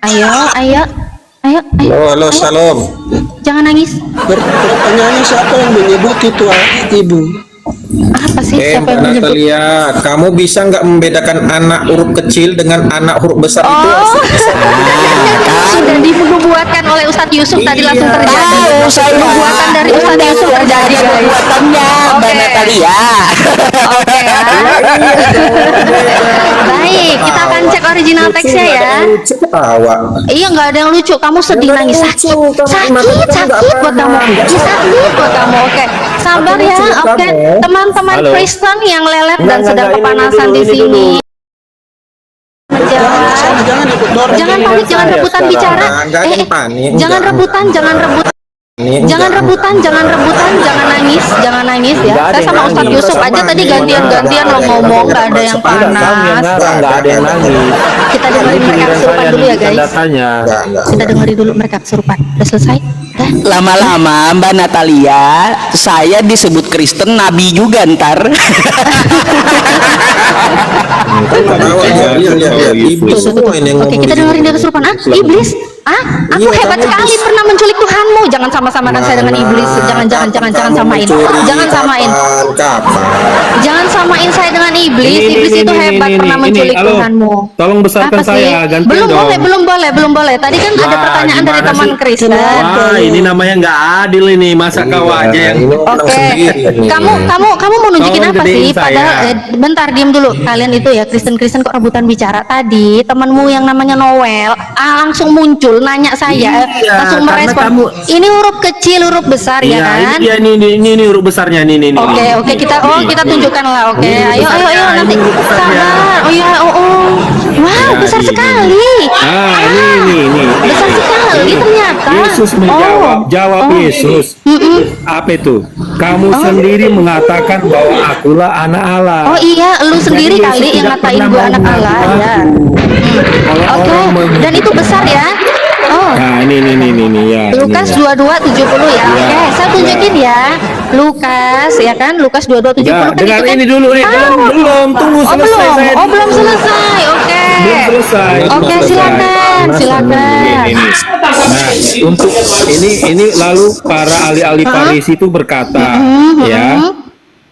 Ayo, ayo, ayo, ayo. Halo, Ayo. Shalom. Jangan nangis. Pertanyaannya siapa yang menyebut itu ibu? Apa sih? Siapa Mbak yang menyebut? Natalia, kamu bisa nggak membedakan anak huruf kecil dengan anak huruf besar itu? Oh, Kan? sudah dibuatkan oleh Ustadz Yusuf tadi langsung Iya. terjadi. Tahu saya. Pembuatan dari Ustadz Yusuf terjadi, guys. Pembuatannya Mbak Oke. Natalia. Oke ya. Baik, kita akan cek original teksnya ya. Lucu ketawa. Iya, nggak ada yang lucu. Kamu sedih Nggak ada nangis yang sakit, lucu. Kamu sakit, mata kamu sakit nggak buat kamu. paham. Nggak Ini sakit buat kamu. Oke, sabar Aku ya. lucu buat Oke, kamu. teman-teman Halo. Kristen yang lelet dan Nggak, sedang ini kepanasan dulu, di ini sini. dulu. Jangan ikut dorong. Jangan panik, jangan saya rebutan sekarang. bicara. Nggak ada yang panik, Jangan enggak. rebutan, jangan rebutan. Ini Jangan enggak. rebutan, jangan rebutan, jangan nangis ya. Nggak ada Saya yang sama Ustadz nangis. Yusuf aja tadi gantian-gantian lo ngomong, nggak ada yang Enggak, kamu yang panas. ngarang, nggak ada yang nangis. Kita dengerin mereka Giliran kesurupan saya dulu ya nih, guys. tanda tanya. Enggak. Kita dengerin dulu mereka kesurupan. Udah selesai? Dah. Lama-lama Mbak Natalia, saya disebut Kristen Nabi juga ntar. Ketawa, lihat. Ibu semua ini yang Oke, ngomong kita di sini. dengerin dia kesurupan. Ah, iblis? Ah, aku Iya, hebat kamu sekali iblis. pernah menculik Tuhanmu. Jangan sama-samakan saya dengan iblis. Jangan samain. Jangan samain. Kapan? Jangan samain saya dengan iblis. Iblis itu hebat pernah menculik Halo, Tuhanmu. tolong besarkan Apa sih? saya, gantian Belum dong. boleh, belum boleh. Tadi kan ada Wah, pertanyaan dari gimana teman sih? Kristen. Wah, ini namanya nggak adil ini. Masa kau aja yang Ini menang Oke, sendiri ini. kamu mau nunjukin Tolong apa sih? gedein saya. Padahal, bentar diem dulu. Kalian itu ya Kristen kok rebutan bicara. Tadi temanmu yang namanya Noel langsung muncul nanya saya, Iya, langsung karena merespon. kamu- Ini huruf kecil, huruf besar ya Iya, kan? ini huruf besarnya nih. Oke, kita tunjukkan lah. Oke, Ini huruf ayo besarnya, nanti ini huruf besarnya. sabar. Oh ya, oh. Wow, besar ini. sekali. Ini. Besar sekali ternyata. Yesus menjawab, jawab Oh. Yesus. Apa itu? Kamu sendiri mengatakan bahwa akulah anak Allah. Oh iya, lu sendiri Jadi kali Yesus yang tidak ngatain pernah gua mau anak Allah mengaku ya. aku. Kalau Oke, orang menyebut- dan itu besar ya. Oh, Nah, ini ya. Lukas ini. 22:70 ya. Iya. Oke, saya tunjukin ya. Lukas ya kan? Lukas 22:70 Ya, kan dengar itu kan. ini dulu nih. Belum, tunggu Oh, selesai belum. saya. Oh, belum selesai. Oke. Belum selesai. Oke, silakan. Ini. Nah, untuk ini lalu para ahli-ahli Farisi itu berkata, ya.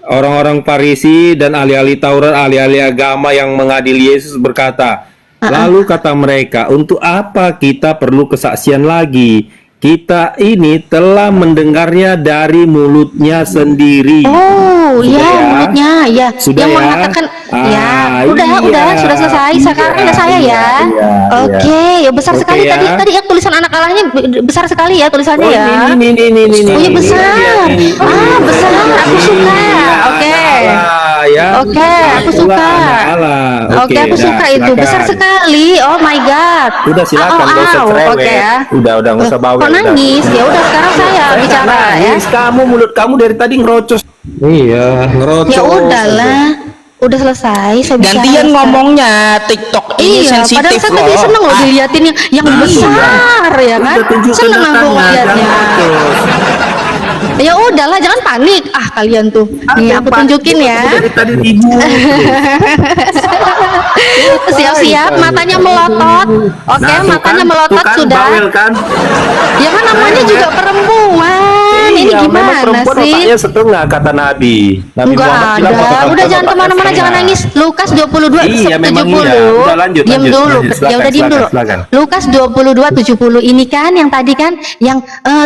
Orang-orang Farisi dan ahli-ahli Taurat, ahli-ahli agama yang mengadili Yesus berkata, lalu kata mereka, untuk apa kita perlu kesaksian lagi? Kita ini telah mendengarnya dari mulutnya sendiri. Oh, Sudah iya ya? mulutnya ya. Sudah Yang ya? mengatakan ya, udah Iya. sudah selesai. Sekarang ada saya ya. Iya. Oke, ya besar Oke sekali ya. tadi ya tulisan anak Allahnya besar sekali ya tulisannya ya. Ini. Oh ya besar. Ah, besar. Aku suka. Oke. Ya. Oke, aku Itulah suka. anak Allah. Oke, aku dah, suka itu. silakan. Besar sekali. Oh my god. Udah silakan, nggak usah cerewet. Oke ya. Udah nggak usah bawel. Kok nangis? Ya udah sekarang saya bicara ya. Kamu mulut kamu dari tadi ngerocos. Iya, ngerocos. Ya udahlah. Udah selesai saya bicara. Gantian ngomongnya, TikTok ini Iya, sensitif padahal saya loh. tadi seneng loh diliatin yang besar ya kan. Udah tunjukkan Seneng aku datanya, ngeliatnya. jangan ngerocos. Ya udahlah, jangan panik. Ah kalian tuh. Nih aku tunjukin ya. Dari tadi ribut. Siap-siap, matanya melotot. Oke, Nah, tuh matanya kan, melotot tuh kan, sudah. bawel kan? Ya kan namanya juga perempuan. Ini Iya, memang gimana perempuan sih? otaknya setengah kata Nabi. Nabi Enggak Muhammad bilang ada. otak-otak Udah jangan otaknya kemana-mana, jangan setengah. nangis. Lukas 22 Iya, memang 70. iya. Udah, lanjut, Diam lanjut, dulu. lanjut. Ya Silakan, udah diam dulu. silakan. Lukas 22:70 ini kan yang tadi kan yang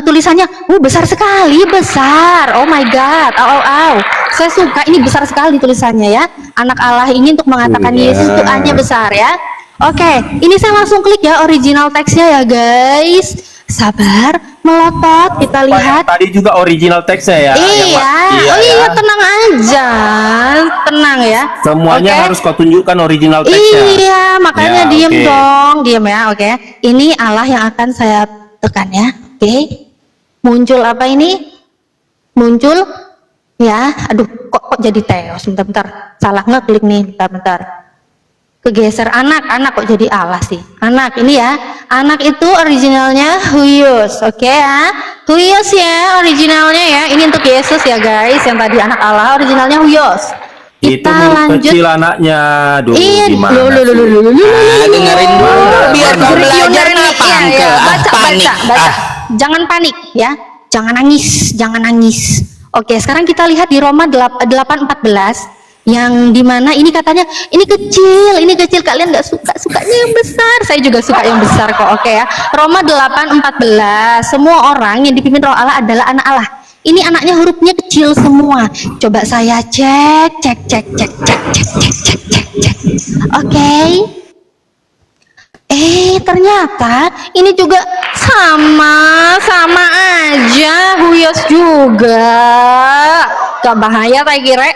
tulisannya besar sekali, besar. Oh my god. Au. Saya suka ini besar sekali tulisannya ya. Anak Allah ini untuk mengatakan Iya. Yesus itu A-nya besar ya. Oke, ini saya langsung klik ya original teksnya ya guys. Sabar, melotot kita lihat. Tadi juga original teksnya ya. Iya, oh iya ya. tenang aja, tenang ya. Semuanya Oke. harus kau tunjukkan original teksnya. Iya, makanya Ya, diem oke. dong, diem ya. Oke, ini Allah yang akan saya tekan ya. Oke, muncul apa ini? Muncul, ya. Aduh, kok jadi Theos? Bentar, salah ngeklik nih. Bentar. Kegeser anak kok jadi Allah sih. Anak ini ya, anak itu originalnya Huyus, oke ya, Huyus ya originalnya ya. Ini untuk Yesus ya guys, yang tadi anak Allah originalnya Huyus. Itu Kita mulut lanjut. kecil anaknya. Duh, Iya, gimana sih? lu. Dengerin dulu biar Kau belajar nih, apa? iya, iya. Baca, Panik. baca. Jangan panik ya. Jangan nangis, jangan nangis. Oke, sekarang kita lihat di Roma 8:14 yang dimana ini katanya ini kecil kalian nggak sukanya yang besar, saya juga suka yang besar kok. Oke ya, Roma 8:14 semua orang yang dipimpin Roh Allah adalah anak Allah. Ini anaknya hurufnya kecil semua. Coba saya cek. Oke. Ternyata ini juga sama aja, huyos juga. Gak bahaya tak kira.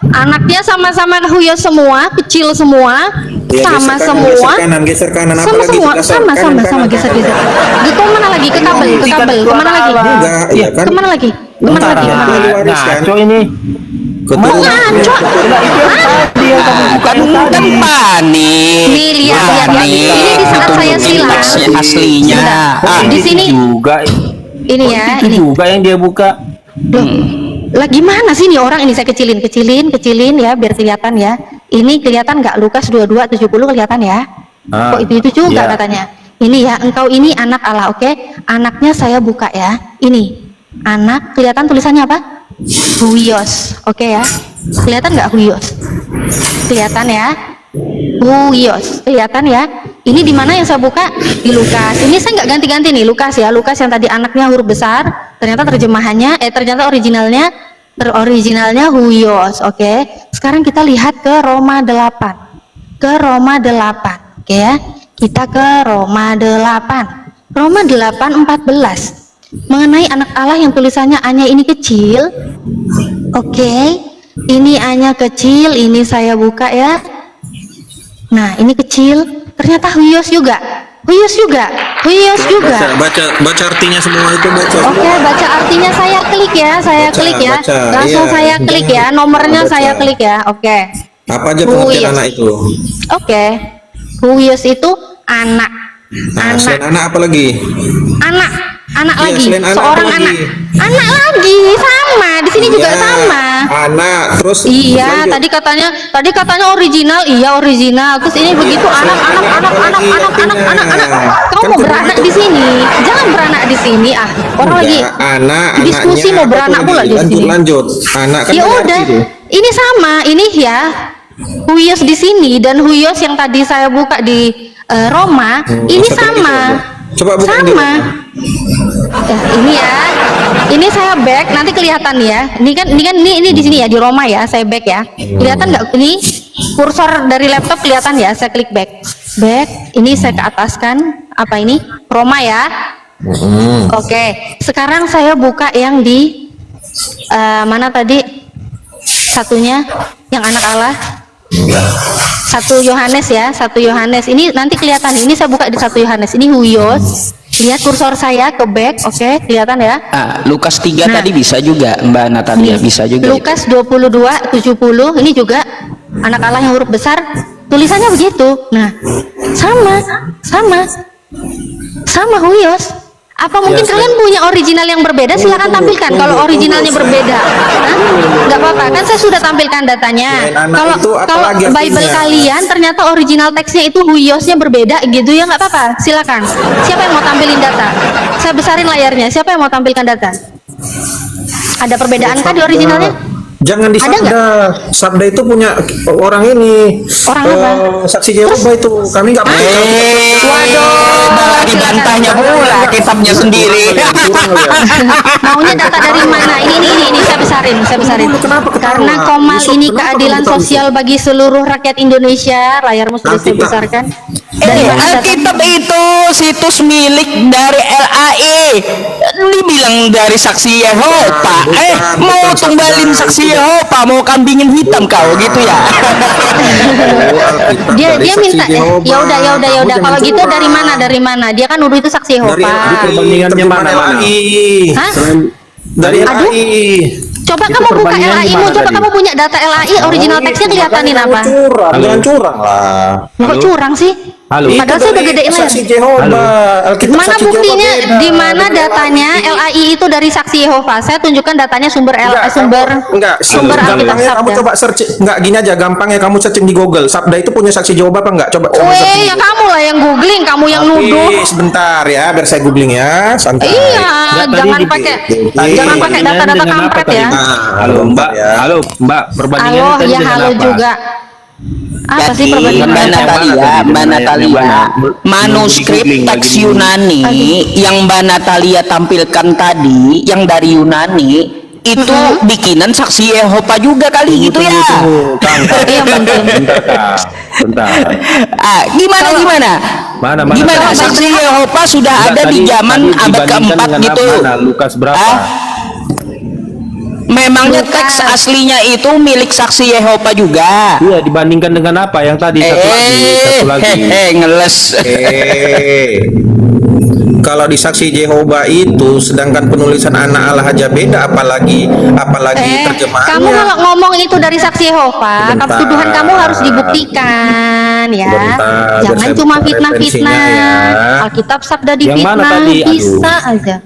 Anaknya sama-sama huyos semua, kecil semua, Ya, sama geser semua. geser kanan, apa Sama lagi semua, kita sama geser. Gitu mana lagi ke kabel, kemana lagi? Enggak, iya kan? Kemana lagi? Bentar, lagi? nah, Itu diwariskan. ngaco ini. Keturunan. Ngaco. Kan panik. Nih lihat. Ini di saat saya silang. Teksnya aslinya. Di sini juga. ini ya, Itu ini. juga yang dia buka. Loh, lah gimana sih nih orang ini, saya kecilin ya biar kelihatan ya. Ini kelihatan nggak? Lukas 22:70 kelihatan ya? Kok itu juga iya. katanya. Ini ya, engkau ini anak Allah, oke? Anaknya saya buka ya. Ini anak, kelihatan tulisannya apa? Huios, oke ya? Kelihatan nggak huios? Kelihatan ya? Huios, kelihatan ya? Ini di mana yang saya buka? Di Lukas. Ini saya nggak ganti-ganti nih, Lukas ya. Lukas yang tadi anaknya huruf besar, ternyata ternyata originalnya huios, oke? Sekarang kita lihat ke Roma 8. Oke ya? Kita ke Roma 8. Roma 8:14. Mengenai anak Allah yang tulisannya A-nya ini kecil. Oke. Ini A-nya kecil, ini saya buka ya. Nah, ini kecil. Ternyata huios juga. Baca artinya semua itu baca. Oke, baca artinya saya klik ya, langsung iya. saya klik ya, nomornya Baca. saya klik ya. Oke. Apa aja pengertian Huios. anak itu? Oke. Huios itu anak. Nah, selain anak apa lagi? Anak Iya, lagi, selain anak seorang apa lagi? anak lagi sama. Di sini juga Iya, sama. Anak, terus Iya, lanjut. tadi katanya original, iya original. Terus ini begitu anak. Kamu Kan mau cuma beranak itu. di sini? Jangan beranak di sini ah. Orang lagi anak, diskusi anaknya mau apa beranak tuh pula lagi? di sini. Lanjut. Anak kan Ya ada udah, arti tuh. ini sama, ini ya huios di sini dan huios yang tadi saya buka di Roma, ini satu lagi sama. coba buka yang di Sama. Roma. Ini ya, ini saya back, nanti kelihatan ya. Ini di sini ya di Roma ya, saya back ya. Kelihatan nggak? Ini kursor dari laptop kelihatan ya, saya klik back. Ini saya ke atas kan? Apa ini? Roma ya. Oke, sekarang saya buka yang di mana tadi? Satunya yang anak Allah. 1 Yohanes ya, 1 Yohanes. Ini nanti kelihatan. Ini saya buka di 1 Yohanes. Ini huios. Lihat kursor saya ke back, oke, kelihatan ya. Lukas 3 Nah. tadi bisa juga Mbak Natalia, bisa juga. Lukas 22:70 ini juga anak Allah yang huruf besar, tulisannya begitu. Nah, sama huios. Apa mungkin kalian punya original yang berbeda? Silakan tampilkan kalau originalnya berbeda. Hah? Nggak apa-apa, kan saya sudah tampilkan datanya. Selain anak Kalau itu, apa kalau lagi artinya? Bible kalian ternyata original teksnya itu huiosnya berbeda gitu ya, nggak apa-apa. Silakan. Siapa yang mau tampilin data? Saya besarin layarnya. Siapa yang mau tampilkan data? Ada perbedaan kah di originalnya? Jangan Ada disabda. Sabda itu punya orang ini. Orang apa? Saksi Yehova itu. Kami nggak punya. Waduh, Dibantahnya pula kitabnya sendiri. Maunya data dari mana? Ini saya besarin. Kenapa ketawa? Karena Komal Yusuf, ini kenapa keadilan kamu ketawa, sosial bagi seluruh rakyat Indonesia. Layarmu sudah saya Alkitab. besarkan. Dari mana data? Alkitab itu situs milik dari LAI. Dibilang dari saksi Yehova. Mau bukan tumbalin sabda, saksi itu Yehova, mau kambingin hitam kau gitu ya. Dia minta ya udah. Kalau gitu dari mana? Dia kan nuduh itu saksi Dari Yehova. perbandingannya mana? Hah? Dari Aduh. LAI. Coba Itu kamu buka perbandingan LAI-mu, gimana coba tadi? kamu punya data LAI, original teksnya kelihatanin apa? Jangan curang lah. Kok curang sih? Halo. Itu Padahal saya udah dari gedein aja. saksi Jehovah. Alkitab Mana saksi Jehovah buktinya? beda. Di mana Dari datanya LAI itu dari saksi Yehova? Saya tunjukkan datanya sumber Enggak, sumber Alkitab gampangnya kamu Sabda. coba search, enggak gini aja, gampangnya kamu searching di Google, Sabda itu punya saksi Jehovah apa enggak? Coba kamu searching. Weh, ya kamu lah yang googling, kamu yang Tapi nuduh. sebentar ya, biar saya googling ya, santai. Iya, Nggak, tadi jangan di- pakai tadi jangan pakai perbandingan data-data dengan apa kampret tadi? ya. Halo Mbak, ya. halo Mbak, perbandingannya Halo, tadi ya dengan halo apa? juga. Apa sih Jadi perbandingan? Mbak Yang mana Natalia, tadi? Mbak Yang Natalia, mana? manuskrip Googling teks lagi. Yunani yang Mbak Natalia tampilkan tadi, yang dari Yunani itu bikinan saksi Yehova juga kali gitu ya. Kang. Iya, mungkin. Bentar, Kang. Bentar. Gimana? Mana Gimana tadi? saksi Yehova sudah Enggak, ada di tadi- zaman tadi abad dibandingkan keempat dengan gitu. Mana? Lukas berapa? Ah? Memangnya Lukas. teks aslinya itu milik saksi Yehova juga. Iya, dibandingkan dengan apa? Yang tadi satu lagi. Ngeles. Kalau di saksi Jehovah itu, sedangkan penulisan anak Allah aja beda, apalagi terjemahannya. Kamu kalau ngomong itu dari saksi Yehova, Sebentar. tuduhan kamu harus dibuktikan ya. Sebentar, Jangan saya cuma buka fitnah-fitnah. referensinya ya. Alkitab Sabda Yang mana difitnah tadi? Aduh. bisa aja.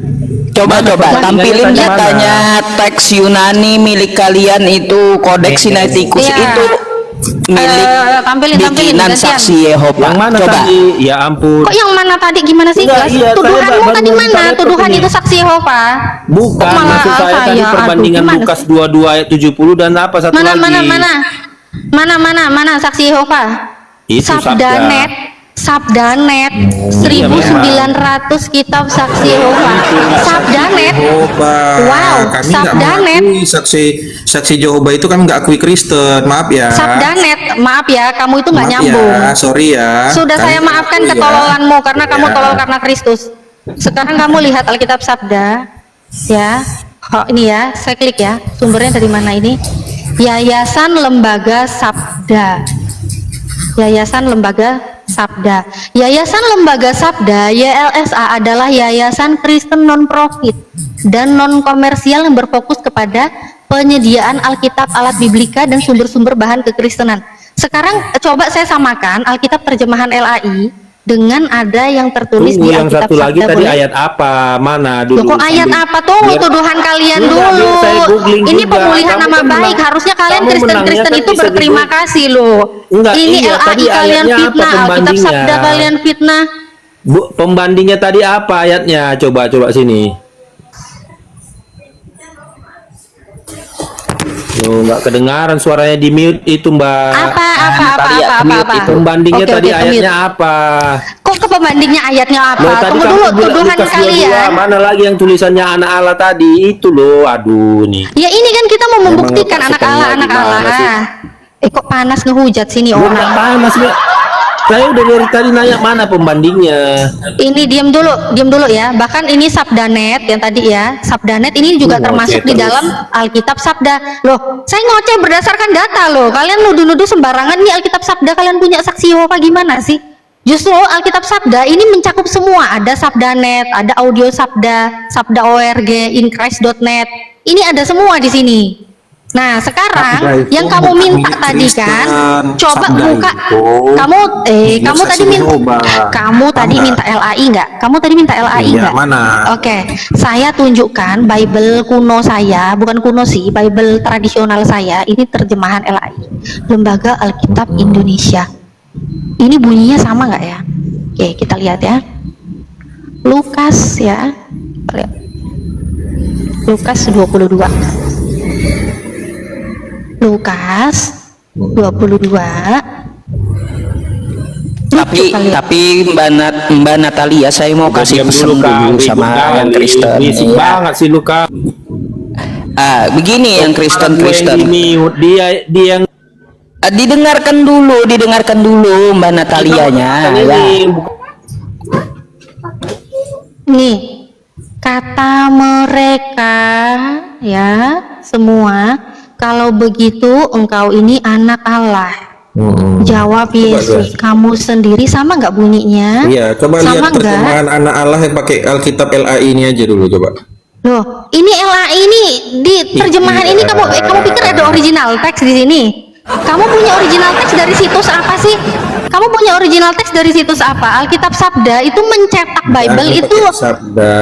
Coba tampilin Tadi mana? datanya teks Yunani milik kalian itu Kodeks Sinaiticus Iya. itu milik Tampilin bikinan gantian. saksi Yehova. Yang mana Coba. tadi? Ya ampun. Kok yang mana tadi gimana sih? Enggak, Kelas? iya, saya Tuduhanmu baru tadi mana? minta Tuduhan ini. itu saksi Yehova. Bukan, Kok malah maksud saya tadi saya? perbandingan Aduh, gimana Lukas sih? 22 ayat 70 dan apa satu Mana lagi? mana saksi Yehova? Itu Sabdanet 1900 kitab saksi Yehova. Sabdanet. Jehovah. Wow, Kami nggak Sabdanet. mengakui saksi Jehovah itu kan nggak akui Kristen, maaf ya. Sabdanet, maaf ya, kamu itu nggak Maaf nyambung. ya, sorry ya. Sudah Kami saya maafkan akui ya. ketololanmu karena kamu Ya. tolol karena Kristus. Sekarang kamu lihat Alkitab Sabda, ya. Oh, ini ya, saya klik ya. Sumbernya dari mana ini? Yayasan Lembaga Sabda. Yayasan Lembaga Sabda. Yayasan Lembaga Sabda (YLSA) adalah yayasan Kristen non-profit dan non-komersial yang berfokus kepada penyediaan Alkitab, alat biblika, dan sumber-sumber bahan kekristenan. Sekarang coba saya samakan Alkitab terjemahan LAI dengan ada yang tertulis di yang Alkitab satu lagi Sabda. tadi Boleh? ayat apa? Mana Loh, dulu? kok ayat apa? Tunggu Biar- tuduhan kalian Enggak, dulu. biar saya googling Ini juga. pemulihan Kamu nama kan baik. menang- Harusnya kalian kamu Kristen-Kristen menangnya kan itu bisa berterima di- kasih loh. Enggak, Ini iya, LAI tadi kalian ayatnya apa fitnah, Alkitab pembandingnya? Sabda kalian fitnah. Bu, pembandingnya tadi apa ayatnya? Coba sini. Loh, nggak kedengaran suaranya di mute itu, Mbak. Apa? Pembandingnya Oke, tadi oke, ayatnya kemit. apa? Kok ke pembandingnya ayatnya apa? Loh, tadi Tunggu kamu dulu bilang tuduhan Lukas 22, kalian. mana lagi yang tulisannya anak Allah tadi? Itu loh, aduh nih. Ya ini kan kita mau Emang membuktikan nggak anak pasukan Allah, lagi, anak mana Allah. sih? Kok panas ngehujat sini Loh, orang. nggak panas, Mbak. Saya udah dari tadi nanya mana pembandingnya. Ini diam dulu ya. Bahkan ini Sabdanet yang tadi ya. Sabdanet ini juga Ngoceh termasuk di terus. dalam Alkitab Sabda. Loh, saya ngoceh berdasarkan data loh. Kalian nuduh-nuduh sembarangan nih Alkitab Sabda kalian punya saksi Yehova gimana sih? Justru Alkitab Sabda ini mencakup semua. Ada Sabdanet, ada audio Sabda, Sabda ORG, inchrist.net. Ini ada semua di sini. Nah, sekarang Sabda itu yang kamu bukan minta milik tadi Kristen. kan, coba Sabda buka. itu Kamu milik kamu saksi tadi minta Yehova. kamu tadi Enggak. minta LAI nggak? Kamu tadi minta LAI Iya, nggak? mana? Oke, saya tunjukkan Bible kuno saya, bukan kuno sih, Bible tradisional saya. Ini terjemahan LAI, Lembaga Alkitab Indonesia. Ini bunyinya sama nggak ya? Oke, kita lihat ya. Lukas ya, kita lihat. Lukas 22. Lukas 22. Tapi Mbak Natalia, saya mau kasih Diam pesan dulu Kang. sama Ribut yang kali. Kristen. Berisik Iya. banget sih lu, Kang. Begini yang Kristen. Gue yang di-mute, dia yang Didengarkan dulu Mbak Natalianya ya. Nih, kata mereka ya semua, kalau begitu engkau ini anak Allah. Jawab Yesus, kamu sendiri sama nggak bunyinya? Iya, coba sama lihat nggak? terjemahan anak Allah yang pakai Alkitab LAI ini aja dulu coba. Loh, ini LAI ini di terjemahan ini kamu pikir ada original teks di sini? Kamu punya original teks dari situs apa sih? Kamu punya original teks dari situs apa? Alkitab Sabda itu mencetak Bible Jangan itu pakai sabda,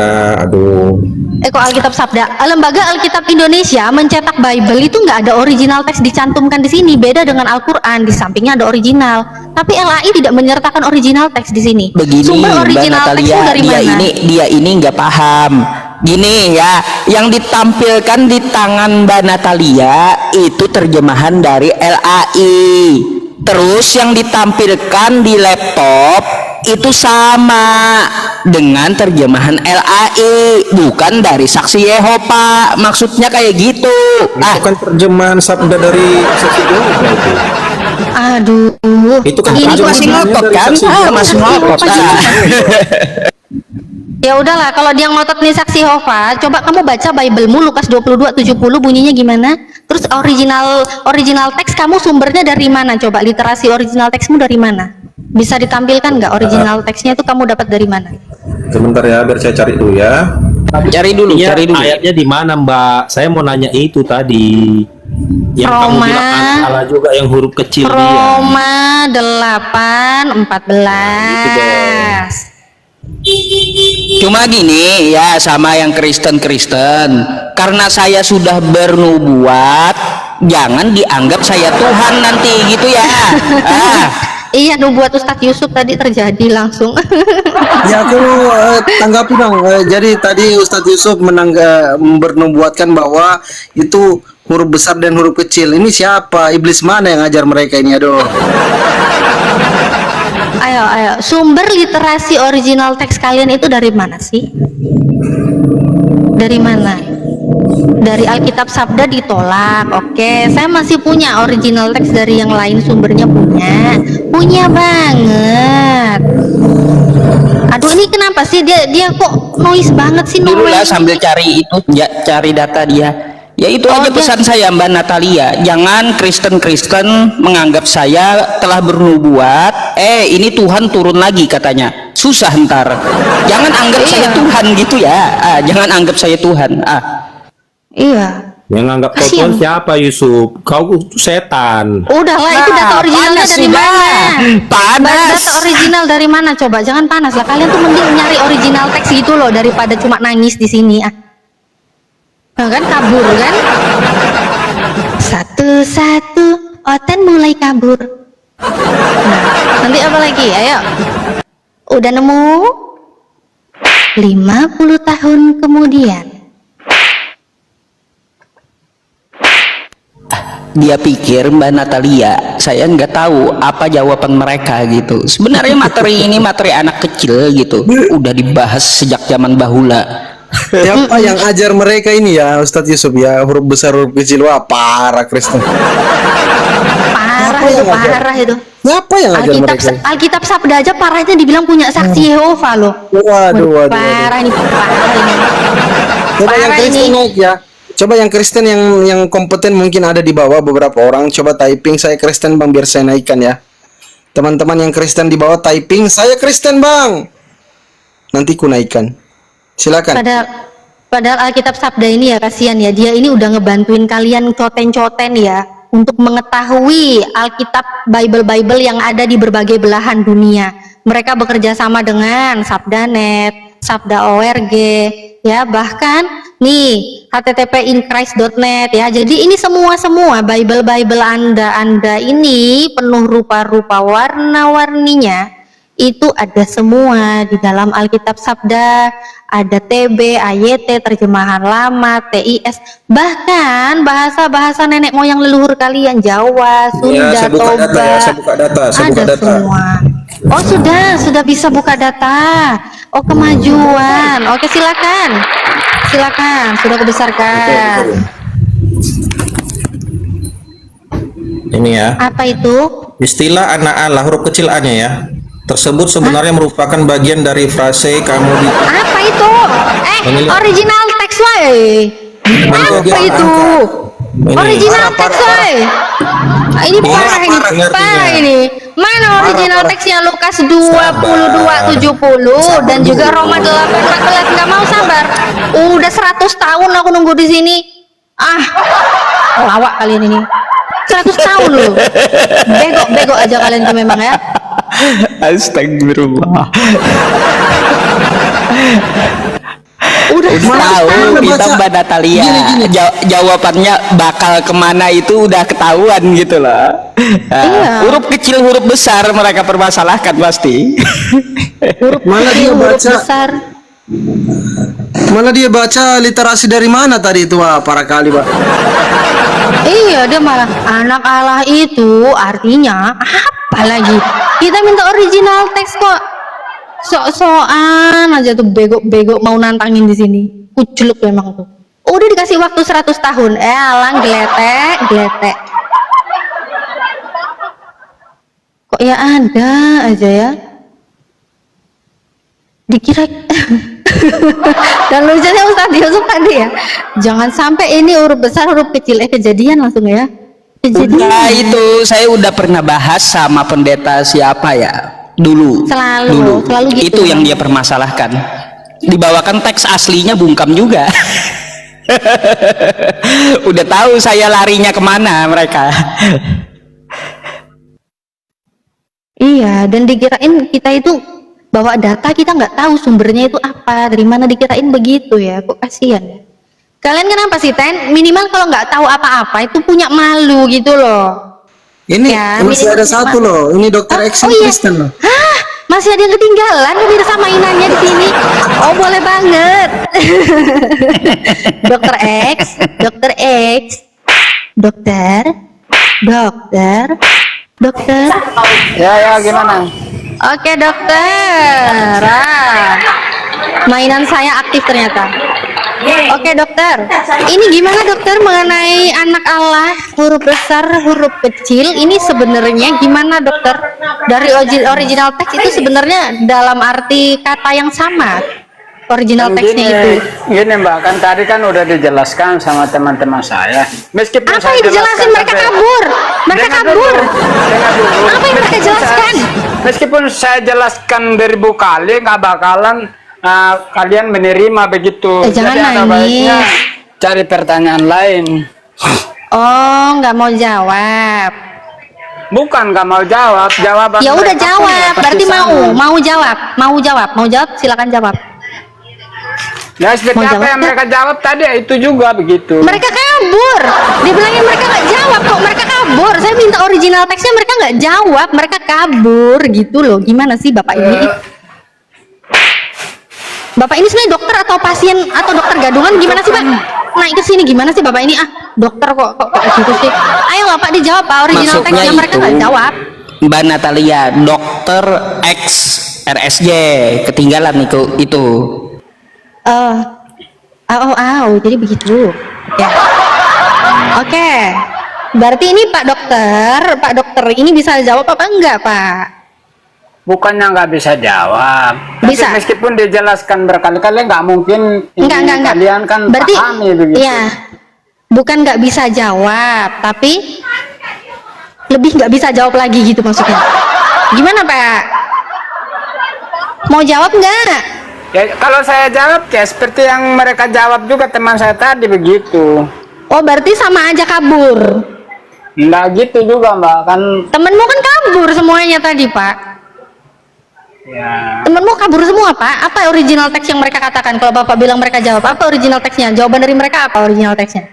aduh. kok Alkitab Sabda? Lembaga Alkitab Indonesia mencetak Bible itu nggak ada original teks dicantumkan di sini. Beda dengan Al-Quran, di sampingnya ada original. Tapi LAI tidak menyertakan original teks di sini. Begini Sumber Mbak original teksmu Natalia, dari mana? dia ini nggak paham. Gini ya, yang ditampilkan di tangan Mbak Natalia itu terjemahan dari LAI. Terus yang ditampilkan di laptop itu sama dengan terjemahan LAI, bukan dari Saksi Yehova. Maksudnya kayak gitu. Itu kan terjemahan sabda dari Saksi Yehova itu. Aduh, Itu kan ini Itu masih terjemahannya ngotot dari kan? Saksi Yehova. Masih ngotot. ya udahlah, kalau dia ngotot nih Saksi Yehova, coba kamu baca Bible-mu Lukas 22:70 bunyinya gimana? Terus original teks kamu sumbernya dari mana? Coba literasi original teksmu dari mana? Bisa ditampilkan nggak original teksnya itu kamu dapat dari mana? Sebentar ya, biar saya cari dulu ya. Cari dulu, Iya, cari dulu. ayatnya di mana, Mbak? Saya mau nanya itu tadi. Yang kamu Roma. bilang salah juga yang huruf kecil dia. Roma 8:14. Cuma gini ya, sama yang Kristen-Kristen, karena saya sudah bernubuat, jangan dianggap saya Tuhan nanti gitu ya. Iya, nubuat Ustadz Yusuf tadi terjadi langsung. Ya aku tanggapi dong. Jadi tadi Ustadz Yusuf bernubuatkan bahwa itu huruf besar dan huruf kecil. Ini siapa? Iblis mana yang ngajar mereka ini? Aduh. Ayo, sumber literasi original teks kalian itu dari mana sih? Dari mana? Dari Alkitab Sabda ditolak. Oke, saya masih punya original teks dari yang lain, sumbernya punya banget. Aduh, ini kenapa sih dia kok noise banget sih? Dulu lah noise? sambil cari itu, cari data dia. Ya itu aja dia- pesan saya Mbak Natalia, jangan Kristen-Kristen menganggap saya telah bernubuat, ini Tuhan turun lagi katanya, susah ntar. Jangan anggap saya Tuhan gitu ya, jangan anggap saya Tuhan. Iya. Yang nganggap kau Kasian. Tuhan siapa, Yusuf? Kau setan. Udahlah, itu data originalnya panas dari sudah. mana? Panas. Data original dari mana? Coba jangan panas lah. Kalian tuh mending nyari original teks gitu loh daripada cuma nangis di sini. Nah, kan kabur kan? Satu-satu, Oten mulai kabur. Nah, nanti apa lagi? Ayo. Udah nemu? 50 tahun kemudian. Dia pikir Mbak Natalia saya nggak tahu apa jawaban mereka gitu. Sebenarnya materi ini materi anak kecil gitu, udah dibahas sejak zaman bahula. Siapa yang ajar mereka ini ya Ustadz Yusuf ya? Huruf besar huruf kecil. Wah parah Kristen. Parah itu, parah itu. Siapa yang ajar mereka? Alkitab Sabda aja parahnya dibilang punya Saksi Yehova loh. Waduh. Parah ini, parah ini. Coba yang Parah Kristen ini. naik ya. Coba yang Kristen yang kompeten mungkin ada di bawah beberapa orang. Coba typing saya Kristen bang biar saya naikkan ya. Teman-teman yang Kristen di bawah typing saya Kristen bang. Nanti ku naikkan. Silakan. Padahal Alkitab Sabda ini ya kasihan ya. Dia ini udah ngebantuin kalian coten-coten ya untuk mengetahui Alkitab Bible yang ada di berbagai belahan dunia. Mereka bekerja sama dengan Sabdanet, Sabda ORG, ya bahkan nih http://inchrist.net ya. Jadi ini semua Bible Anda ini penuh rupa-rupa warna-warninya. Itu ada semua di dalam Alkitab Sabda, ada TB, AYT, terjemahan lama, TIS, bahkan bahasa-bahasa nenek moyang leluhur kalian, Jawa, Sunda, saya buka Toba, data ya, saya buka data, saya ada buka data. semua. Oh sudah bisa buka data. Oh kemajuan. Oke silakan, sudah kubesarkan. Ini ya. Apa itu? Istilah anak Allah huruf kecil A-nya ya. Tersebut sebenarnya merupakan bagian dari frase kamu di Apa itu? Ini lihat. Original text wae. Apa dia itu? Ini. Original text wae. Ini parah ini, artinya. parah ini. Mana original teksnya Lukas 22:70 dan juga Roma 8:14? Nggak mau sabar. Udah 100 tahun aku nunggu di sini. Lawak kalian ini. 100 tahun loh. Bego aja kalian tuh memang ya. Astagfirullah. Udah Tahu Mana kita baca? Mbak Natalia. Gini. Jawabannya bakal kemana itu udah ketahuan gitu loh. Nah, Iya. huruf kecil huruf besar mereka permasalahkan pasti. Mana dia huruf baca? besar. Mana dia baca literasi dari mana tadi itu? Wah, parah kali, Pak. Iya, dia malah anak Allah itu artinya apa lagi? Kita minta original teks kok. Sok-sokan aja tuh bego mau nantangin di sini. Kuculuk memang tuh. Udah dikasih waktu 100 tahun. Alang geletek. Kok ya ada aja ya? Dikira dan lucunya Ustadz Yusuf tadi ya, jangan sampai ini huruf besar huruf kecil kejadian langsung ya. Udah itu saya udah pernah bahas sama pendeta siapa ya dulu. Selalu gitu. Itu yang dia permasalahkan. Dibawakan teks aslinya bungkam juga. Udah tahu saya larinya kemana mereka. Iya, dan dikirain kita itu bawa data, kita nggak tahu sumbernya itu apa, dari mana, dikirain begitu ya. Kok kasihan ya. Kalian kenapa sih, Ten? Minimal kalau nggak tahu apa-apa itu punya malu gitu loh. Ini Ya, masih minimal ada punya satu malu. loh. Ini dokter X ini iya. Kristen loh. Hah? Masih ada yang ketinggalan pemirsa mainannya di sini. Oh, boleh banget. Dokter X, Dokter X, dokter. Ya gimana? Oke dokter. Mainan saya aktif ternyata. Oke dokter. Ini gimana dokter mengenai anak Allah, huruf besar, huruf kecil? Ini sebenarnya gimana dokter? Dari original teks itu sebenarnya dalam arti kata yang sama. Original teksnya itu. Gini Mbak, kan tadi kan udah dijelaskan sama teman-teman saya. Meskipun Apa saya yang dijelasin? jelaskan Mereka sampai- kabur. Mereka Dengar kabur. dulu, dengar dulu. Apa yang mereka jelaskan? Meskipun saya jelaskan beribu kali, nggak bakalan kalian menerima begitu. Jangan Jadi ada nangis. baiknya cari pertanyaan lain. Oh, nggak mau jawab. Bukan nggak mau jawab, jawaban. Ya udah mereka pun ya jawab. pasti Berarti sama. mau jawab. Silakan jawab. Ya seperti Mau apa jawab yang nggak? mereka jawab tadi ya itu juga begitu. Mereka kabur. Dibilangin mereka nggak jawab kok. Mereka kabur. Saya minta original teksnya, mereka nggak jawab. Mereka kabur gitu loh. Gimana sih bapak ini? Bapak ini sebenarnya dokter atau pasien atau dokter gadungan? Gimana sih pak? Naik ke sini gimana sih bapak ini? Dokter kok gitu sih? Ayo lah pak dijawab pak. Original Maksudnya teksnya mereka itu, nggak jawab. Mbak Natalia, dokter X RSJ ketinggalan itu. Jadi begitu. Ya. Oke. Berarti ini Pak Dokter ini bisa jawab apa enggak, Pak? Bukannya nggak bisa jawab. Bisa. Tapi meskipun dijelaskan berkali-kali nggak mungkin ini Enggak. kalian kan Berarti pahami begitu. iya. Bukan nggak bisa jawab, tapi lebih nggak bisa jawab lagi gitu maksudnya. Gimana, Pak? Mau jawab nggak? Ya, kalau saya jawab ya seperti yang mereka jawab juga teman saya tadi begitu. Oh, berarti sama aja kabur. Nggak gitu juga Mbak, kan Temenmu kan kabur semuanya tadi, Pak. ya Temenmu kabur semua, Pak. Apa original teks yang mereka katakan? Kalau Bapak bilang mereka jawab, apa original teksnya? Jawaban dari mereka apa original teksnya?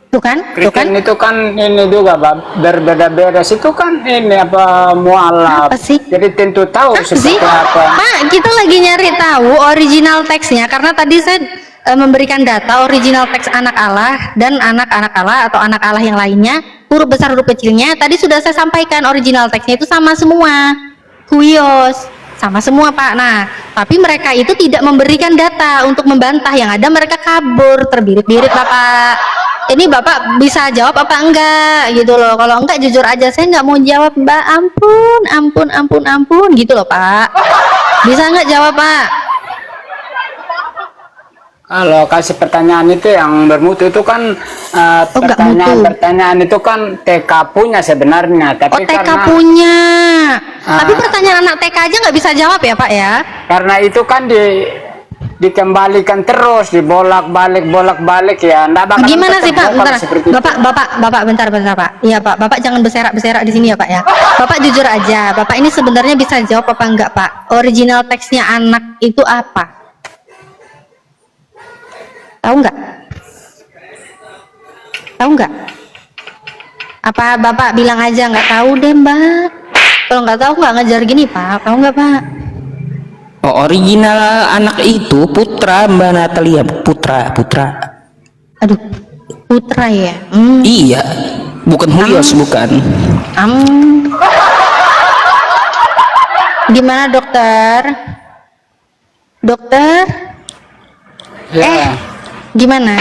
Tuh kan? Kristen itu kan ini juga Mbak, berbeda-beda itu kan ini apa mualaf. Apa sih? Jadi tentu tahu Apa seperti sih? apa. Pak, kita lagi nyari tahu original teksnya karena tadi saya memberikan data original teks anak Allah dan anak-anak Allah atau anak Allah yang lainnya, huruf besar huruf kecilnya tadi sudah saya sampaikan original teksnya itu sama semua. Huios, sama semua Pak. Nah, tapi mereka itu tidak memberikan data untuk membantah, yang ada mereka kabur, terbirit-birit Bapak. Ini Bapak bisa jawab apa enggak gitu loh. Kalau enggak jujur aja saya nggak mau jawab Mbak. Ampun gitu loh Pak. Bisa nggak jawab Pak? Kalau kasih pertanyaan itu yang bermutu itu kan nggak mutu. pertanyaan itu kan TK punya sebenarnya, Oh tapi TK karena punya. Tapi pertanyaan anak TK aja nggak bisa jawab ya Pak ya? karena itu kan dikembalikan terus, dibolak-balik ya. Nggak bakal Gimana sih Pak? ketemu kalau Bentar. seperti itu. Bapak, bentar Pak. Iya Pak, Bapak jangan berserak-berserak di sini ya Pak ya. Bapak jujur aja, Bapak ini sebenarnya bisa jawab apa enggak Pak? Original teksnya anak itu apa? Tahu nggak? Tahu nggak? Apa Bapak bilang aja nggak tahu deh Mbak? Kalau nggak tahu nggak ngajar gini Pak, tahu nggak Pak? Oh, original anak itu Putra, Mbak Natalia. Putra. Aduh, Putra ya. Iya, bukan Hulyos, bukan. Gimana dokter? Dokter? Ya. Gimana?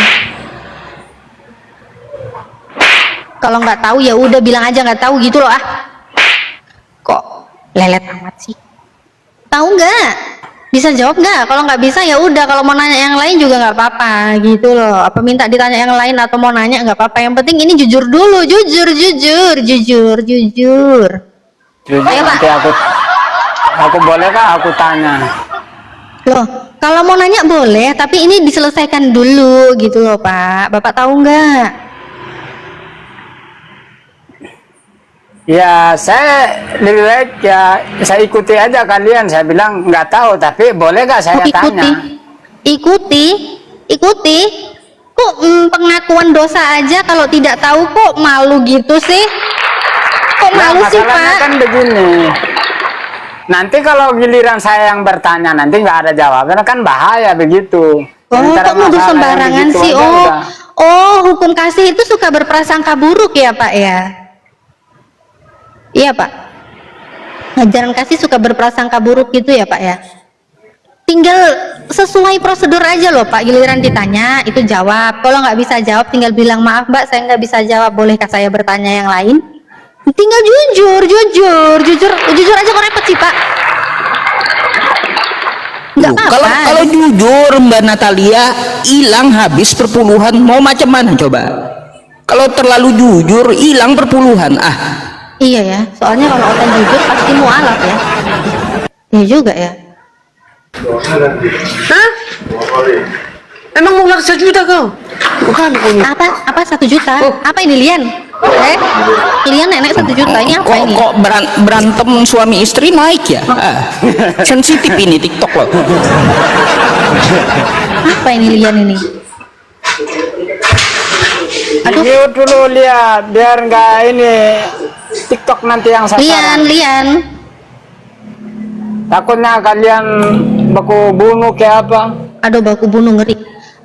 Kalau nggak tahu ya udah bilang aja nggak tahu gitu loh ah. Kok lelet amat sih? Tahu nggak? Bisa jawab nggak? Kalau nggak bisa ya udah. Kalau mau nanya yang lain juga nggak apa-apa gitu loh. Apa minta ditanya yang lain atau mau nanya nggak apa-apa. Yang penting ini jujur dulu, jujur. Jujur, Ayo, Pak. nanti aku boleh kah aku tanya? Loh, kalau mau nanya boleh, tapi ini diselesaikan dulu gitu loh Pak. Bapak tahu nggak? Ya, saya lebih baik ya saya ikuti aja kalian. Saya bilang nggak tahu, tapi boleh nggak saya tanya? Ikuti. Kok pengakuan dosa aja kalau tidak tahu kok malu gitu sih? Kok Nah, malu sih masalahnya Pak? kan begini. Nanti kalau giliran saya yang bertanya nanti nggak ada jawaban kan bahaya begitu. Oh, Antara kok nuduh masalah yang sembarangan begitu sih? aja udah. Hukum kasih itu suka berprasangka buruk ya Pak ya? Iya Pak. Ajaran kasih suka berprasangka buruk gitu ya Pak ya? Tinggal sesuai prosedur aja loh Pak. Giliran ditanya itu jawab. Kalau nggak bisa jawab tinggal bilang maaf Mbak saya nggak bisa jawab. Bolehkah saya bertanya yang lain? Tinggal jujur aja kok repot sih Pak. Nggak Tuh, apa-apa. kalau jujur Mbak Natalia hilang habis perpuluhan, mau macam mana coba? Kalau terlalu jujur hilang perpuluhan. Iya ya, soalnya kalau orang jujur pasti mualaf ya. Iya juga ya. Hah? Emang mau ngelak 1 juta kau? Bukan, Apa 1 juta? Apa ini Lian? Lian nenek 1 juta ini apa ini? Kok berantem suami istri naik ya? Sensitif ini TikTok loh. Apa ini Lian ini? Aduh. Yuk dulu lihat biar nggak ini TikTok nanti yang sasaran. Lian. Takutnya kalian baku bunuh kayak apa? Aduh baku bunuh ngeri.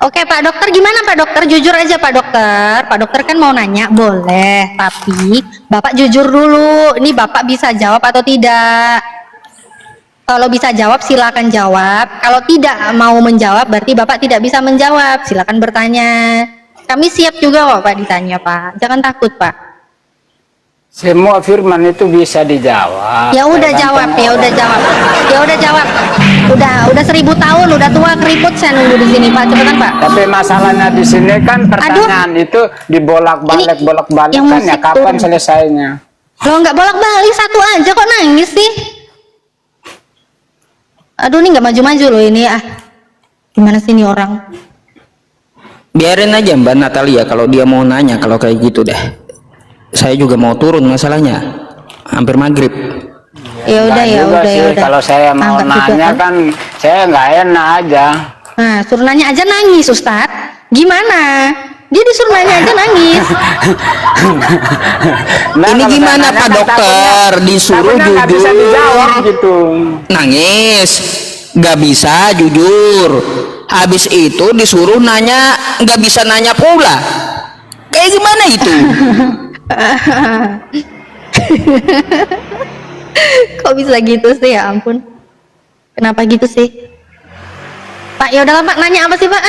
Oke Pak Dokter, gimana Pak Dokter? Jujur aja Pak Dokter. Pak Dokter kan mau nanya, boleh. Tapi Bapak jujur dulu. Ini Bapak bisa jawab atau tidak? Kalau bisa jawab silakan jawab. Kalau tidak mau menjawab berarti Bapak tidak bisa menjawab. Silakan bertanya. Kami siap juga kok Pak ditanya Pak. Jangan takut Pak. Semua firman itu bisa dijawab. Ya udah Tergantung jawab, ya udah jawab. Ya udah jawab. Udah 1000 tahun, udah tua keriput saya nunggu di sini Pak. Cepetan Pak. Tapi masalahnya di sini kan pertanyaan itu dibolak-balik yang kan ya musik kapan turun. selesainya? Lo nggak bolak-balik satu aja kok nangis sih? Aduh ini nggak maju-maju loh ini ah. Gimana sih ini orang? Biarin aja Mbak Natalia kalau dia mau nanya kalau kayak gitu deh. Saya juga mau turun masalahnya. Hampir maghrib. Ya udah Nggak ya juga udah sih, ya udah. kalau saya mau Angkat juga, nanya kan saya nggak enak aja. Nah suruh nanya aja nangis Ustadz. Gimana? Dia disuruh nanya aja nangis. Nah, Ini kalau gimana saya Pak nanya, Dokter? Disuruh takutnya nggak bisa jujur. dijawab gitu. Nangis. Gak bisa jujur. Habis itu disuruh nanya, gak bisa nanya pula. Kayak gimana itu? Kok bisa gitu sih ya ampun. Kenapa gitu sih? Pak ya udahlah Pak, nanya apa sih Pak?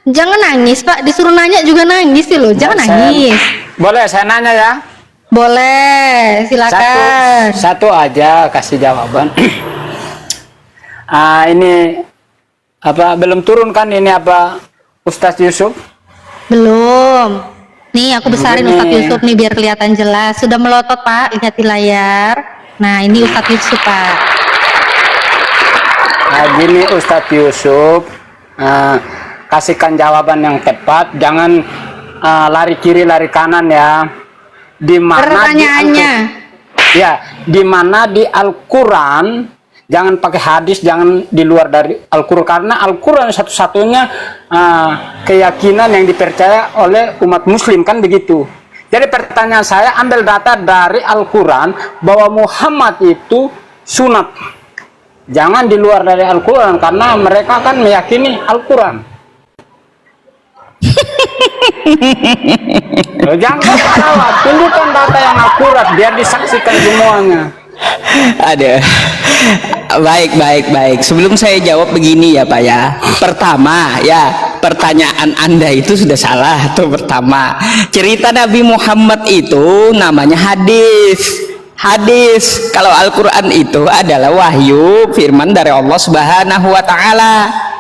Jangan nangis Pak, disuruh nanya juga nangis sih loh. Jangan nangis. Boleh saya nanya ya? Boleh, silakan. Satu aja kasih jawaban. Ini apa belum turun kan ini apa Ustadz Yusuf? Belum. Nih aku besarin Begini. Ustadz Yusuf nih biar kelihatan jelas. Sudah melotot Pak, lihat di layar. Nah ini Ustadz Yusuf Pak. Nah gini Ustadz Yusuf, kasihkan jawaban yang tepat, jangan lari kiri lari kanan ya. Di mana Pertanyaannya. di mana di Al-Quran, jangan pakai hadis, jangan di luar dari Al-Quran, karena Al-Quran satu-satunya keyakinan yang dipercaya oleh umat muslim, kan begitu. Jadi pertanyaan saya, ambil data dari Al-Quran bahwa Muhammad itu sunat, jangan di luar dari Al-Quran, karena mereka kan meyakini Al-Quran. Jangan ketawa, tunjukkan data yang akurat biar disaksikan semuanya. Ada. Baik. Sebelum saya jawab begini ya Pak ya. Pertama ya, pertanyaan Anda itu sudah salah tuh pertama. Cerita Nabi Muhammad itu namanya hadis. Hadis. Kalau Al-Qur'an itu adalah wahyu, firman dari Allah Subhanahu wa taala.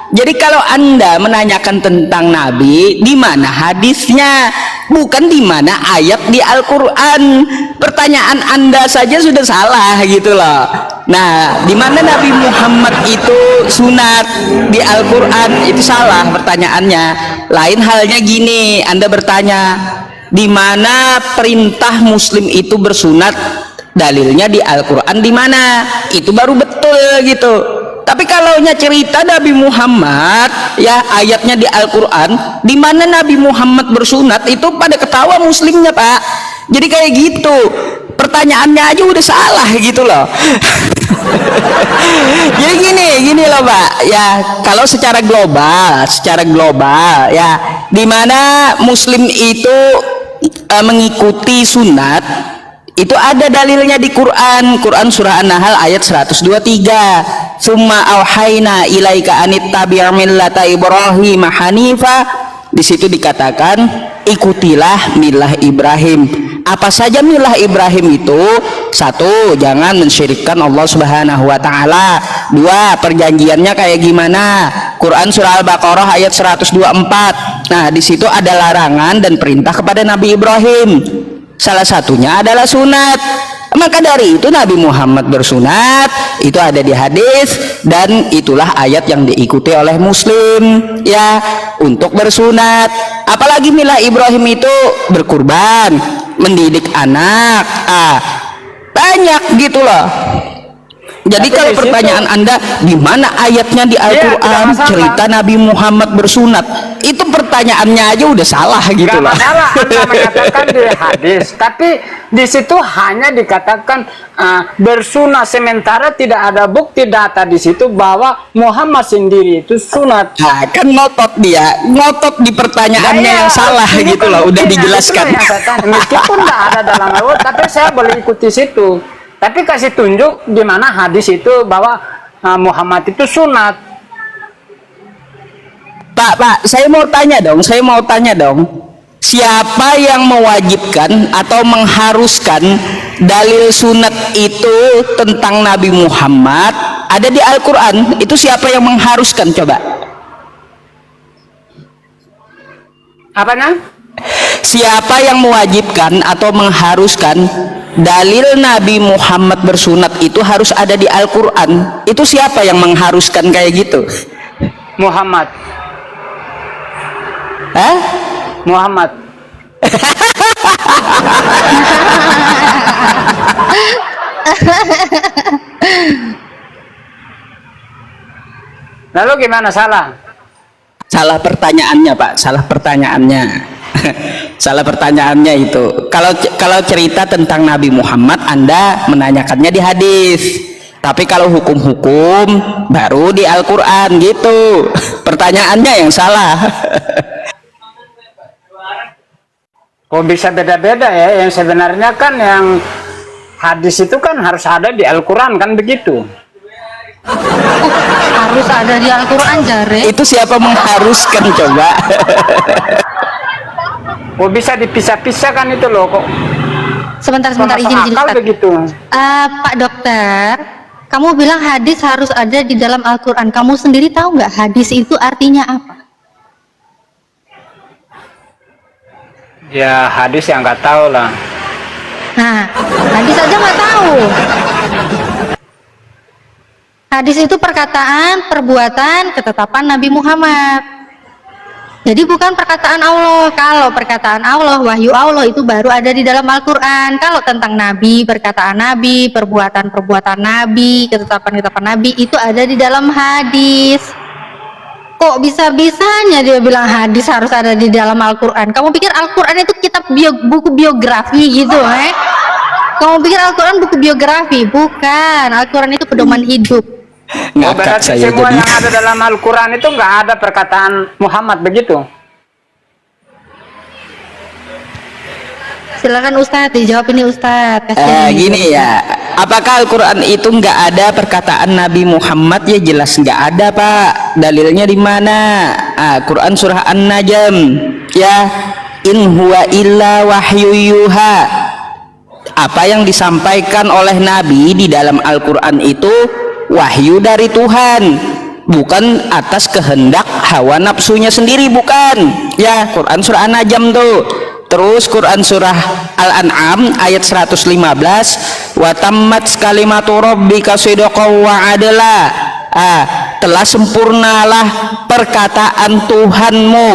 Jadi kalau Anda menanyakan tentang Nabi, di mana hadisnya, bukan di mana ayat di Al-Qur'an. Pertanyaan Anda saja sudah salah gitu loh. Nah, di mana Nabi Muhammad itu sunat di Al-Qur'an, itu salah pertanyaannya. Lain halnya gini, Anda bertanya, di mana perintah muslim itu bersunat, dalilnya di Al-Qur'an di mana? Itu baru betul gitu. Tapi kalau cerita Nabi Muhammad ya, ayatnya di Al-Qur'an, di mana Nabi Muhammad bersunat, itu pada ketawa muslimnya Pak. Jadi kayak gitu, pertanyaannya aja udah salah gitu loh. Jadi gini loh Pak ya, kalau secara global ya, di mana muslim itu mengikuti sunat, itu ada dalilnya di Quran surah An-Nahl ayat 123. Summa auhayna ilaika anittabi' millata Ibrahim hanifa. Di situ dikatakan ikutilah milah Ibrahim. Apa saja milah Ibrahim itu? Satu, jangan mensyirikkan Allah Subhanahu wa taala. Dua, perjanjiannya kayak gimana? Quran surah Al-Baqarah ayat 124. Nah, di situ ada larangan dan perintah kepada Nabi Ibrahim. Salah satunya adalah sunat. Maka dari itu Nabi Muhammad bersunat, itu ada di hadis, dan itulah ayat yang diikuti oleh muslim ya untuk bersunat. Apalagi milah Ibrahim itu berkurban, mendidik anak, banyak gitu loh. Jadi Tapi kalau di situ- pertanyaan Anda di mana ayatnya di Al-Qur'an tidak masalah. cerita Nabi Muhammad bersunat, itu pertanyaannya aja udah salah gitu Gak loh. masalah Anda mengatakan di hadis, tapi di situ hanya dikatakan bersunat, sementara tidak ada bukti data di situ bahwa Muhammad sendiri itu sunat. Nah, kan ngotot di pertanyaannya Nah, yang salah ini gitu kan loh, udah buktinya, dijelaskan. itulah yang saya tanya. Meskipun nggak ada dalam Al-Quran, tapi saya boleh ikuti situ. Tapi kasih tunjuk di mana hadis itu bahwa Muhammad itu sunat. Pak, saya mau tanya dong. Siapa yang mewajibkan atau mengharuskan dalil sunat itu tentang Nabi Muhammad ada di Al-Qur'an? Itu siapa yang mengharuskan coba? Apanya? Siapa yang mewajibkan atau mengharuskan dalil Nabi Muhammad bersunat itu harus ada di Al-Qur'an? Itu siapa yang mengharuskan kayak gitu? Muhammad. Hah? Muhammad. Lalu gimana, salah? Salah pertanyaannya Pak, salah pertanyaannya. Salah pertanyaannya itu. Kalau cerita tentang Nabi Muhammad Anda menanyakannya di hadis. Tapi kalau hukum-hukum baru di Al-Qur'an gitu. Pertanyaannya yang salah. Kok bisa beda-beda ya? Yang sebenarnya kan yang hadis itu kan harus ada di Al-Quran, kan begitu? Harus ada di Al-Quran jare. Itu siapa mengharuskan coba? Kok bisa dipisah-pisah kan itu loh kok? Sebentar Masuk izin akal Ustaz. begitu. Pak dokter, kamu bilang hadis harus ada di dalam Al-Quran. Kamu sendiri tahu nggak hadis itu artinya apa? Ya hadis yang nggak tahu lah. Nah, hadis aja nggak tahu. Hadis itu perkataan, perbuatan, ketetapan Nabi Muhammad. Jadi bukan perkataan Allah. Kalau perkataan Allah, wahyu Allah itu baru ada di dalam Al-Quran. Kalau tentang Nabi, perkataan Nabi, perbuatan-perbuatan Nabi, ketetapan-ketetapan Nabi itu ada di dalam hadis. Kok bisa-bisanya dia bilang hadis harus ada di dalam Al-Quran? Kamu pikir Al-Quran itu kitab buku biografi gitu, Kamu pikir Al-Quran buku biografi? Bukan. Al-Quran itu pedoman hidup. Ngakak Berarti saya semua jadi. yang ada dalam Al-Quran itu nggak ada perkataan Muhammad begitu? Silakan Ustadz, dijawab ini Ustadz. Kasihan ini. Gini ya, apakah Al-Quran itu nggak ada perkataan Nabi Muhammad? Ya jelas nggak ada, Pak. Dalilnya di mana? Quran surah An-Najm, ya, in huwa illa wahyu yuha. Apa yang disampaikan oleh Nabi di dalam Al-Quran itu wahyu dari Tuhan, bukan atas kehendak hawa nafsunya sendiri, bukan. Ya, Quran surah An-Najm tuh. Terus Quran surah Al-An'am ayat 115, wa tammat kalimatu rabbika sidqan wa adla. Telah sempurnalah perkataan Tuhanmu.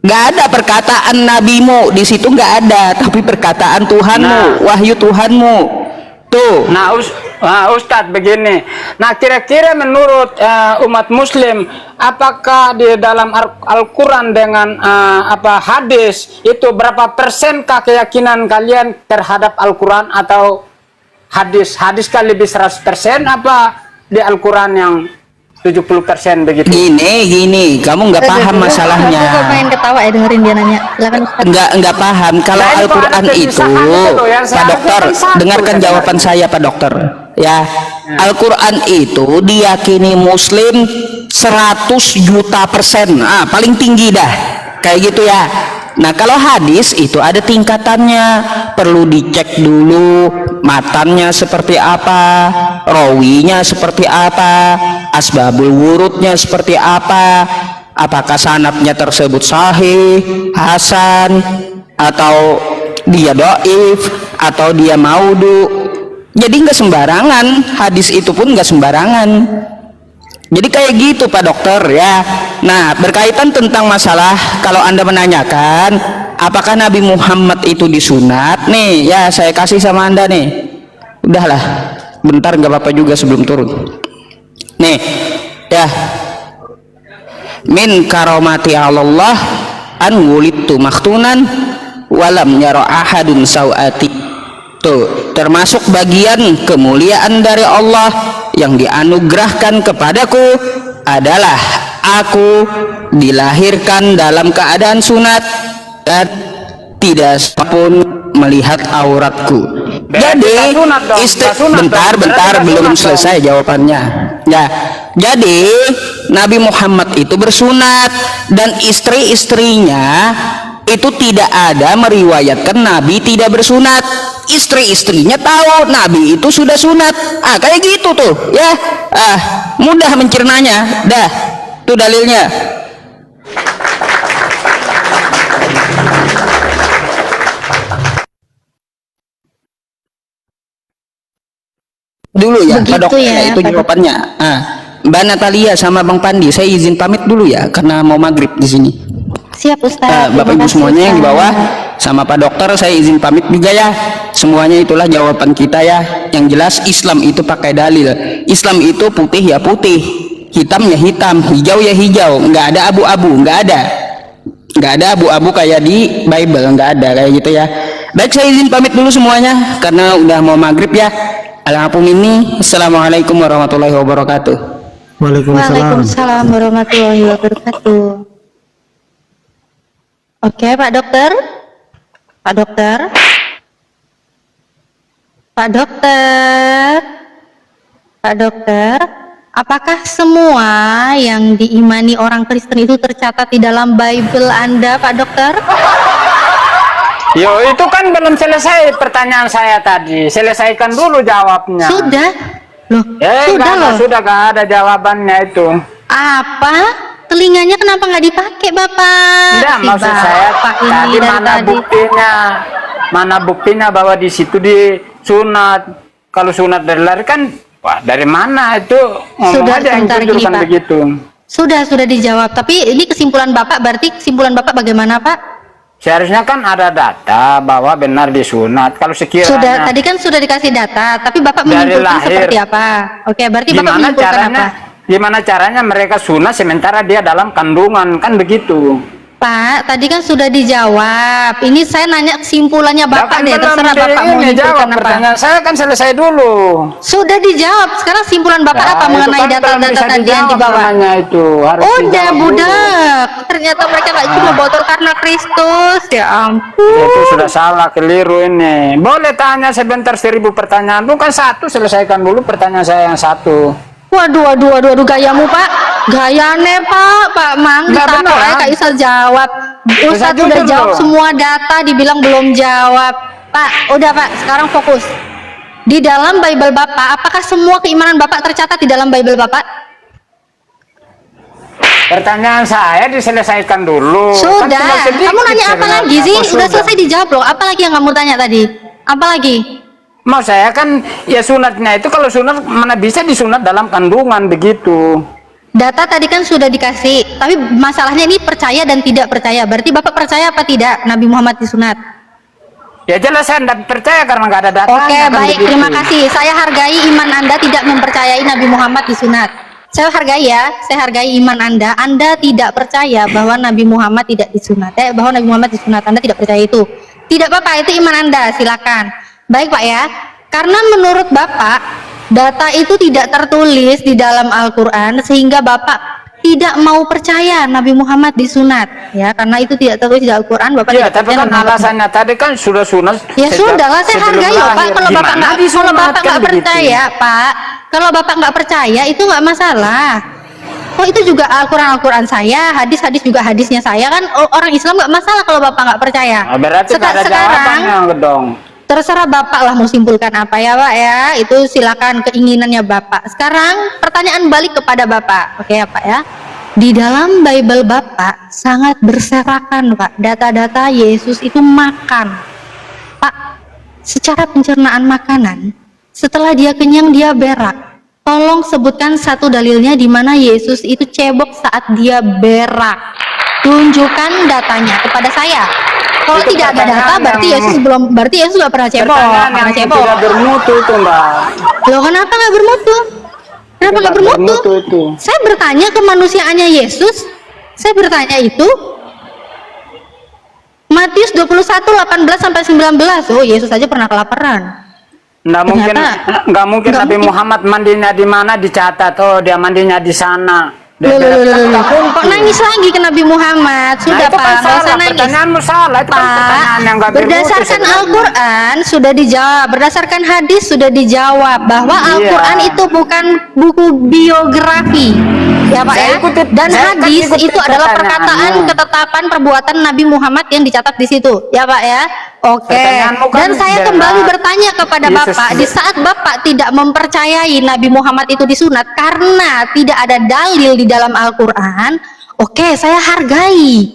Nggak ada perkataan nabimu di situ, nggak ada, tapi perkataan Tuhanmu, wahyu Tuhanmu. Tuh. Nah, Ustadz begini. Nah, kira-kira menurut umat Muslim, apakah di dalam Al-Quran dengan hadis itu berapa persenkah keyakinan kalian terhadap Al-Quran atau hadis? Hadis kan lebih 100%, apa di Al-Quran yang 70% begitu? Gini, kamu nggak paham masalahnya. Aku pengen ketawa ya dengerin dia nanya. Silakan Ustaz. Nggak paham. Kalau Nah, itu Al-Quran ada itu, kegelisahan itu yang Pak saya Dokter, harapkan satu, dengarkan ya, jawaban saya, Pak Dokter. Ya, Al-Quran itu diyakini Muslim 100 juta %. Paling tinggi dah, kayak gitu ya. Nah, kalau hadis itu ada tingkatannya, perlu dicek dulu matannya seperti apa, rawinya seperti apa, asbabul wurudnya seperti apa, apakah sanadnya tersebut sahih, hasan, atau dia doif, atau dia maudu. Jadi nggak sembarangan, hadis itu pun nggak sembarangan. Jadi kayak gitu Pak Dokter ya. Nah, berkaitan tentang masalah kalau Anda menanyakan apakah Nabi Muhammad itu disunat, nih ya saya kasih sama Anda nih. Udahlah, bentar nggak apa-apa juga sebelum turun. Nih, ya. Min karomati Allah an wulidtu maktunan walam yara ahadun sawati. Tuh, termasuk bagian kemuliaan dari Allah yang dianugerahkan kepadaku adalah aku dilahirkan dalam keadaan sunat dan tidak pun melihat auratku. Jadi bentar belum selesai jawabannya. Ya, jadi Nabi Muhammad itu bersunat dan istri-istrinya itu tidak ada meriwayatkan Nabi tidak bersunat. Istri-istrinya tahu Nabi itu sudah sunat. Kayak gitu tuh ya. Mudah mencernanya. Dah, tuh dalilnya. Dulu ya, Begitu Pak Dokter, ya, itu Pak jawabannya. Mbak Natalia sama Bang Pandi, saya izin pamit dulu ya karena mau maghrib di sini. Siap Ustaz. Bapak Ibu Terima kasih, semuanya yang di bawah Ustaz. sama Pak Dokter, saya izin pamit juga ya. Semuanya itulah jawaban kita ya. Yang jelas Islam itu pakai dalil. Islam itu putih ya putih, hitam ya hitam, hijau ya hijau. Nggak ada abu-abu, nggak ada abu-abu kayak di Bible, nggak ada kayak gitu ya. Baik, saya izin pamit dulu semuanya karena udah mau maghrib ya. Alhamdulillah ini. Assalamualaikum warahmatullahi wabarakatuh. Waalaikumsalam warahmatullahi wabarakatuh. Oke, Pak Dokter. Pak Dokter. Pak Dokter. Pak Dokter, apakah semua yang diimani orang Kristen itu tercatat di dalam Bible Anda, Pak Dokter? Yo, itu kan belum selesai pertanyaan saya tadi. Selesaikan dulu jawabnya. Sudah. Loh, sudah loh. Sudah gak ada jawabannya itu. Apa? Telinganya kenapa nggak dipakai, Bapak? Enggak, Si maksud saya Bapak tadi ini dari mana tadi. buktinya? Mana buktinya bahwa di situ disunat? Kalau sunat dari lahir kan Wah, dari mana itu? Ngomong Sudah, aja yang sebentar jujur gini, kan Pak. begitu. Sudah dijawab. Tapi ini kesimpulan Bapak, berarti kesimpulan Bapak bagaimana, Pak? Seharusnya kan ada data bahwa benar disunat. Kalau sekiranya Sudah, tadi kan sudah dikasih data, tapi Bapak Dari menyimpulkan lahir. seperti apa? Oke, berarti Bapak gimana menyimpulkan caranya? apa? Gimana caranya mereka sunat sementara dia dalam kandungan, kan begitu? Pak, tadi kan sudah dijawab. Ini saya nanya kesimpulannya Lah, Bapak kan deh, belum terserah Bapak mau ini jawab menyimpulkan apa. pertanyaan saya kan selesai dulu. Sudah dijawab. Sekarang simpulan Bapak Nah, apa itu mengenai kan belum data-data bisa tadi yang dijawab dibawa? namanya itu harus Udah dijawab dulu. budak. Ternyata mereka nggak cuma botol karena Kristus. Ya ampun. Itu sudah salah, keliru ini. Boleh tanya sebentar 1000 pertanyaan. Bukan satu, selesaikan dulu pertanyaan saya yang satu. Waduh, gayamu Pak. Gayane Pak Mang Nggak ditakut benar. aja Kak Isa jawab. Ustadz jujur udah jawab loh. semua data, dibilang belum jawab. Pak, udah Pak, sekarang fokus. Di dalam Bible Bapak, apakah semua keimanan Bapak tercatat di dalam Bible Bapak? Pertanyaan saya diselesaikan dulu. Kan Sudah. tinggal sedikit Kamu nanya apa sebenarnya. lagi sih? Oh, Udah selesai dijawab loh. Apa lagi yang kamu tanya tadi? Apa lagi? Mau saya kan ya sunatnya itu, kalau sunat mana bisa disunat dalam kandungan begitu. Data tadi kan sudah dikasih, tapi masalahnya ini percaya dan tidak percaya. Berarti Bapak percaya apa tidak Nabi Muhammad disunat? Ya jelas saya tidak percaya karena nggak ada datanya. Oke, kan baik, begitu. terima kasih. Saya hargai iman Anda tidak mempercayai Nabi Muhammad disunat. Saya hargai ya, saya hargai iman Anda. Anda tidak percaya bahwa Nabi Muhammad tidak disunat. Bahwa Nabi Muhammad disunat, Anda tidak percaya itu. Tidak apa-apa, itu iman Anda, silakan. Baik Pak ya, karena menurut Bapak data itu tidak tertulis di dalam Al-Quran sehingga Bapak tidak mau percaya Nabi Muhammad disunat ya, karena itu tidak tertulis di Al-Quran. Bapak Ya, tidak tapi percaya kan Nabi Muhammad alasannya tadi kan sudah sunat. ya sejak sudah lah, saya sebelum hargai loh Pak. lahir. Kalau Bapak Gimana nggak, kalau disunat Bapak kan nggak begitu? percaya Pak, kalau Bapak nggak percaya itu nggak masalah. Oh itu juga Al-Quran saya, hadis juga hadisnya saya kan. Orang Islam nggak masalah kalau Bapak nggak percaya. Nah, berarti nggak ada jawabannya dong. Terserah Bapak lah mau simpulkan apa ya Pak ya, itu silakan keinginannya Bapak. Sekarang pertanyaan balik kepada Bapak, oke ya Pak ya. Di dalam Bible Bapak sangat berserakan Pak, data-data Yesus itu makan. Pak, secara pencernaan makanan, setelah dia kenyang dia berak. Tolong sebutkan satu dalilnya di mana Yesus itu cebok saat dia berak. Tunjukkan datanya kepada saya. Kalau Itu tidak ada data pertanyaan berarti yang- Yesus nggak pernah cebok. Pertanyaan Pernah yang cebok. tidak bermutu itu Mbak. Loh kenapa nggak bermutu? Kenapa Tidak nggak bermutu? bermutu itu. Saya bertanya kemanusiaannya Yesus. Saya bertanya itu Matius 21:18-19. Oh, Yesus aja pernah kelaparan. Nggak mungkin, Ternyata- nggak mungkin nggak Nabi mungkin. Muhammad mandinya di mana dicatat. Oh, dia mandinya di sana. Loh, Dia kok nangis lagi ke Nabi Muhammad? Sudah itu Pak, kan nggak usah salah. nangis. Pertanyaanmu salah. Itu kan pertanyaan yang nggak bermutu Berdasarkan sebenarnya. Al-Quran sudah dijawab, berdasarkan hadis sudah dijawab bahwa Iya. Al-Quran itu bukan buku biografi, ya Pak Saya ya. ikuti- Dan saya kan hadis ikuti itu adalah pertanyaanmu. perkataan ketetapan perbuatan Nabi Muhammad yang dicatat di situ, ya Pak ya. Oke. Pertanyaanmu kan Dan saya jelas. kembali bertanya kepada Yesus- Bapak, di saat Bapak tidak mempercayai Nabi Muhammad itu disunat karena tidak ada dalil di dalam Al-Quran, oke, saya hargai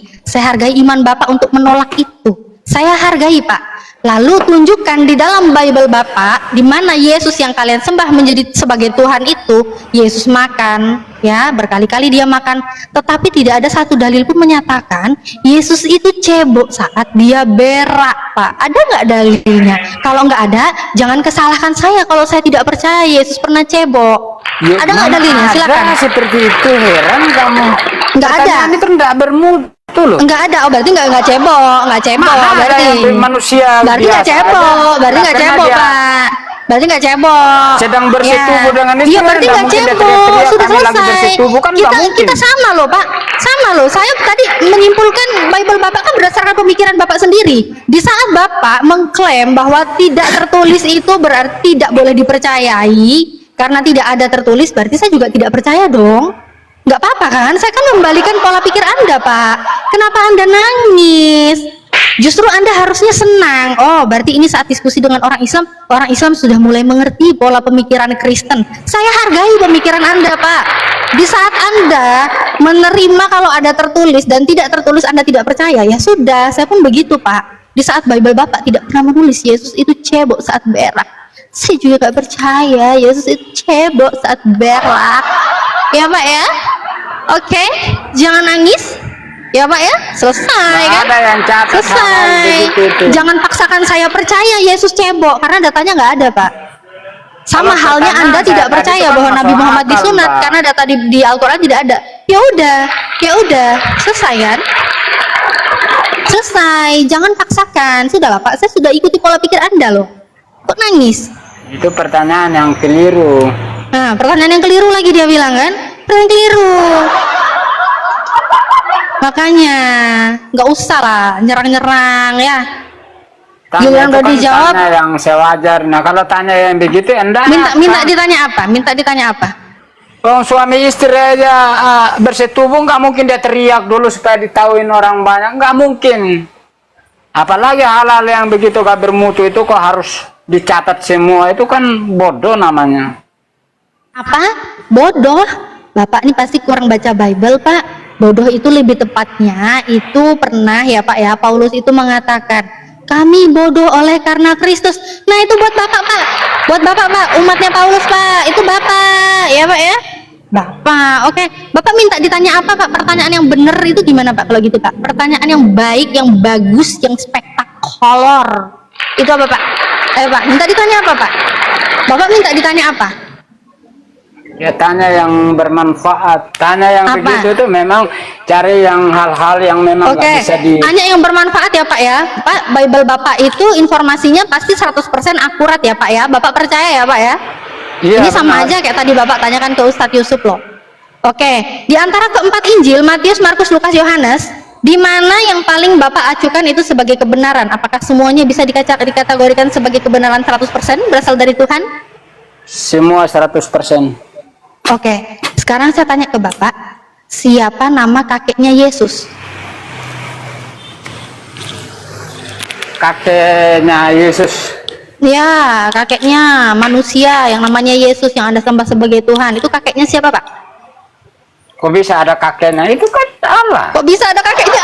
iman Bapak untuk menolak itu. Saya hargai Pak. Lalu tunjukkan di dalam Bible Bapak di mana Yesus yang kalian sembah menjadi sebagai Tuhan itu, Yesus makan, ya berkali-kali dia makan, tetapi tidak ada satu dalil pun menyatakan Yesus itu cebok saat dia berak, Pak. Ada nggak dalilnya? Kalau nggak ada, jangan kesalahkan saya kalau saya tidak percaya Yesus pernah cebok. Ya, Ada nggak mana dalilnya? Silakan. Ada seperti itu, heran kamu. Nggak ada. Pertanyaan itu nggak bermutu loh. Enggak ada, oh berarti nggak cebok, Mana ada berarti. yang manusia Berarti nggak biasa cebok, aja. berarti nggak Nggak cebok pernah dia Pak. Berarti nggak cebok. sedang bersetubuh dengan istri, Iya berarti nggak nggak mungkin dia cebok, teriak-teriak, sudah kami lagi selesai. bersetubuh, kan nggak mungkin. Kita sama loh Pak, sama loh. Saya tadi menyimpulkan Bible Bapak kan berdasarkan pemikiran Bapak sendiri. Di saat Bapak mengklaim bahwa tidak tertulis itu berarti tidak boleh dipercayai karena tidak ada tertulis, berarti saya juga tidak percaya dong. Nggak apa-apa kan? Saya kan membalikan pola pikir Anda Pak. Kenapa Anda nangis? Justru Anda harusnya senang. Oh, berarti ini saat diskusi dengan orang Islam sudah mulai mengerti pola pemikiran Kristen. Saya hargai pemikiran Anda, Pak. Di saat Anda menerima kalau ada tertulis dan tidak tertulis Anda tidak percaya, ya sudah, saya pun begitu, Pak. Di saat Bible Bapak tidak pernah menulis Yesus itu cebok saat berak. Saya juga gak percaya Yesus itu cebok saat berak. Ya Pak ya? Oke, jangan nangis. Ya Pak ya? Selesai Nggak kan? ada yang catat hal-hal Selesai. begitu. Jangan paksakan saya percaya Yesus cebok karena datanya nggak ada Pak. Sama Kalau halnya pertanyaan Anda saya tidak tadi percaya itu kan bahwa Nabi masuk Muhammad akal, disunat Mbak. karena data di Al-Quran tidak ada. Ya udah, selesai kan? Selesai, jangan paksakan. Sudahlah Pak, saya sudah ikuti pola pikir Anda loh. Kok nangis? Itu pertanyaan yang keliru. Nah, pertanyaan yang keliru lagi dia bilang kan? Pertanyaan keliru. Makanya nggak usah lah nyerang-nyerang ya. Giliran Tanya itu udah kan dijawab, tanya yang sewajar. Nah kalau tanya yang begitu, Anda minta ditanya apa? Minta ditanya apa? oh, suami istri aja bersetubuh, nggak mungkin dia teriak dulu supaya ditahuin orang banyak, nggak mungkin. Apalagi hal-hal yang begitu gak bermutu itu kok harus dicatat semua, itu kan bodoh namanya. Apa? Bodoh? Bapak ini pasti kurang baca Bible Pak. Bodoh itu lebih tepatnya itu pernah ya Pak ya, Paulus itu mengatakan kami bodoh oleh karena Kristus. Nah itu buat Bapak Pak, buat Bapak Pak, umatnya Paulus Pak, itu Bapak ya Pak ya. Bapak, oke. Bapak minta ditanya apa Pak? Pertanyaan yang benar itu gimana Pak kalau gitu Pak? Pertanyaan yang baik, yang bagus, yang spektakuler. Itu apa Pak? Ayo Pak, minta ditanya apa Pak? Bapak minta ditanya apa? Ya tanya yang bermanfaat, tanya yang Apa? begitu itu memang cari yang hal-hal yang memang Oke, nggak bisa di. tanya yang bermanfaat ya Pak ya. Pak, Bible Bapak itu informasinya pasti 100% akurat ya Pak ya. Bapak percaya ya Pak ya? Iya, Ini sama benar. aja kayak tadi Bapak tanyakan ke Ustadz Yusuf loh. Oke, di antara keempat Injil, Matius, Markus, Lukas, Yohanes, di mana yang paling Bapak acukan itu sebagai kebenaran? Apakah semuanya bisa dikategorikan sebagai kebenaran 100% berasal dari Tuhan? Semua 100%. Oke, sekarang saya tanya ke Bapak, siapa nama kakeknya Yesus? Kakeknya Yesus. Ya, kakeknya manusia yang namanya Yesus yang Anda sembah sebagai Tuhan. Itu kakeknya siapa, Pak? Kok bisa ada kakeknya? Itu kan Allah. Kok bisa ada kakeknya?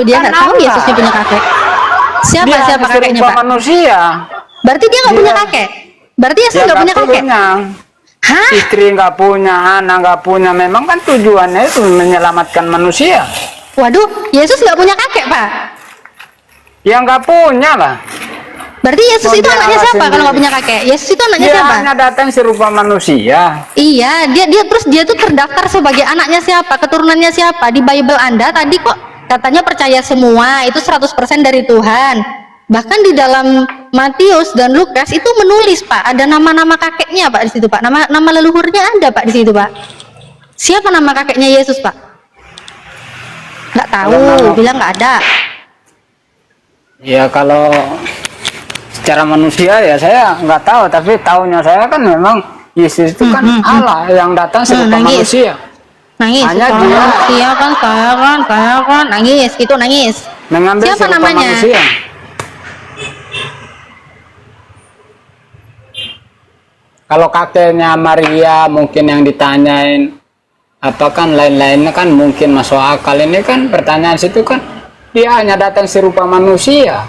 Dia nggak Kan tahu Allah. Yesusnya punya kakek. Siapa Dia siapa hanya kakeknya, serupa Pak? manusia. Berarti dia nggak Dia- punya kakek. Berarti Yesus Dia nggak punya kakek. Hah? Istri nggak punya, anak nggak punya. Memang kan tujuannya itu menyelamatkan manusia. Waduh, Yesus nggak punya kakek, Pak. Ya nggak punya lah. Berarti Yesus Oh, itu dia anaknya Allah siapa kalau nggak sendiri. punya kakek? Yesus itu anaknya Dia siapa? hanya datang serupa manusia. Iya, dia tuh terdaftar sebagai anaknya siapa, keturunannya siapa di Bible Anda tadi kok katanya percaya semua itu 100% dari Tuhan. Bahkan di dalam Matius dan Lukas itu menulis Pak, ada nama-nama kakeknya Pak di situ Pak, nama leluhurnya ada Pak di situ Pak. Siapa nama kakeknya Yesus Pak? Nggak tahu, Kalau nama- bilang nggak ada. Ya kalau secara manusia ya saya nggak tahu, tapi tahunya saya kan memang Yesus itu kan Allah yang datang serupa nangis. manusia. Nangis, Hanya suka dia- manusia kan, saya kan, nangis, gitu nangis. Mengambil Siapa serupa namanya? manusia. Kalau kakeknya Maria mungkin yang ditanyain apa kan lain-lainnya kan mungkin masuk akal. Ini kan pertanyaan situ kan dia hanya datang serupa manusia,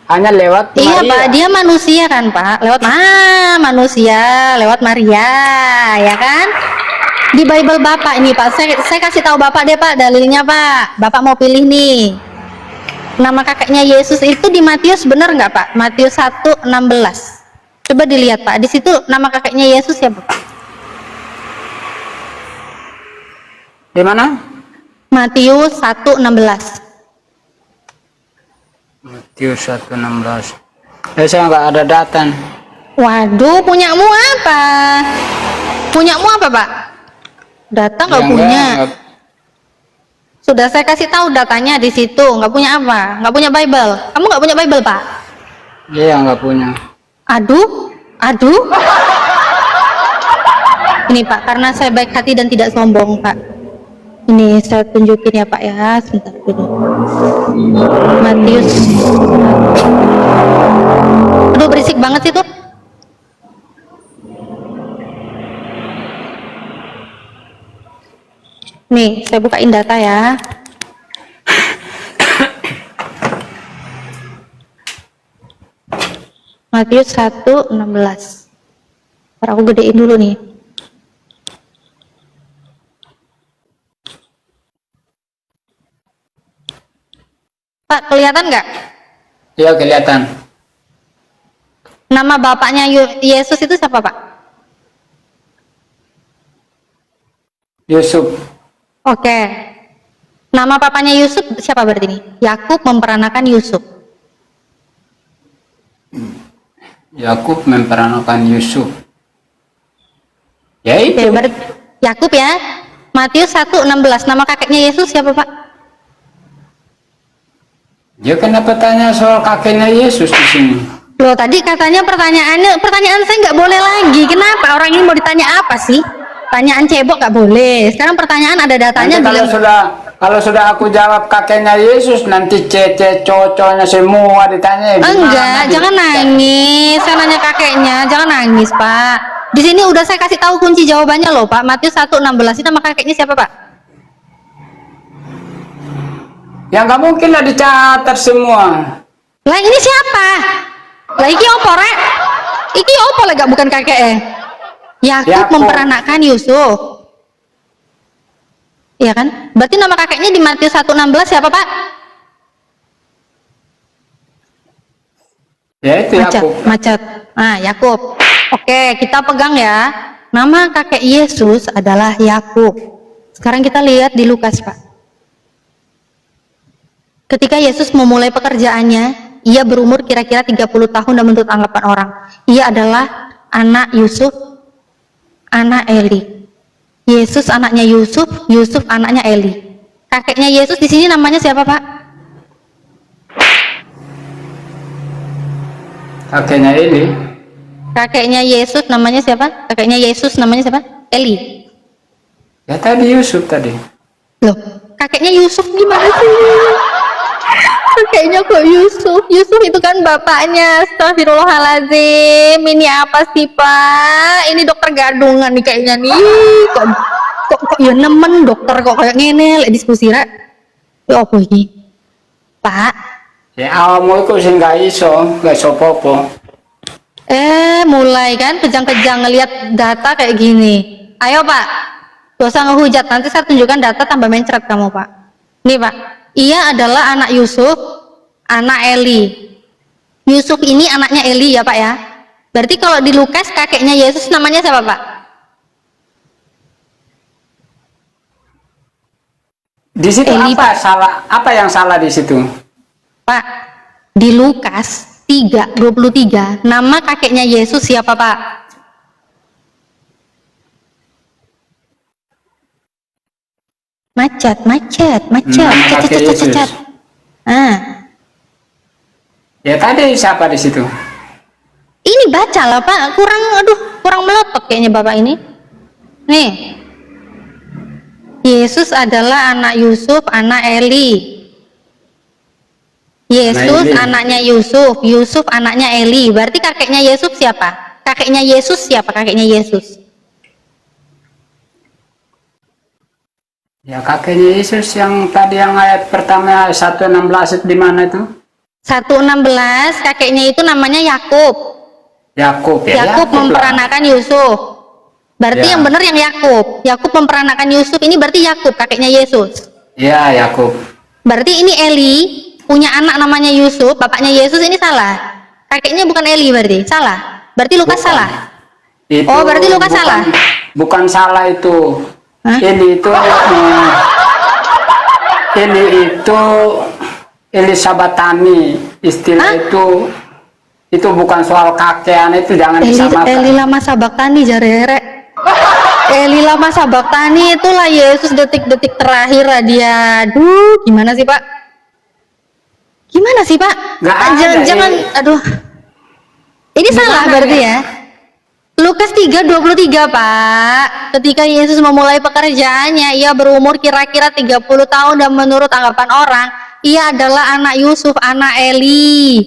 hanya lewat Iya Maria. Pak, dia manusia kan Pak, lewat manusia, lewat Maria, ya kan? Di Bible Bapak ini Pak, saya kasih tahu Bapak deh Pak, dalilnya Pak. Bapak mau pilih nih. Nama kakeknya Yesus itu di Matius benar nggak Pak? Matius 1:16. Coba dilihat Pak, di situ nama kakeknya Yesus siapa Pak? Di mana? Matius 1:16. Matius 1:16. Saya nggak ada data. Waduh, punyamu apa? Punyamu apa Pak? Data nggak Ya, punya. nggak. Sudah saya kasih tahu datanya di situ. Nggak punya apa? Nggak punya Bible. Kamu nggak punya Bible Pak? Iya nggak punya. Aduh. Ini Pak, karena saya baik hati dan tidak sombong Pak. Ini saya tunjukin ya Pak ya, sebentar dulu. Matius. Aduh berisik banget sih tuh. Nih, saya bukain data ya. Matius 1:16. Ntar aku gedein dulu nih. Pak, kelihatan nggak? Iya, kelihatan. Nama bapaknya Yesus itu siapa, Pak? Yusuf. Oke. Nama papanya Yusuf siapa berarti ini? Yakub memperanakan Yusuf. Yakub memperanakan Yusuf. Ya itu. Oke, berarti Yakub ya. Matius 1:16. Nama kakeknya Yesus siapa, Pak? Dia kenapa tanya soal kakeknya Yesus di sini? Loh, tadi katanya pertanyaan saya nggak boleh lagi. Kenapa? Orang ini mau ditanya apa sih? Tanyaan cebok nggak boleh. Sekarang pertanyaan ada datanya. Nanti kalau sudah aku jawab kakeknya Yesus, nanti cece cocoknya semua ditanya. Enggak, jangan nangis. Saya nanya kakeknya, jangan nangis, Pak. Di sini udah saya kasih tahu kunci jawabannya loh, Pak. Matius 1:16. Itu nama kakeknya siapa, Pak? Ya nggak mungkin lah dicatat semua. Lah ini siapa? Lah iki opo, Rek? Iki opo lah, bukan kakeknya. Yakub memperanakkan Yusuf. Iya kan? Berarti nama kakeknya di Matius 1:16 siapa, Pak? Ya itu Yakub. Macet. Nah, Yakub. Oke, kita pegang ya. Nama kakek Yesus adalah Yakub. Sekarang kita lihat di Lukas, Pak. Ketika Yesus memulai pekerjaannya, ia berumur kira-kira 30 tahun dan menurut anggapan orang. Ia adalah anak Yusuf, anak Eli. Yesus anaknya Yusuf, Yusuf anaknya Eli. Kakeknya Yesus di sini namanya siapa, Pak? Kakeknya Eli. Kakeknya Yesus namanya siapa? Kakeknya Yesus namanya siapa? Eli. Ya tadi Yusuf tadi. Loh, kakeknya Yusuf gimana sih? Kakeknya kok Yusuf? Yusuf itu kan bapaknya. Astagfirullahaladzim. Ini apa sih, Pak? Ini dokter gadungan nih kayaknya nih. Kok ya nemen dokter kok kayak ngene lek diskusi rek. Ya apa iki? Pak. Ya awakmu iku sing gak iso apa-apa. Mulai kan kejang-kejang ngelihat data kayak gini. Ayo, Pak. Gak usah ngehujat, nanti saya tunjukkan data tambah mencret kamu, Pak. Nih, Pak. Ia adalah anak Yusuf, anak Eli. Yusuf ini anaknya Eli ya, Pak ya. Berarti kalau di Lukas kakeknya Yesus namanya siapa, Pak? Di situ Eli, apa Pak. salah? Apa yang salah di situ? Pak, di Lukas 3:23 nama kakeknya Yesus siapa, Pak? Macet. Ya tadi siapa di situ? Ini baca lah, Pak. Kurang melotot kayaknya Bapak ini. Nih. Yesus adalah anak Yusuf, anak Eli. Yesus anaknya Yusuf, Yusuf anaknya Eli. Berarti kakeknya Yesus siapa? Kakeknya Yesus siapa? Kakeknya Yesus. Ya kakeknya Yesus yang tadi yang ayat pertama 1:16 itu di mana itu? 1:16 kakeknya itu namanya Yakub. Yakub ya. Yakub memperanakan Yusuf. Berarti Ya. yang benar yang Yakub. Yakub memperanakan Yusuf ini berarti Yakub kakeknya Yesus. Ya Yakub. Berarti ini Eli punya anak namanya Yusuf, bapaknya Yesus ini salah. Kakeknya bukan Eli berarti salah. Berarti Lukas Bukan. salah. Itu Oh, berarti Lukas salah. Bukan salah itu. Hah? Ini itu Elisabatani istilah itu bukan soal kakean, itu jangan disamakan. Eli lama sabaktani jarere. Eli lama sabaktani itulah Yesus detik-detik terakhir lah dia. Aduh, gimana sih, Pak? Gimana sih, Pak? Nggak ada, Jangan, aduh. Ini salah berarti ya? Lukas 3:23, Pak. Ketika Yesus memulai pekerjaannya, ia berumur kira-kira 30 tahun dan menurut anggapan orang, ia adalah anak Yusuf, anak Eli.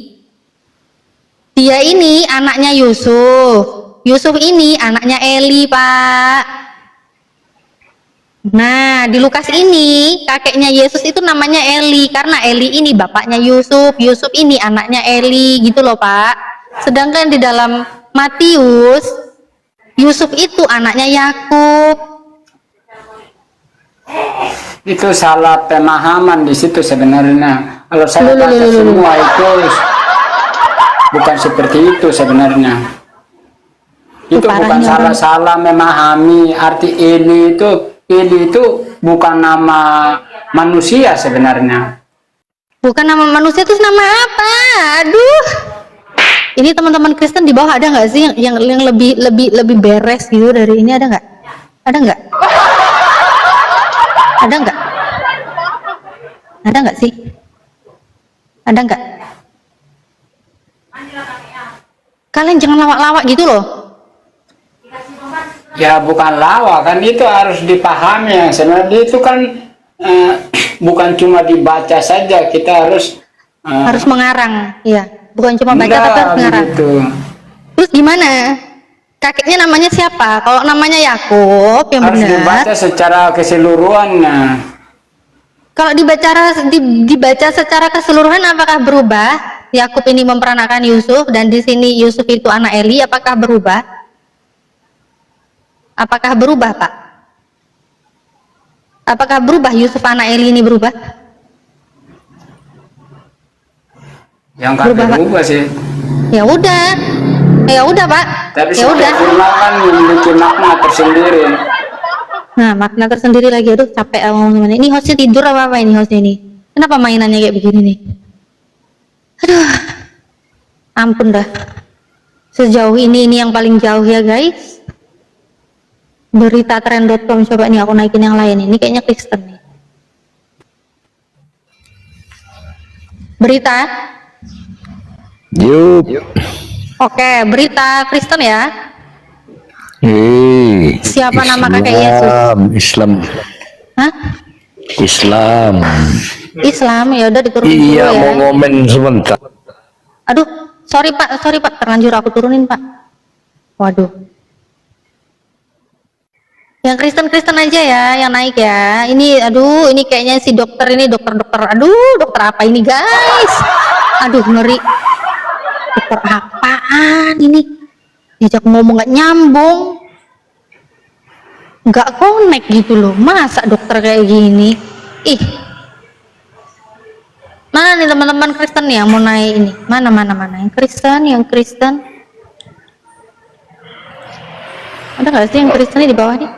Dia ini anaknya Yusuf. Yusuf ini anaknya Eli, Pak. Nah, di Lukas ini kakeknya Yesus itu namanya Eli karena Eli ini bapaknya Yusuf, Yusuf ini anaknya Eli, gitu loh, Pak. Sedangkan di dalam Matius, Yusuf itu anaknya Yakub. Itu salah pemahaman di situ sebenarnya. Kalau saya Loh, loh, baca loh, loh, semua itu bukan seperti itu sebenarnya. Itu bukan parahnya orang. salah-salah memahami arti Eli itu bukan nama manusia sebenarnya. Bukan nama manusia, itu nama apa? Aduh. Ini teman-teman Kristen di bawah ada nggak sih yang lebih beres gitu dari ini, ada nggak? Ada nggak? Ada nggak? Ada nggak sih? Ada nggak? Kalian jangan lawak-lawak gitu loh. Ya bukan lawak kan, itu harus dipahami yang sebenarnya itu kan bukan cuma dibaca saja, kita harus Harus mengarang, iya. Bukan cuma baca tapi harus mengarang. gitu. Terus gimana? Kakeknya namanya siapa? Kalau namanya Yakub yang Harus benar. dibaca secara keseluruhannya. Kalau dibaca secara keseluruhan, apakah berubah? Yakub ini memperanakan Yusuf dan di sini Yusuf itu anak Eli, apakah berubah? Apakah berubah, Pak? Apakah berubah Yusuf anak Eli ini berubah? Yang kan Berubah, Pak. berubah sih. Ya udah, Pak. Tapi Ya udah. setiap firman kan memiliki makna tersendiri. Nah, makna tersendiri lagi. Aduh, capek ngomong gimana. Ini hostnya tidur apa ini hostnya ini? Kenapa mainannya kayak begini nih? Aduh, ampun dah. Sejauh ini yang paling jauh ya guys. Berita trend.com, coba nih aku naikin yang lain. Ini kayaknya Kristen nih. Berita. Yup. Oke, berita Kristen ya. Siapa nama kakek Yesus? Islam. Hah? Islam. Islam, ya udah diturunin dulu Iya, ya. mau ngomen sebentar. Aduh, sorry Pak, terlanjur aku turunin Pak. Waduh. Yang Kristen aja ya, yang naik ya. Ini, aduh, ini kayaknya si dokter ini dokter. Aduh, dokter apa ini guys? Aduh, ngeri. Dokter apaan ini? Diajak ngomong nggak nyambung, nggak connect gitu loh. Masa dokter kayak gini? Ih. Mana nih teman-teman Kristen yang mau naik ini? Mana yang Kristen? Ada nggak sih yang Kristen di bawah nih?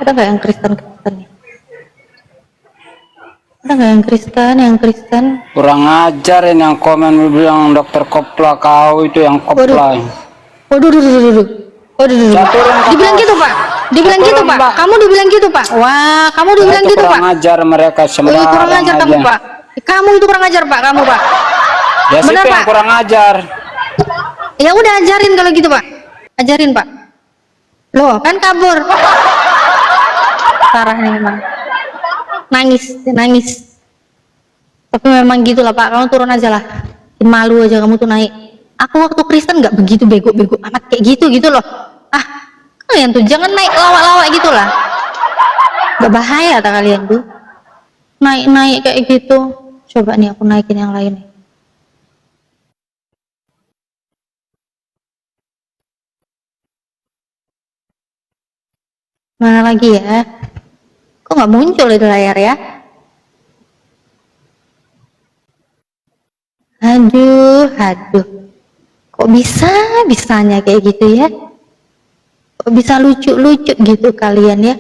Ada nggak yang Kristen nih? Ada nggak yang Kristen? Kurang ajar ini yang komen bilang dokter kopla, kau itu yang kopla. Waduh. Dibilang gitu Pak. Kamu dibilang gitu Pak. Wah, kamu dibilang gitu Pak. Kurang ajar mereka semua. Kurang ajar kamu Pak. Kamu itu kurang ajar Pak, kamu Pak. Ya siapa Benar, yang Pak? kurang ajar? Ya udah ajarin kalau gitu Pak. Ajarin Pak. Loh, kan kabur. Parah nih memang. Nangis. Tapi memang gitulah Pak, kamu turun aja lah. Malu aja kamu tuh naik. Aku waktu Kristen nggak begitu bego amat kayak gitu loh. Ah, kalian tuh jangan naik lawak-lawak gitu lah. Gak bahaya tak kalian tuh? Naik kayak gitu. Coba nih aku naikin yang lain nih. Mana lagi ya? Kok nggak muncul di layar ya? Aduh. Kok bisanya kayak gitu ya? Kok bisa lucu gitu kalian ya?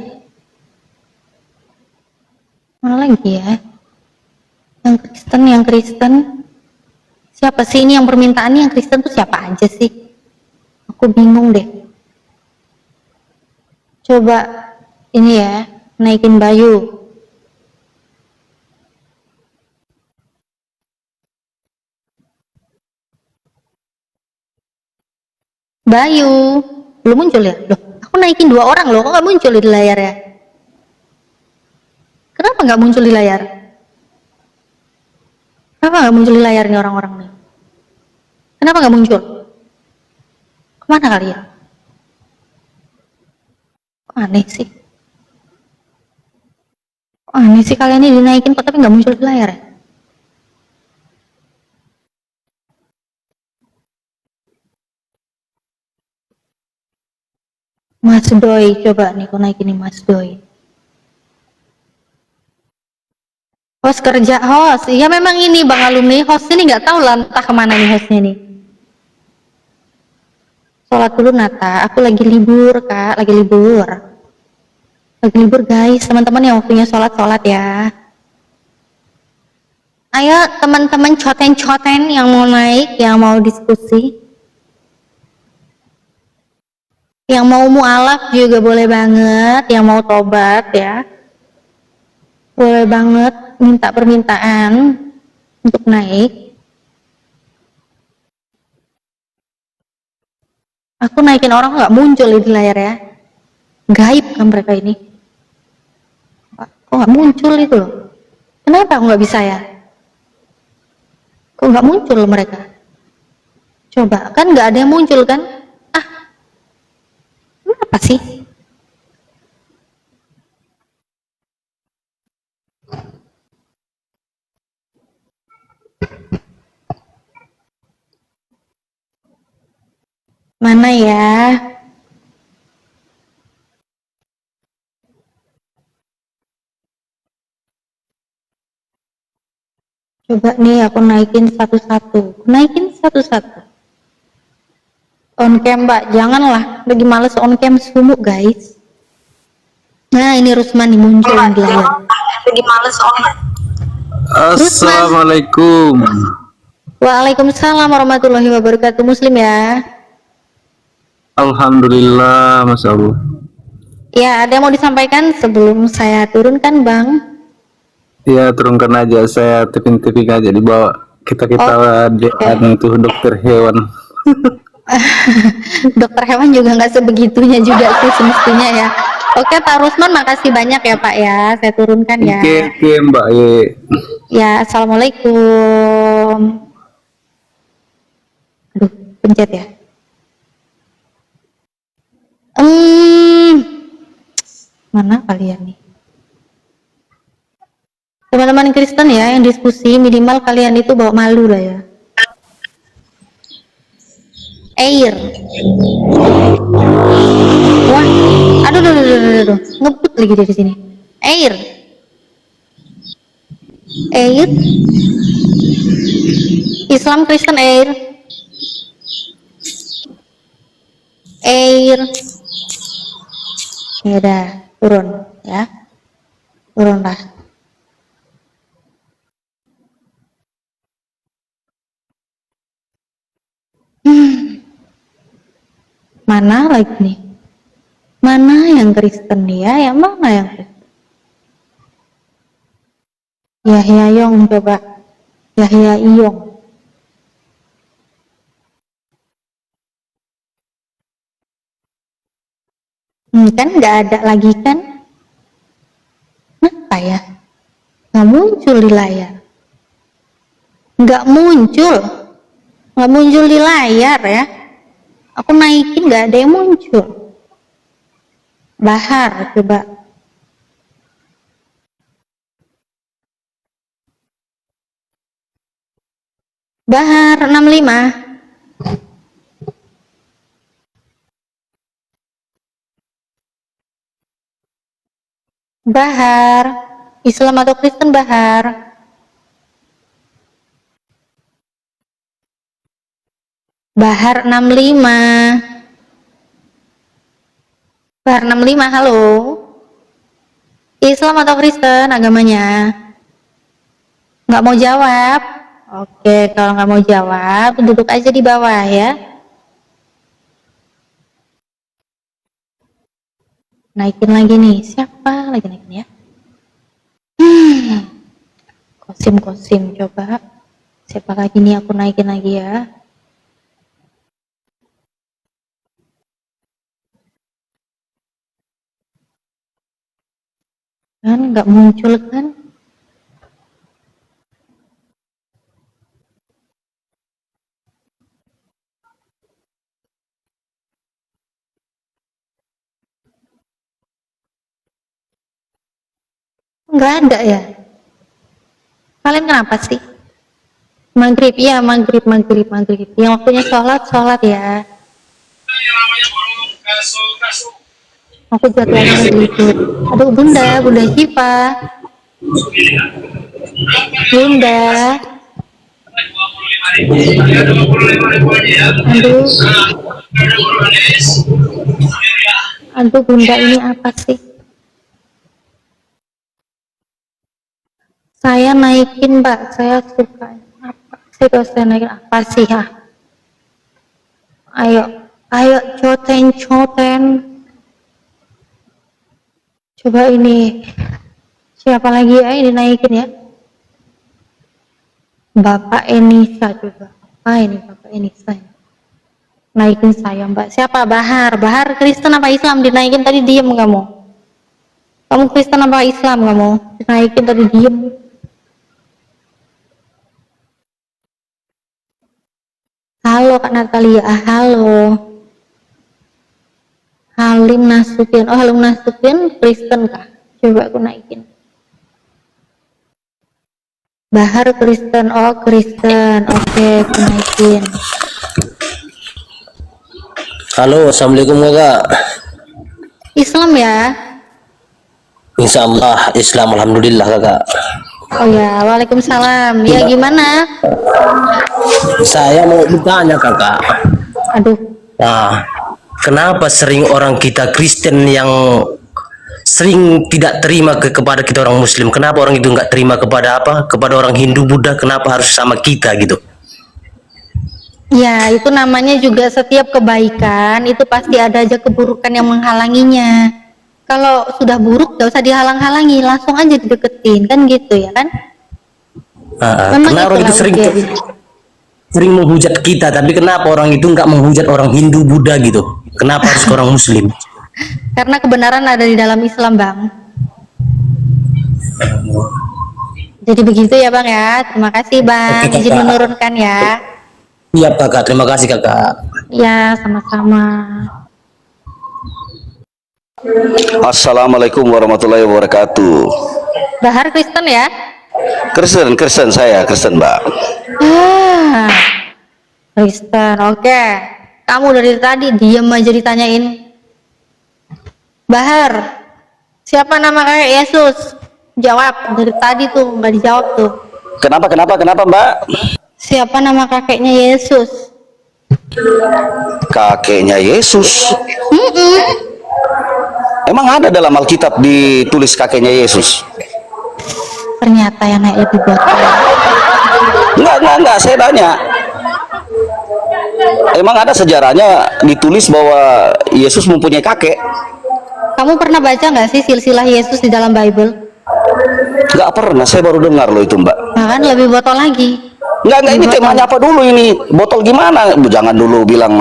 Mana lagi ya? Yang Kristen. Siapa sih ini yang permintaannya yang Kristen tuh siapa aja sih? Aku bingung deh. Coba ini ya, naikin Bayu. Belum muncul ya? Loh, aku naikin 2 orang loh, kok nggak muncul di layar ya? Kenapa nggak muncul di layar? Kenapa nggak muncul di layar nih orang-orang nih? Kenapa nggak muncul? Kemana kalian? Kok aneh sih? Aneh sih kalian ini dinaikin kok tapi nggak muncul di layar ya? Mas Doi, coba nih aku naikin nih Mas Doi. Host kerja host, ya memang ini bang alumni host ini nggak tahu lah entah kemana nih hostnya nih. Sholat dulu Nata, aku lagi libur kak, lagi libur. Lagi libur guys, teman-teman yang waktunya sholat ya. Ayo teman-teman coten-coten yang mau naik, yang mau diskusi. Yang mau mualaf juga boleh banget, yang mau tobat ya. Boleh banget minta permintaan untuk naik. Aku naikin orang nggak muncul di layar ya. Gaib kan mereka ini. Kok nggak muncul itu loh? Kenapa aku nggak bisa ya? Kok nggak muncul mereka? Coba, kan nggak ada yang muncul kan? Ah, kenapa sih? Mana ya? Coba nih aku naikin satu-satu. Naikin satu-satu. On cam mbak, janganlah. Lagi males on cam sumuk guys. Nah ini Rusman nih muncul di layar. Lagi males online. Rusman. Assalamualaikum. Waalaikumsalam warahmatullahi wabarakatuh. Muslim ya. Alhamdulillah, Masya Allah. Ya, ada yang mau disampaikan sebelum saya turunkan, Bang? Ya, turunkan aja, saya tiping-tiping aja dibawa. Kita-kita itu dokter hewan. Dokter hewan juga nggak sebegitunya juga sih semestinya ya. Oke, Pak Rusman, makasih banyak ya, Pak ya. Saya turunkan ya. Oke, Mbak Ye. Ya, assalamualaikum. Aduh, pencet ya. Mana kalian nih? Teman-teman Kristen ya yang diskusi minimal kalian itu bawa malu lah ya. Air. Wah, aduh, ngebut lagi dari sini. Air. Air. Islam Kristen air. Air. Ya udah, turun ya. Turunlah. Mana lagi nih? Mana yang Kristen ya? Yang mana yang Kristen? Yahya Yong coba. Yahya Iyong. Kan nggak ada lagi kan? Kenapa ya? Nggak muncul di layar. Nggak muncul. Nggak muncul di layar ya. Aku naikin nggak ada yang muncul. Bahar coba. Bahar 65. Bahar. Islam atau Kristen Bahar? Bahar 65. Bahar 65, halo. Islam atau Kristen agamanya? Nggak mau jawab? Oke, kalau nggak mau jawab, duduk aja di bawah ya. Naikin lagi nih, siapa lagi naikin ya? Kosim coba. Siapa lagi nih aku naikin lagi ya? Kan nggak muncul kan? Nggak ada ya? Kalian kenapa sih? Maghrib, ya maghrib. Yang waktunya sholat ya. Aku jadwalnya begitu. Aduh bunda Syifa. Bunda. Aduh bunda, ini apa sih? Saya naikin mbak, saya suka apa sih kalau saya naikin apa sih ya? Ayo coten. Coba ini siapa lagi ya ini naikin ya? Bapak Enisa coba. Ini Bapak Enisa. Naikin saya mbak. Siapa? Bahar Kristen apa Islam? Dinaikin tadi diem kamu. Kamu Kristen apa Islam kamu? Dinaikin tadi diem. Halo Kak Natalia, halo. Halim Nasution, Halim Nasution Kristen kah? Coba aku naikin. Bahar Kristen, Kristen, oke, aku naikin. Halo, assalamualaikum kakak. Islam ya? Insya Allah Islam, alhamdulillah kakak. Oh ya, waalaikumsalam. Ya gimana? Saya mau bertanya kakak. Aduh. Nah, kenapa sering orang kita Kristen yang sering tidak terima kepada kita orang Muslim? Kenapa orang itu nggak terima kepada kepada orang Hindu, Buddha? Kenapa harus sama kita gitu? Ya, itu namanya juga setiap kebaikan itu pasti ada aja keburukan yang menghalanginya. Kalau sudah buruk gak usah dihalang-halangi, langsung aja dideketin, kan gitu ya kan? Karena orang itu sering menghujat kita, tapi kenapa orang itu nggak menghujat orang Hindu, Buddha gitu? Kenapa harus orang Muslim? Karena kebenaran ada di dalam Islam, Bang. Jadi begitu ya, Bang ya. Terima kasih, Bang. Izin menurunkan ya. Iya, kakak. Terima kasih, kakak. Ya, sama-sama. Assalamualaikum warahmatullahi wabarakatuh. Bahar Kristen ya? Kristen saya, Kristen Mbak. Kristen, oke. Kamu dari tadi diem aja ditanyain. Bahar, siapa nama kakek Yesus? Jawab, dari tadi tuh nggak dijawab tuh. Kenapa Mbak? Siapa nama kakeknya Yesus? Kakeknya Yesus? Emang ada dalam Alkitab ditulis kakeknya Yesus? Ternyata yang naik lebih botol. Enggak, saya tanya. Emang ada sejarahnya ditulis bahwa Yesus mempunyai kakek? Kamu pernah baca nggak sih silsilah Yesus di dalam Bible? Nggak pernah, saya baru dengar loh itu Mbak. Bahkan lebih botol lagi. Enggak, ini temanya apa dulu ini? Botol gimana? Jangan dulu bilang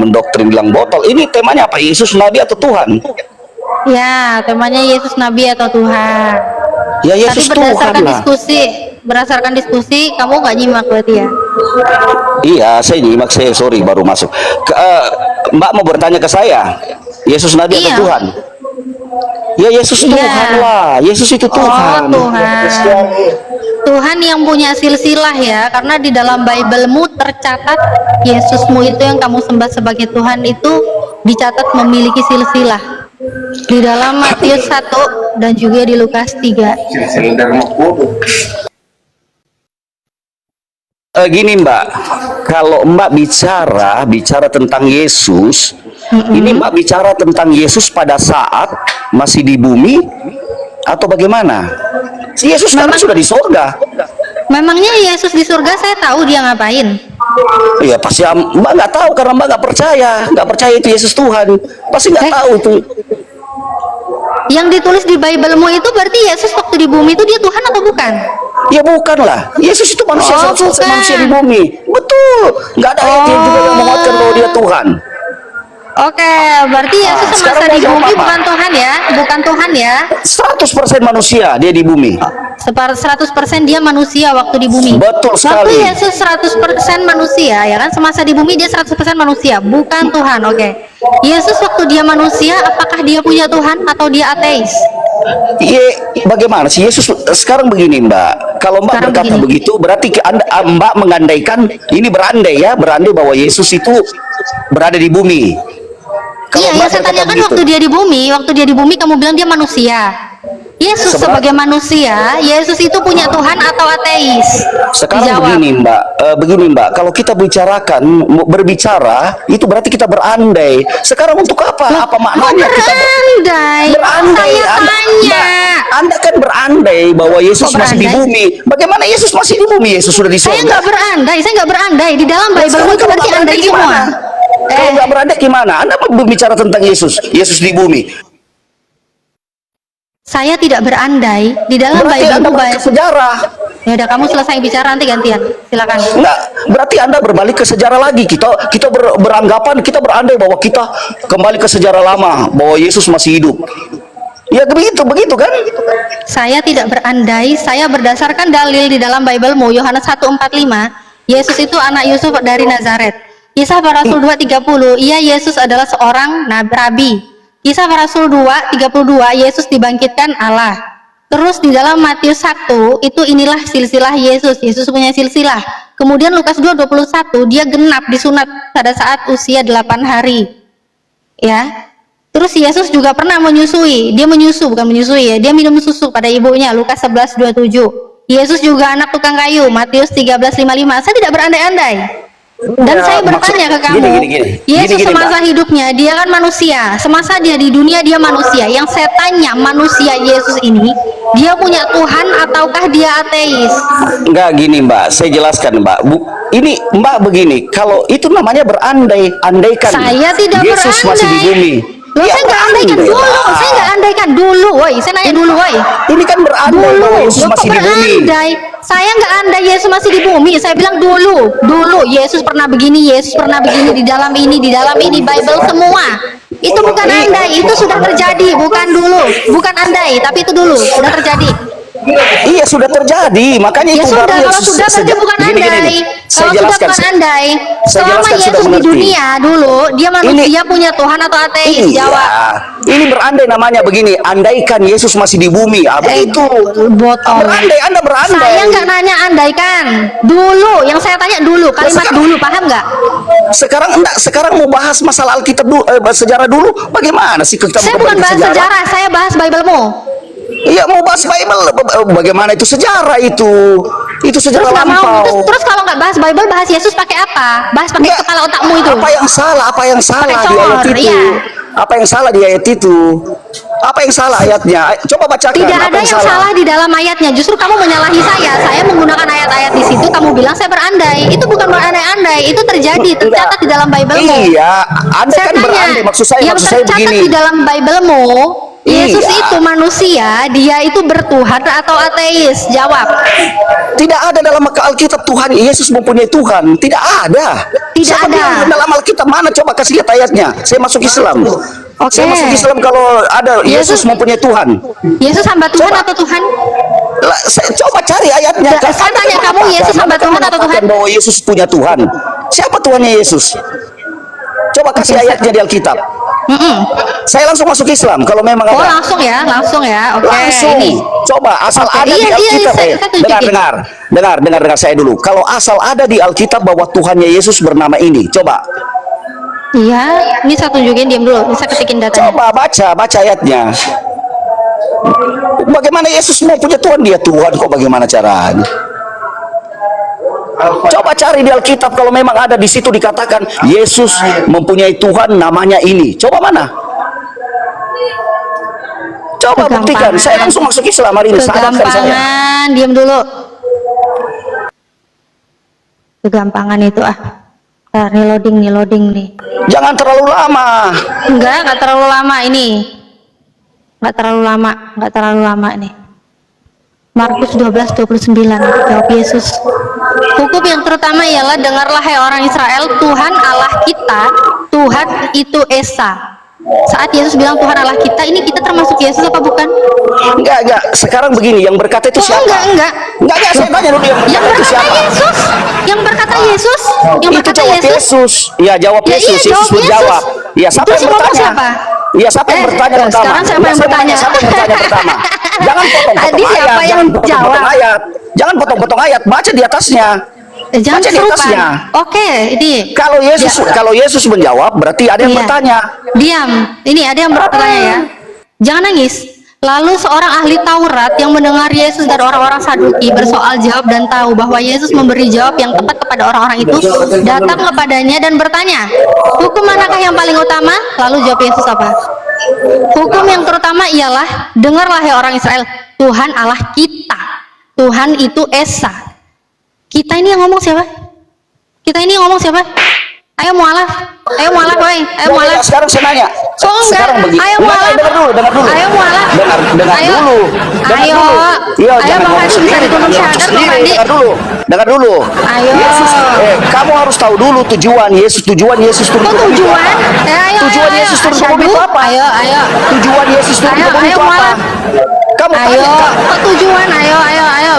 mendoktrin bilang botol. Ini temanya apa? Yesus Nabi atau Tuhan? Ya, temanya Yesus Nabi atau Tuhan. Ya Yesus Tapi Tuhan berdasarkan diskusi, kamu nggak nyimak berarti ya? Iya, saya nyimak, saya sorry baru masuk. Mbak mau bertanya ke saya, Yesus Nabi atau Tuhan? Ya Yesus Tuhan lah, Yesus itu Tuhan. Oh, Tuhan. Tuhan yang punya silsilah ya, karena di dalam Biblemu tercatat Yesusmu itu yang kamu sembah sebagai Tuhan itu dicatat memiliki silsilah. Di dalam Matius 1 dan juga di Lukas 3. Gini Mbak, kalau Mbak bicara tentang Yesus, ini Mbak bicara tentang Yesus pada saat masih di bumi atau bagaimana? Yesus sekarang sudah di surga. Memangnya Yesus di surga saya tahu dia ngapain? Iya pasti Mbak nggak tahu karena Mbak nggak percaya itu Yesus Tuhan, pasti nggak tahu itu. Yang ditulis di Biblemu itu berarti Yesus waktu di bumi itu dia Tuhan atau bukan? Ya bukan lah, Yesus itu manusia manusia di bumi, betul. Nggak ada ayat yang juga yang menguatkan bahwa dia Tuhan. Oke, berarti Yesus semasa di bumi bukan Tuhan ya? Bukan Tuhan ya? 100% manusia dia di bumi. 100% dia manusia waktu di bumi. Betul sekali. Waktu Yesus 100% manusia, ya kan? Semasa di bumi dia 100% manusia, bukan Tuhan. Oke. Yesus waktu dia manusia, apakah dia punya Tuhan atau dia ateis? Iya, bagaimana sih Yesus sekarang begini Mbak? Kalau Mbak Sekarang berkata begini. begitu, berarti Mbak mengandaikan ini berandai bahwa Yesus itu berada di bumi. Kalau Iya, Mbak yang saya berkata tanyakan begitu. waktu dia di bumi kamu bilang dia manusia. Yesus Sebab- sebagai manusia, Yesus itu punya Tuhan atau ateis? Sekarang Dijawab. begini Mbak, kalau kita berbicara itu berarti kita berandai. Sekarang untuk apa? Apa maknanya kita berandai? berandai? Saya tanya. Anda kan berandai bahwa Yesus Kok masih di berandai? bumi. Bagaimana Yesus masih di bumi? Yesus sudah di Saya surga. nggak berandai. Di dalam Bible Sekarang itu kalau berarti nggak andai berandai semua. gimana? Kalau nggak berandai gimana? Anda berbicara tentang Yesus di bumi. Saya tidak berandai di dalam Berarti Bible Anda itu balik ke sejarah. Ya udah, kamu selesai bicara nanti gantian. Silakan. Enggak, berarti Anda berbalik ke sejarah lagi. Kita beranggapan, kita berandai bahwa kita kembali ke sejarah lama, bahwa Yesus masih hidup. Ya begitu kan? Saya tidak berandai, saya berdasarkan dalil di dalam Biblemu Yohanes 1:45. Yesus itu anak Yusuf dari Nazaret. Kisah Para Rasul 2:30, ia Yesus adalah seorang rabi. Kisah Para Rasul 2:32, Yesus dibangkitkan Allah. Terus di dalam Matius 1 itu inilah silsilah Yesus. Yesus punya silsilah. Kemudian Lukas 2:21 dia genap disunat pada saat usia 8 hari. Ya. Terus Yesus juga pernah menyusui. Dia menyusu, bukan menyusui ya. Dia minum susu pada ibunya. Lukas 11:27. Yesus juga anak tukang kayu. Matius 13:55. Saya tidak berandai-andai. Dan saya bertanya ke kamu, Yesus semasa hidupnya dia kan manusia, semasa dia di dunia dia manusia. Yang saya tanya, manusia Yesus ini dia punya Tuhan ataukah dia ateis? Enggak, gini Mbak, saya jelaskan Mbak. Ini Mbak begini, kalau itu namanya andaikan. Saya tidak Yesus berandai. masih di bumi. Loh, Ya, saya nggak andaikan berandai dulu, lah. saya nggak andaikan dulu, woi. Saya nanya dulu, woi. Ini kan berandai bahwa Yesus Loh, kok masih di bumi. berandai? Saya nggak andai Yesus masih di bumi. Saya bilang dulu Yesus pernah begini, Yesus pernah begini di dalam ini, Bible semua. Itu bukan andai, itu sudah terjadi, bukan dulu, bukan andai, tapi itu dulu sudah terjadi. Iya, sudah terjadi. Makanya Ya itu sudah, baru kalau sudah berarti bukan andai. Saya Kalau sudah jelaskan. bukan andai, Saya selama jelaskan, sudah Yesus di mengerti. dunia dulu, dia manusia punya Tuhan atau ateis? Iya, Jawab. ini berandai namanya begini. Andaikan Yesus masih di bumi. Begitu. Botol. Berandai, Anda berandai. Saya nggak nanya andaikan. Dulu, yang saya tanya dulu, kalimat sekarang- dulu, paham nggak? Sekarang mau bahas masalah Alkitab dulu, sejarah dulu. Bagaimana sih kita Saya mau bukan kembali ke bahas sejarah, saya bahas Biblemu. Iya, mau bahas Bible. Bagaimana itu sejarah itu? Itu sejarah Terus nggak mau. lampau. Terus kalau nggak bahas Bible, bahas Yesus pakai apa? Bahas pakai Nggak, kepala otakmu itu. Apa yang salah? Apa yang salah Pakai di ayat congor, itu? iya. Apa yang salah di ayat itu? Apa yang salah ayatnya? Coba bacakan. Tidak Apa ada yang salah di dalam ayatnya. Justru kamu menyalahi saya. Saya menggunakan ayat-ayat di situ. Kamu bilang saya berandai. Itu bukan berandai-andai. Itu terjadi, tercatat di dalam Biblemu. Iya, Anda Saya kan tanya, berandai. Maksud saya yang tercatat begini. di dalam Biblemu, Yesus Iya. itu manusia, dia itu bertuhan atau ateis? Jawab. Tidak ada dalam Alkitab Tuhan Yesus mempunyai Tuhan. Tidak ada. Tidak Siapa ada. bilang dalam Alkitab mana? Coba kasih lihat ayatnya. Saya masuk Islam. Oke. Saya masuk Islam kalau ada Yesus Yesus- mempunyai Tuhan. Yesus hamba Tuhan Coba. atau Tuhan? Saya coba cari ayatnya. Saya Anda tanya kan kamu, mengatakan- Yesus hamba Anda kan Tuhan atau mengatakan Tuhan? bahwa Yesus punya Tuhan. Siapa Tuhannya Yesus? Coba kasih ayatnya di Alkitab. Saya langsung masuk Islam kalau memang Oh, ada. langsung ya. Oke. Langsung. Ini. Coba asal Oke, ada di iya, Alkitab. saya tunjukin. Dengar saya dulu. Kalau asal ada di Alkitab bahwa Tuhannya Yesus bernama ini, coba. Iya, ini saya tunjukin, diam dulu. Bisa ketikin datanya. Coba baca ayatnya. Bagaimana Yesus mau punya Tuhan? Dia Tuhan kok, bagaimana caranya? Coba cari di Alkitab kalau memang ada di situ dikatakan Yesus mempunyai Tuhan namanya ini. Coba mana? Coba buktikan. Saya langsung masuk Islam hari ini. Sadarkan saya. Kegampangan, diam dulu. Kegampangan itu Ntar, nih loading nih. Jangan terlalu lama. Enggak terlalu lama ini. Enggak terlalu lama ini. Markus 12:29, jawab Yesus. Hukum yang terutama ialah, dengarlah hai orang Israel, Tuhan Allah kita, Tuhan itu Esa. Saat Yesus bilang Tuhan Allah kita, ini kita termasuk Yesus apa bukan? Enggak. Sekarang begini, yang berkata itu Oh, siapa? enggak. Enggak, saya tanya dulu yang Yang berkata itu berkata siapa? Yesus, yang berkata Yesus, yang Itu berkata jawab Yesus. Yesus. Ya, jawab Ya, Yesus. iya, Yesus jawab menjawab. Yesus. Ya, siapa Terus yang ngomong bertanya? siapa? Iya, siapa yang bertanya pertama? Sekarang siapa yang bertanya? Siapa yang bertanya pertama? Jangan potong-potong Tadi siapa ayat, yang jangan potong-potong jawab? ayat. Jangan potong-potong ayat, baca di atasnya. Jangan Baca di kesurupan. atasnya. Oke, ini. Kalau Yesus menjawab, berarti ada yang Iya. bertanya. Diam. Ini ada yang bertanya ya. Jangan nangis. Lalu seorang ahli Taurat yang mendengar Yesus dan orang-orang Saduki bersoal jawab dan tahu bahwa Yesus memberi jawab yang tepat kepada orang-orang itu, datang kepadanya dan bertanya, hukum manakah yang paling utama? Lalu jawab Yesus apa? Hukum yang terutama ialah, dengarlah ya orang Israel, Tuhan Allah kita, Tuhan itu Esa. Kita ini yang ngomong siapa? Kita ini yang ngomong siapa? Ayo mualaf, boy, ayo mualaf. Sekarang saya nanya. Oh, enggak. Sekarang begini. Ayo Enggak, mualaf. dengar dulu. Ayo mualaf. Dengar Ayo. dulu. Dengar Ayo. dulu. Iya, Ayo, jangan Bang ngomong Hadi, bisa sendiri, dituntut jangan ngomong syahadat, Bang sendiri. Hadi. Dengar dulu. Ayo. Yesus, kamu harus tahu dulu tujuan Yesus turun Kok ke bumi itu tujuan? apa? Ayo, Tujuan ayo, Yesus turun ke asyhadu. bumi itu apa? Ayo. Tujuan Yesus turun ke bumi itu apa? mualaf. Kamu Ayo, tanya kan? kok tujuan? Ayo.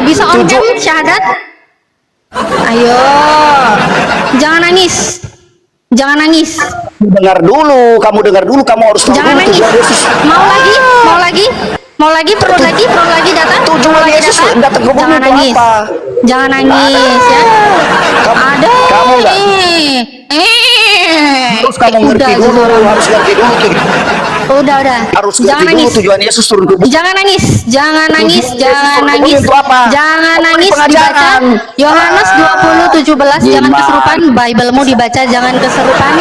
Bisa on cam syahadat? Ayo. Jangan nangis. Jangan nangis. Dengar dulu, kamu harus tahu Jangan dulu nangis. tujuan Yesus. Mau lagi, perlu lagi datang. Tujuan Perlu lagi Yesus datang ke bumi Jangan itu nangis. apa? Jangan nangis ya. Ada. kamu nggak- Terus kamu ngerti dulu, harus ngerti dulu tuh. Udah. Harus Jangan ngerti dulu nangis. tujuan Yesus turun ke bumi. Jangan nangis. Tujuan Yesus turun ke bumi itu apa? Jangan nangis, dibaca Pengajaran. Yohanes 20:17. Jangan Gimana? kesurupan. Biblemu dibaca, jangan kesurupan.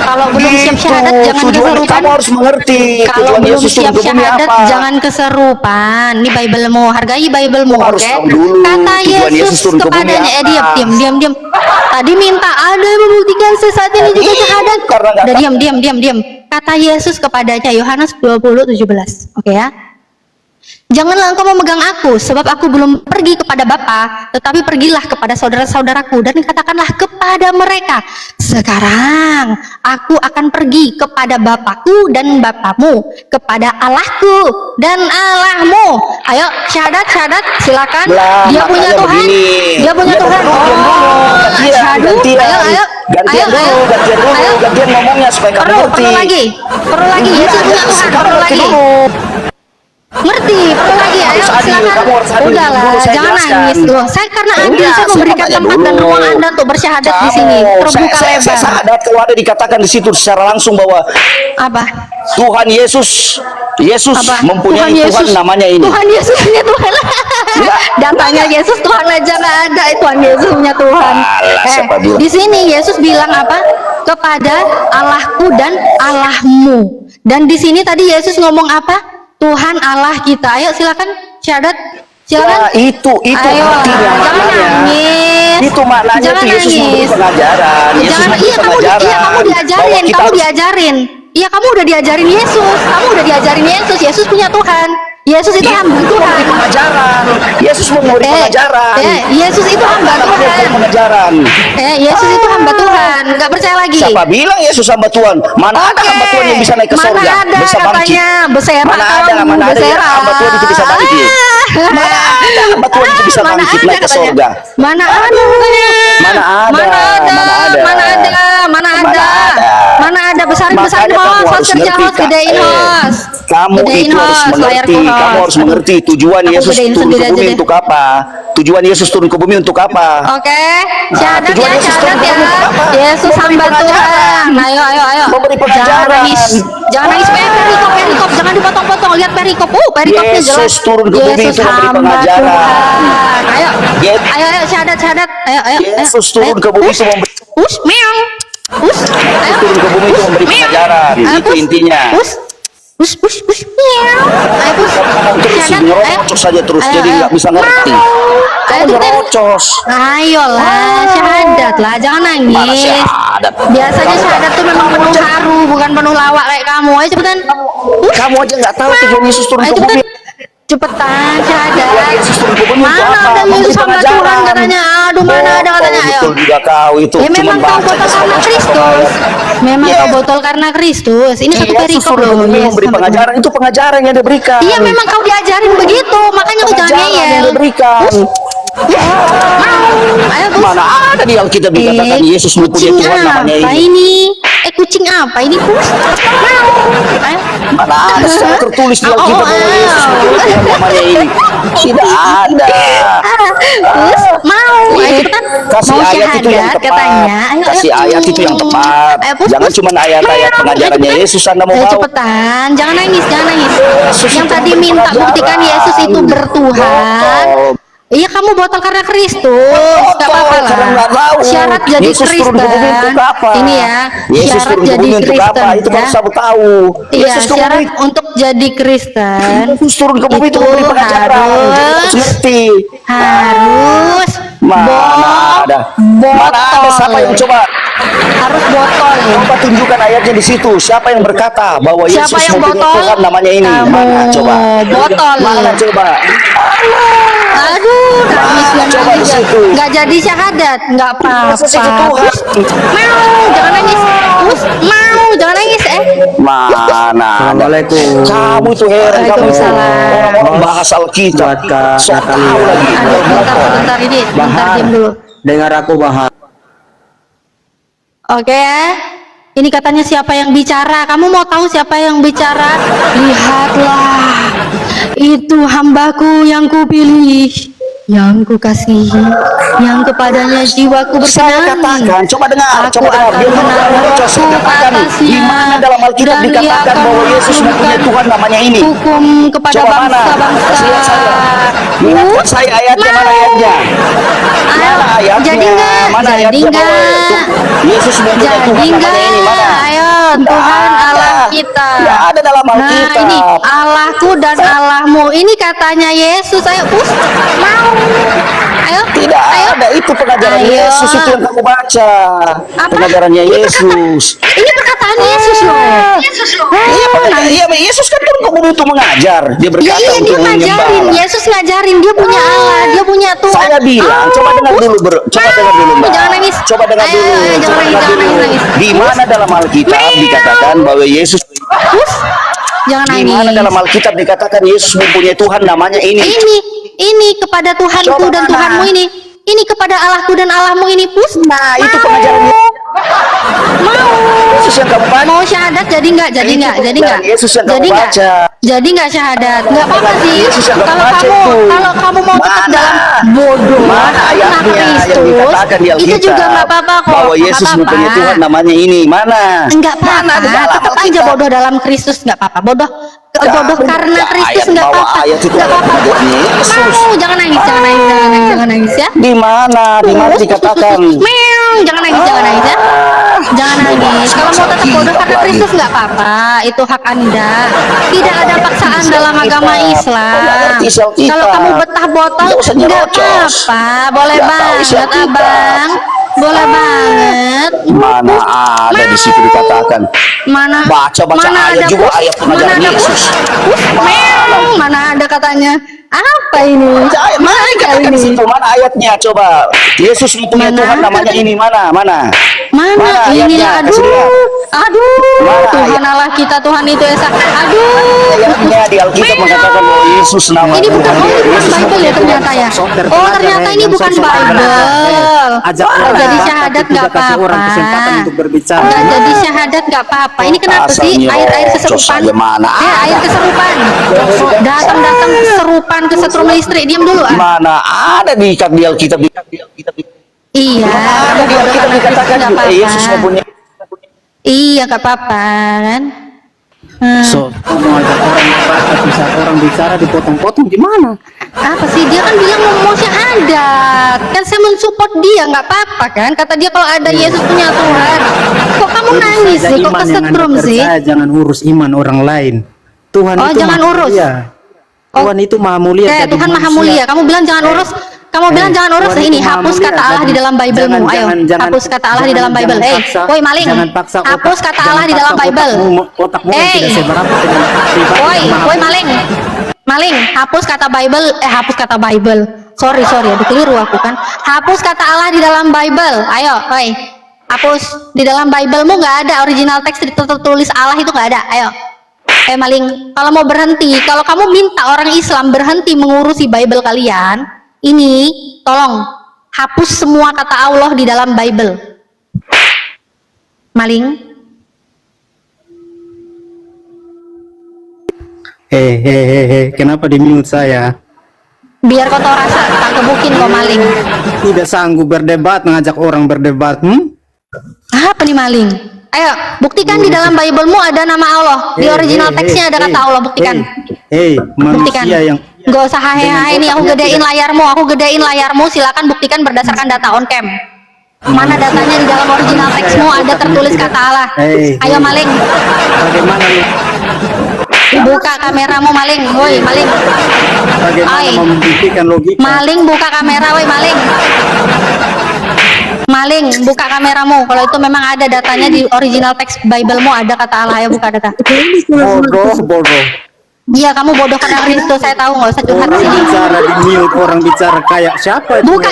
Kalau belum siap Gitu, syahadat jangan tujuan kesurupan. kamu harus mengerti Kalau tujuan belum Yesus turun siap ke bumi syahadat apa. jangan kesurupan. Ini Biblemu, hargai Biblemu, Kamu harus oke? tahu dulu Kata tujuan Yesus Yesus turun ke bumi kepadanya, apa. diam. Tadi minta ada yang membuktikan saat ini juga syahadat. Karena nggak Udah diam. Kata Yesus kepadanya, Yohanes 20:17. Oke ya. Janganlah engkau memegang aku, sebab aku belum pergi kepada Bapa, tetapi pergilah kepada saudara-saudaraku dan katakanlah kepada mereka, sekarang aku akan pergi kepada Bapakku dan Bapamu, kepada Allahku dan Allahmu. Ayo syahadat, silakan. Lah, Dia punya makanya Tuhan, begini. dia punya Ya, Tuhan. diam dulu. Syahadu. Gantian dulu, gantian ngomongnya supaya kamu ngerti. Perlu lagi. Yesus punya Tuhan, perlu ngerti lagi. dulu. Ngerti, perlu lagi. Ayo Harus adil, silakan. kamu harus adil. Udahlah, Dulu saya jangan jelaskan. nangis loh. Saya karena adil, Enggak, saya memberikan saya tempat dan dulu. ruang Anda untuk bersyahadat di sini. Terbuka saya lebar. syahadat kalau ada dikatakan di situ secara langsung bahwa Apa? Tuhan Yesus Apa? mempunyai Tuhan namanya ini. Tuhan Yesus punya Tuhan. Datanya Yesus Tuhan aja nggak ada. Tuhan Yesus punya Tuhan. Alah, siapa bilang? Di sini Yesus bilang apa? Kepada Allahku dan Allahmu. Dan di sini tadi Yesus ngomong apa? Tuhan Allah kita. Ayo silakan syahadat. Silakan. Nah, itu Ayo, artinya jangan maknanya. nangis. Itu maknanya Jangan tuh Yesus memberi nangis. pengajaran. Yesus Jangan, memberi pengajaran. kamu bahwa diajarin, kita kamu harus- diajarin. Iya, kamu udah diajarin Yesus. Kamu udah diajarin Yesus. Yesus punya Tuhan. Yesus itu hamba Itu Tuhan. memberi pengajaran. Yesus memberi pengajaran. Yesus itu hamba Apa namanya Tuhan. pengajaran? Yesus itu hamba Tuhan. Nggak percaya lagi. Siapa bilang Yesus hamba Tuhan? Mana ada hamba Tuhan yang bisa naik ke surga? Mana ada Bisa bangkit. katanya bersera Mana ada kamu, yang bersera. hamba Tuhan itu bisa bangkit? Mana ada hamba Tuhan itu bisa Mana bangkit ada naik ke katanya. surga? Mana ada katanya. Mana ada? Mana ada? Mana ada? Mana ada? Mana ada? Mana ada? Mana ada? Besarin Makanya kamu host, harus kerja ngerti, host, gedein host. Kamu Gedein itu harus host, mengerti. layarku host. Kamu harus mengerti tujuan Aku Yesus gedein turun sendiri ke aja bumi deh. untuk apa? Tujuan Yesus turun ke bumi untuk apa? Oke, syahadat tujuan ya, Yesus syahadat turun ya. ke bumi untuk apa? Yesus Memberi hamba pengajaran. Tuhan. Ayo. Memberi Jangan pengajaran. nangis. Jangan nangis. Perikop. Jangan dipotong-potong. Lihat perikop. Perikopnya jelas. Yesus turun ke bumi Yesus itu memberi hamba pengajaran. Tuhan. Ayo. Ye- Ayo, syahadat. Ayo. Yesus turun ke bumi itu memberi Meow. Ayo. turun ke bumi itu memberi pengajaran. Itu intinya. Meow. Ayo, Terus Syahadat. nyerocos saja terus, Ayo, jadi ayo. nggak bisa ngerti. Kamu nyerocos. Ayolah, syahadat lah, jangan Mana nangis. syahadat? Biasanya syahadat tuh memang penuh haru, bukan penuh lawak kayak kamu. Ayo cepetan. Kamu aja nggak tahu tujuan Yesus turun Ayo ke cepetan. bumi. Cepetan syahadat. Yesus turun ke bumi untuk Mana apa? ada Memberi Yesus hamba pengajaran. Tuhan katanya. Aduh, mana ada katanya. Ayo. Betul juga kau itu. Ya Cuma memang kau baca botol karena saja Kristus. Memang Iya. kau botol karena Kristus. Ini satu Yesus perikop turun ke loh. bumi Yesus memberi hamba Tuhan. pengajaran. Itu pengajaran yang diberikan. Iya memang kau diajarin begitu, makanya kau jangan Pengajaran yang ngeyel. diberikan. Ayo, Gus. Mana ada di Alkitab dikatakan Yesus mempunyai Kucing Tuhan namanya apa ini. ini? Kucing matching apa ini Pus? Mau? Ayo. Mana ada secara tertulis di Alkitab bahwa Yesus mempunyai Tuhan namanya ini? Tidak ada. Pus mau? Ayo cepetan. Kasih Mau ayat itu yang syahadat tepat. katanya. Ayo, Kasih ayat itu yang tepat. Ayo, Pus, Jangan Pus. cuma ayat-ayat Mau. pengajarannya Ayo, Yesus Anda mau Ayo bawa. cepetan, jangan nangis, jangan nangis. Yesus Yang itu tadi bukan minta pengajaran. buktikan Yesus itu bertuhan. Botol. Iya kamu botol karena Kristus, gak apa-apa lah. Karena nggak tahu. Syarat jadi Yesus turun Kristen. ke bumi untuk apa? Ini ya, Yesus syarat turun ke jadi bumi untuk Kristen. apa? Itu ya. harus kamu tahu. Iya, Yesus ke syarat bumi. untuk jadi Kristen Yesus turun ke bumi itu itu memberi pengajaran. Jadi harus ngerti. harus Mana ada? Mana ada siapa yang coba? harus botol. Coba tunjukkan ayatnya di situ. Siapa yang berkata bahwa Siapa Yesus yang mempunyai botol? Tuhan namanya ini? Kamu. Mana coba? Botol. Mana coba? Aduh, nangis Coba di nangis situ. nggak jadi syahadat, nggak Yesus itu apa-apa. Tuhan. Mau, jangan nangis. Pus, mau, jangan nangis Mana? Assalamualaikum. Kamu tuh heran kamu. Waalaikumsalam. Orang-orang bahas Alkitab. Buat Kak Sok Natalia. tahu lagi. Aduh, bentar ini, bentar Bahar, diam dulu. dengar aku Bahar. Oke ya. Ini katanya siapa yang bicara? Kamu mau tahu siapa yang bicara? Lihatlah, itu hambaku yang kupilih, yang kukasihi, yang kepadanya jiwaku Saya berkenan. katakan, coba dengar, Aku coba dengar. akan Biar menaruh kamu saya katakan atasnya, di mana dalam Alkitab dan dia dikatakan akan bahwa Yesus mempunyai menurunkan Tuhan namanya ini. hukum kepada Coba mana? bangsa-bangsa. Kasih lihat saya. Lihatkan saya ayatnya, mana ayatnya? Ayo, Mana ayatnya? jadi enggak? Mana Jadi ayatnya bahwa enggak? Yesus mempunyai Jadi Tuhan namanya enggak? ini? Mana? Ayo, Nggak Tuhan ada. Allah kita. Nggak ada dalam Nah, Alkitab. ini Allahku dan Allahmu. Ini katanya Yesus. Ayo, Pus. Mau. Ayo. Tidak Ayo. ada, itu pengajaran Ayo. Yesus itu yang kamu baca. Apa? Pengajarannya Ini Yesus. Ini perkataan Yesus loh. Iya, iya, Yesus kan turun ke bumi untuk mengajar. Dia Ya berkata iya, dia untuk ngajarin. menyembah. Yesus ngajarin. Dia punya Allah. Dia punya Tuhan. Saya bilang, Oh, coba dengar Pus. dulu, coba dengar dulu, Mbak. Jangan nangis. Coba dengar Ayo, dulu, ayo, coba jangan dengar nangis, dulu. jangan nangis. Di mana dalam Alkitab dikatakan bahwa Yesus? Pus. Jangan Di mana nangis. dalam Alkitab dikatakan Yesus mempunyai Tuhan namanya ini? Ini kepada Tuhanku Coba dan mana? Tuhanmu ini. Ini kepada Allahku dan Allahmu ini, Pus. Nah, itu pengajaran Mau. Yesus yang kamu baca. Mau syahadat jadi enggak? Jadi Itu enggak? Jadi enggak? pengajaran Yesus yang kamu Jadi enggak? baca. Jadi enggak syahadat? Enggak apa-apa sih. Yesus yang kamu Kalau baca kamu itu. mau tetap Mana? dalam bodoh Mana ayatnya yang Kristus, dikatakan di Alkitab itu juga enggak apa-apa kok. bahwa Nggak Yesus apa-apa. mempunyai Tuhan namanya ini? Mana? Enggak Mana di apa-apa. dalam Tetap aja Alkitab? bodoh dalam Kristus enggak apa-apa. Bodoh karena ada Kristus ayat enggak bahwa apa-apa. ayat itu Enggak ada apa-apa. Pus. pengajaran Yesus. Mau, jangan nangis, jangan nangis, jangan nangis, jangan nangis ya. Di mana? Di mana dikatakan? Meong, jangan nangis ya. Jangan nangis. Kalau mau tetap bodoh karena Kristus nggak apa-apa. Itu hak Anda. Tidak ada paksaan dalam agama Islam. Kalau kamu betah botol Nggak usah nggak nyerocos. apa-apa. Boleh Nggak tahu isi banget, Alkitab. Abang. Boleh banget. Mana ada di situ dikatakan? Mana Baca mana ayat ada juga Pus? ayat pengajaran Mana ada Yesus. Pus? Meong. Mana ada katanya? Apa ini? Mana dikatakan ini? situ? Mana ayatnya? Coba. Yesus mempunyai Mana? Tuhan namanya ini mana? Mana? Mana ini? ayatnya? Aduh, Kasih lihat. aduh, Mana Tuhan ayat? Allah kita, Tuhan itu Esa. Aduh, Ayatnya di Alkitab mengatakan bahwa Yesus namanya. ini bukan Yesus Bible ya ternyata ya. Oh ternyata ini bukan Bible. Oh, jadi syahadat nggak apa-apa. Nggak jadi syahadat nggak apa-apa. Ini kenapa sih Asalnya air rocos keserupan? aja, mana Air keserupan. Datang keserupan kesetrum listrik. Diam dulu ah. Mana ada di Alkitab? Iya, kamu Di bodoh Alkitab karena Kristus dikatakan nggak apa-apa. Yesus mempunyai. Iya, nggak apa-apa kan. So, mau ajak orang debat, bisa orang bicara dipotong-potong gimana? Apa sih dia kan bilang mau syahadat, kan saya mensupport dia, nggak apa-apa kan, kata dia kalau ada Yesus punya Tuhan. Kok kamu nangis sih, kok kesetrum sih? Jangan urus iman orang lain. Tuhan Oh, itu jangan maha urus. mulia. Tuhan itu maha mulia. jadi Tuhan maha manusia. mulia, kamu bilang jangan urus. Kamu bilang jangan urus Tuhan ini, itu maha hapus mulia, kata Allah jadi di dalam Bible-mu. Ayo, jangan- hapus kata Allah di dalam Bible. jangan paksa- Woi maling, jangan paksa hapus otak- kata Allah di dalam jangan paksa Bible. otakmu yang tidak seberapa dengan pribadi Woi, yang maha woi mulia. maling, hapus kata Bible, hapus kata Bible. Sorry, aduh keliru aku kan. Hapus kata Allah di dalam Bible. Ayo, woi, hapus di dalam Bible-mu nggak ada original teks tertulis Allah itu nggak ada. Ayo, maling, kalau mau berhenti, kalau kamu minta orang Islam berhenti mengurusi Bible kalian, ini tolong hapus semua kata Allah di dalam Bible. Maling, Kenapa di mute saya? Biar kau tahu rasa, tak kebukin kau maling. Tidak sanggup berdebat, mengajak orang berdebat. Apa nih maling? Ayo, buktikan di dalam Bible-mu ada nama Allah. Di original teksnya ada kata Allah, buktikan. Buktikan. Gak usah hahe-hahe nih, aku gedein layarmu, silakan buktikan berdasarkan data on cam. Mana datanya di dalam original teksmu ada tertulis kata Allah. Ayo maling. Bagaimana Buka kameramu maling, woi maling. membuktikan logika? Maling buka kamera, woi maling. Maling buka kameramu. Kalau itu memang ada datanya di original teks Bible-mu ada kata Allah, ayo buka data. Bodoh. Iya, kamu bodoh karena Kristus, saya tahu, nggak usah curhat Orang sini. bicara di mute, orang bicara kayak siapa itu? Buka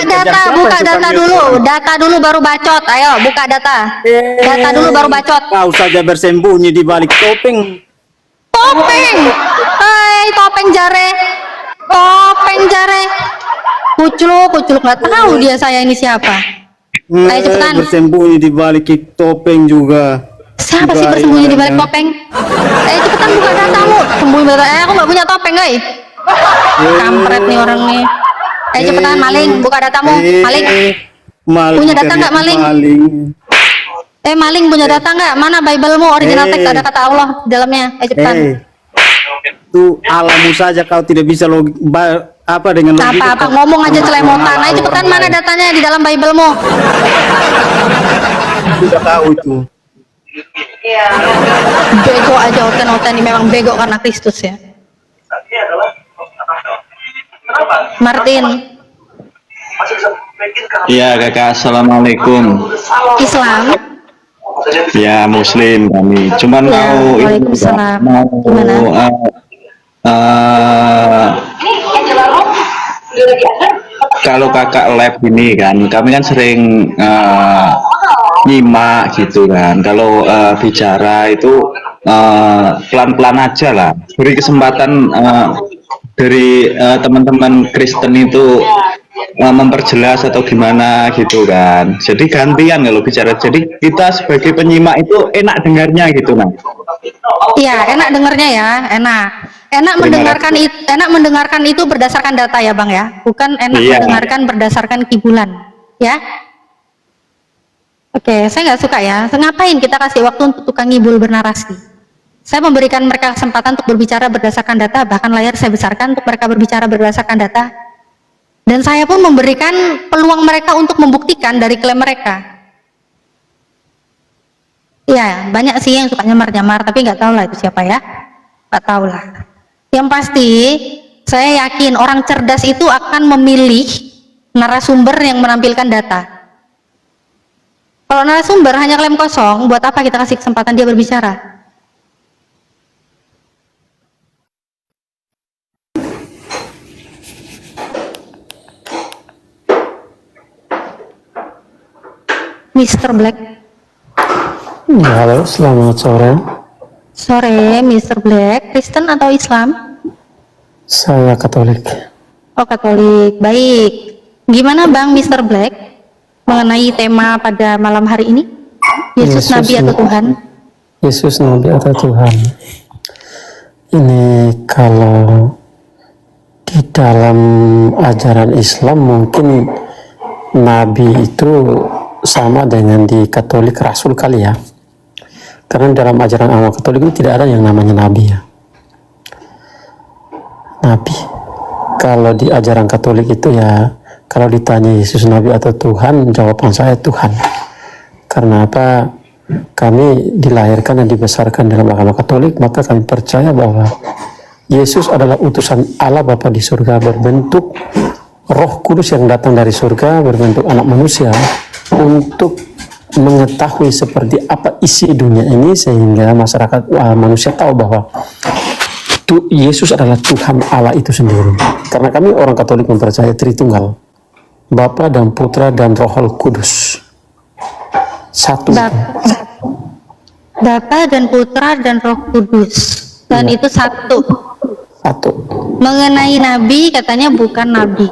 data dulu, baru bacot. Ayo, buka data. Data dulu baru bacot. Kau saja bersembunyi di balik topeng. Topeng. Hai, topeng jare. Kucluk, nggak tahu dia saya ini siapa. Ayo cepetan. Bersembunyi di balik topeng juga. Siapa sih bersembunyi di balik topeng? Ayo cepetan buka datamu. Sembunyi balik. Aku nggak punya topeng, guys. Kampret nih orang nih. Ayo cepetan maling, buka datamu. Maling. Punya data nggak maling? Maling punya data nggak? Mana Bible-mu original teks ada kata Allah di dalamnya? Ayo cepetan. Itu alamu saja, kau tidak bisa dengan logika. Apa ngomong aja celemotan. Ayo cepetan, mana datanya di dalam Bible-mu? Tidak tahu itu. Bego aja oten ini memang bego karena Kristus ya. Martin. Iya kakak, assalamualaikum. Islam. Ya Muslim kami. Cuman Ya, mau waalaikumsalam. Gimana? Kalau kakak live ini kan, kami kan sering nyimak gitu kan. Kalau bicara itu pelan-pelan aja lah. Beri kesempatan dari teman-teman Kristen itu memperjelas atau gimana gitu kan. Jadi gantian kalau bicara. Jadi kita sebagai penyimak itu enak dengarnya gitu nah. Iya, enak dengarnya ya, enak mendengarkan itu berdasarkan data ya Bang ya, bukan enak mendengarkan berdasarkan kibulan ya. Oke, saya nggak suka ya. Ngapain kita kasih waktu untuk tukang ngibul bernarasi? Saya memberikan mereka kesempatan untuk berbicara berdasarkan data, bahkan layar saya besarkan untuk mereka berbicara berdasarkan data. Dan saya pun memberikan peluang mereka untuk membuktikan dari klaim mereka. Ya, banyak sih yang suka nyamar-nyamar, tapi nggak tahu lah itu siapa ya. Nggak tahu lah. Yang pasti, saya yakin orang cerdas itu akan memilih narasumber yang menampilkan data. Kalau narasumber hanya klaim kosong, buat apa kita kasih kesempatan dia berbicara? Mr. Black. Halo, selamat sore. Sore, Mr. Black. Kristen atau Islam? Saya Katolik. Oh, Katolik. Baik. Gimana Bang Mr. Black mengenai tema pada malam hari ini? Yesus Nabi atau Tuhan? Yesus Nabi atau Tuhan? Ini kalau di dalam ajaran Islam mungkin Nabi itu sama dengan di Katolik Rasul kali ya, karena dalam ajaran agama Katolik itu tidak ada yang namanya Nabi ya. Nabi kalau di ajaran Katolik itu ya, kalau ditanya Yesus Nabi atau Tuhan, jawaban saya Tuhan. Karena apa? Kami dilahirkan dan dibesarkan dalam agama Katolik, maka kami percaya bahwa Yesus adalah utusan Allah Bapa di surga, berbentuk Roh Kudus yang datang dari surga, berbentuk anak manusia untuk mengetahui seperti apa isi dunia ini, sehingga masyarakat manusia tahu bahwa Yesus adalah Tuhan Allah itu sendiri. Karena kami orang Katolik mempercayai Tritunggal, Bapa dan Putra dan Roh Kudus, satu. Bapa dan Putra dan Roh Kudus, dan itu satu. Mengenai Nabi, katanya bukan Nabi.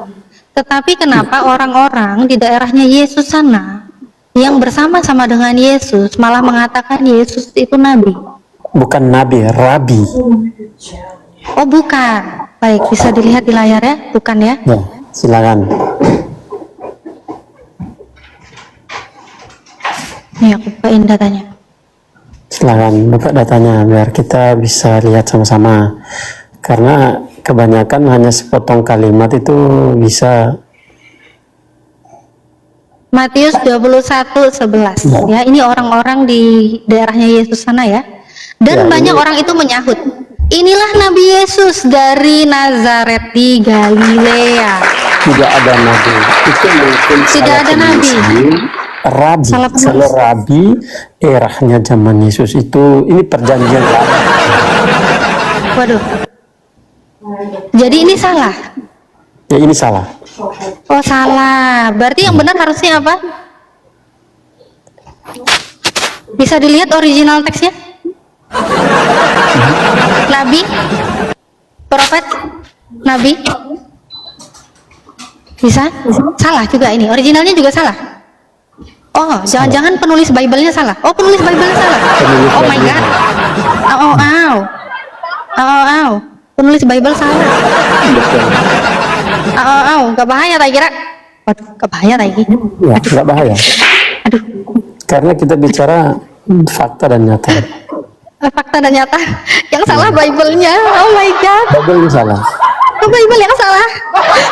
Tetapi kenapa orang-orang di daerahnya Yesus sana yang bersama-sama dengan Yesus malah mengatakan Yesus itu Nabi? Bukan Nabi, Rabi. Oh bukan. Baik, bisa dilihat di layar ya, bukan ya? Ya, silakan. Nih aku bukain datanya. Silakan buka datanya biar kita bisa lihat sama-sama. Karena kebanyakan hanya sepotong kalimat itu bisa. Matius 21:11 ya, ini orang-orang di daerahnya Yesus sana ya. Dan Ya, banyak ini- orang itu menyahut, inilah Nabi Yesus dari Nazaret di Galilea. Tidak ada nabi. Itu mungkin Tidak salah ada nabi. Rabi. Salah penulis. Kalau rabi erahnya zaman Yesus itu ini perjanjian lama. Waduh. Jadi ini salah. Ya ini salah. Oh salah. Berarti yang benar harusnya apa? Bisa dilihat original teksnya? Nabi? Profet? Nabi? Bisa? Salah juga ini. Originalnya juga salah. Oh, jangan-jangan penulis Bible-nya salah. Oh, penulis Bible-nya salah. Oh my god. Penulis Bible salah. Gak bahaya tak kira. Waduh, gak bahaya tak kira. Ya, nggak bahaya. Aduh, Karena kita bicara fakta dan nyata. fakta dan nyata. Yang salah Bible-nya. Oh my god. Bible ini salah. Oh, Bible yang salah.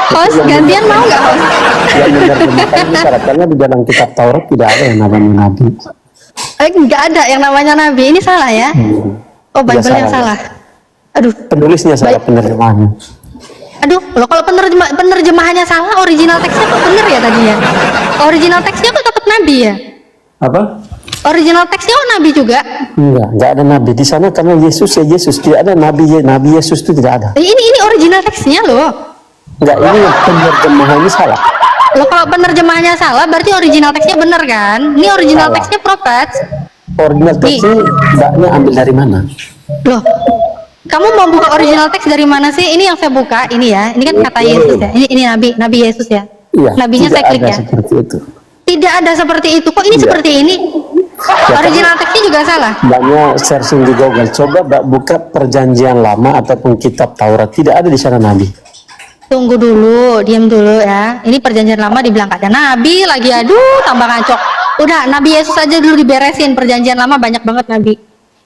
Host, gantian mau nggak host? Yang menerjemahkan ini salah. Karena di dalam kitab Taurat tidak ada yang namanya nabi. Nggak ada yang namanya Nabi. Ini salah ya? Oh, Tidak Bible yang salah. salah. Aduh, Penulisnya salah, penerjemahannya. aduh. Loh, kalau penerjemahannya salah, original teksnya kok bener ya tadi ya? Original teksnya kok tetap Nabi ya? Apa? Original teksnya kok Nabi juga? Enggak ada nabi di sana karena Yesus ya Yesus, tidak ada nabi. Nabi Yesus itu tidak ada. Ini original teksnya loh. Enggak, ini penerjemahannya salah. Loh, kalau penerjemahannya salah, berarti original teksnya bener kan? Ini original Salah. teksnya Prophet. Original teksnya mbaknya ambil dari mana? Loh, kamu mau buka original teks dari mana sih? Ini yang saya buka, ini ya. Ini kan kata Yesus ya. Ini Nabi Yesus ya. Iya, Nabinya tidak saya klik ada ya. seperti itu. Tidak ada seperti itu. Kok ini Iya. seperti ini? Original teksnya juga salah. Banyak searching di Google. Coba mbak buka perjanjian lama ataupun kitab Taurat, tidak ada di sana nabi. Tunggu dulu, diam dulu ya. Ini perjanjian lama dibilang gak ada Nabi lagi. Aduh, tambah ngacok. Udah, Nabi Yesus aja dulu diberesin. Perjanjian lama banyak banget Nabi.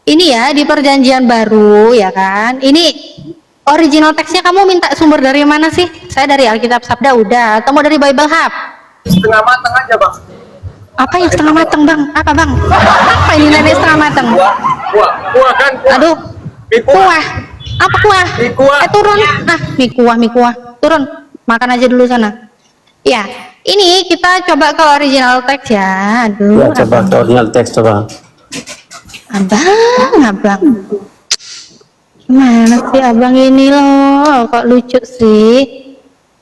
Ini ya, di perjanjian baru ya kan. Ini original teksnya kamu minta sumber dari mana sih? Saya dari Alkitab Sabda udah. Atau mau dari Bible Hub? Setengah matang aja, Bang. Apa yang setengah matang bang? Apa bang? Apa ini nenek setengah matang? Kuah kan? Aduh, kuah. Apa kuah? Mie kuah. Turun. Ah, mie kuah. Turun. Makan aja dulu sana. Ya, ini kita coba ke original text ya. Aduh, Ya coba ke original teks coba. abang. Gimana sih abang ini loh? Kok lucu sih?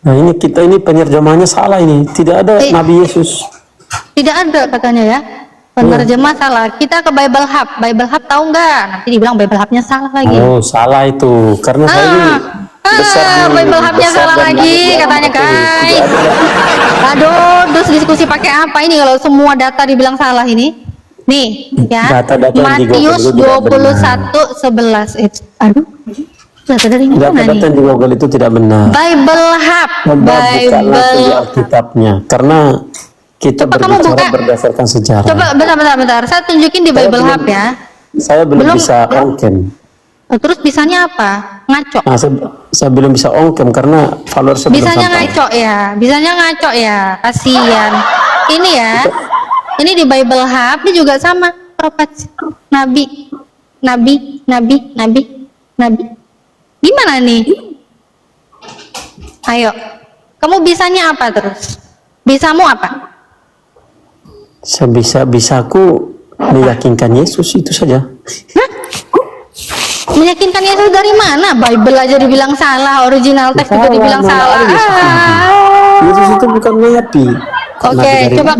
Nah ini penerjemahannya salah ini. Tidak ada Nabi Yesus. Tidak ada katanya ya. Penerjemah salah. Kita ke Bible Hub. Bible Hub tahu nggak? Nanti dibilang Bible Hubnya salah lagi. Oh salah itu. Karena saya ini besar di- Bible Hubnya besar salah dan lagi lahir katanya di- guys. tidak ada. Aduh, terus diskusi pakai apa ini kalau semua data dibilang salah ini? Nih, ya. Data-data yang di Google Matius itu tidak benar. 21:11. Aduh. Data dari mana Data-data nih? yang di Google itu tidak benar. Bible Hub. Coba buka langsung di Bible. Alkitabnya. Karena kita Coba kamu berbicara buka. berdasarkan sejarah. Coba bentar. Saya tunjukin di Bible Hub ya. Saya belum Belum. bisa ongkem. Terus bisanya apa? Ngaco. Nah, saya belum bisa ongkem karena follower saya belum Bisanya sampai. ngaco ya. Bisanya ngaco ya. Kasihan. Ini ya. Ini di Bible Hub ini juga sama. Prophet Nabi. Gimana nih? Ayo. Kamu bisanya apa terus? Bisamu apa? Bisaku meyakinkan Yesus itu saja. Meyakinkan Yesus dari mana? Bible aja dibilang salah, original teks juga dibilang mana salah. ada Yesus Yesus itu bukan nabi. Oke, coba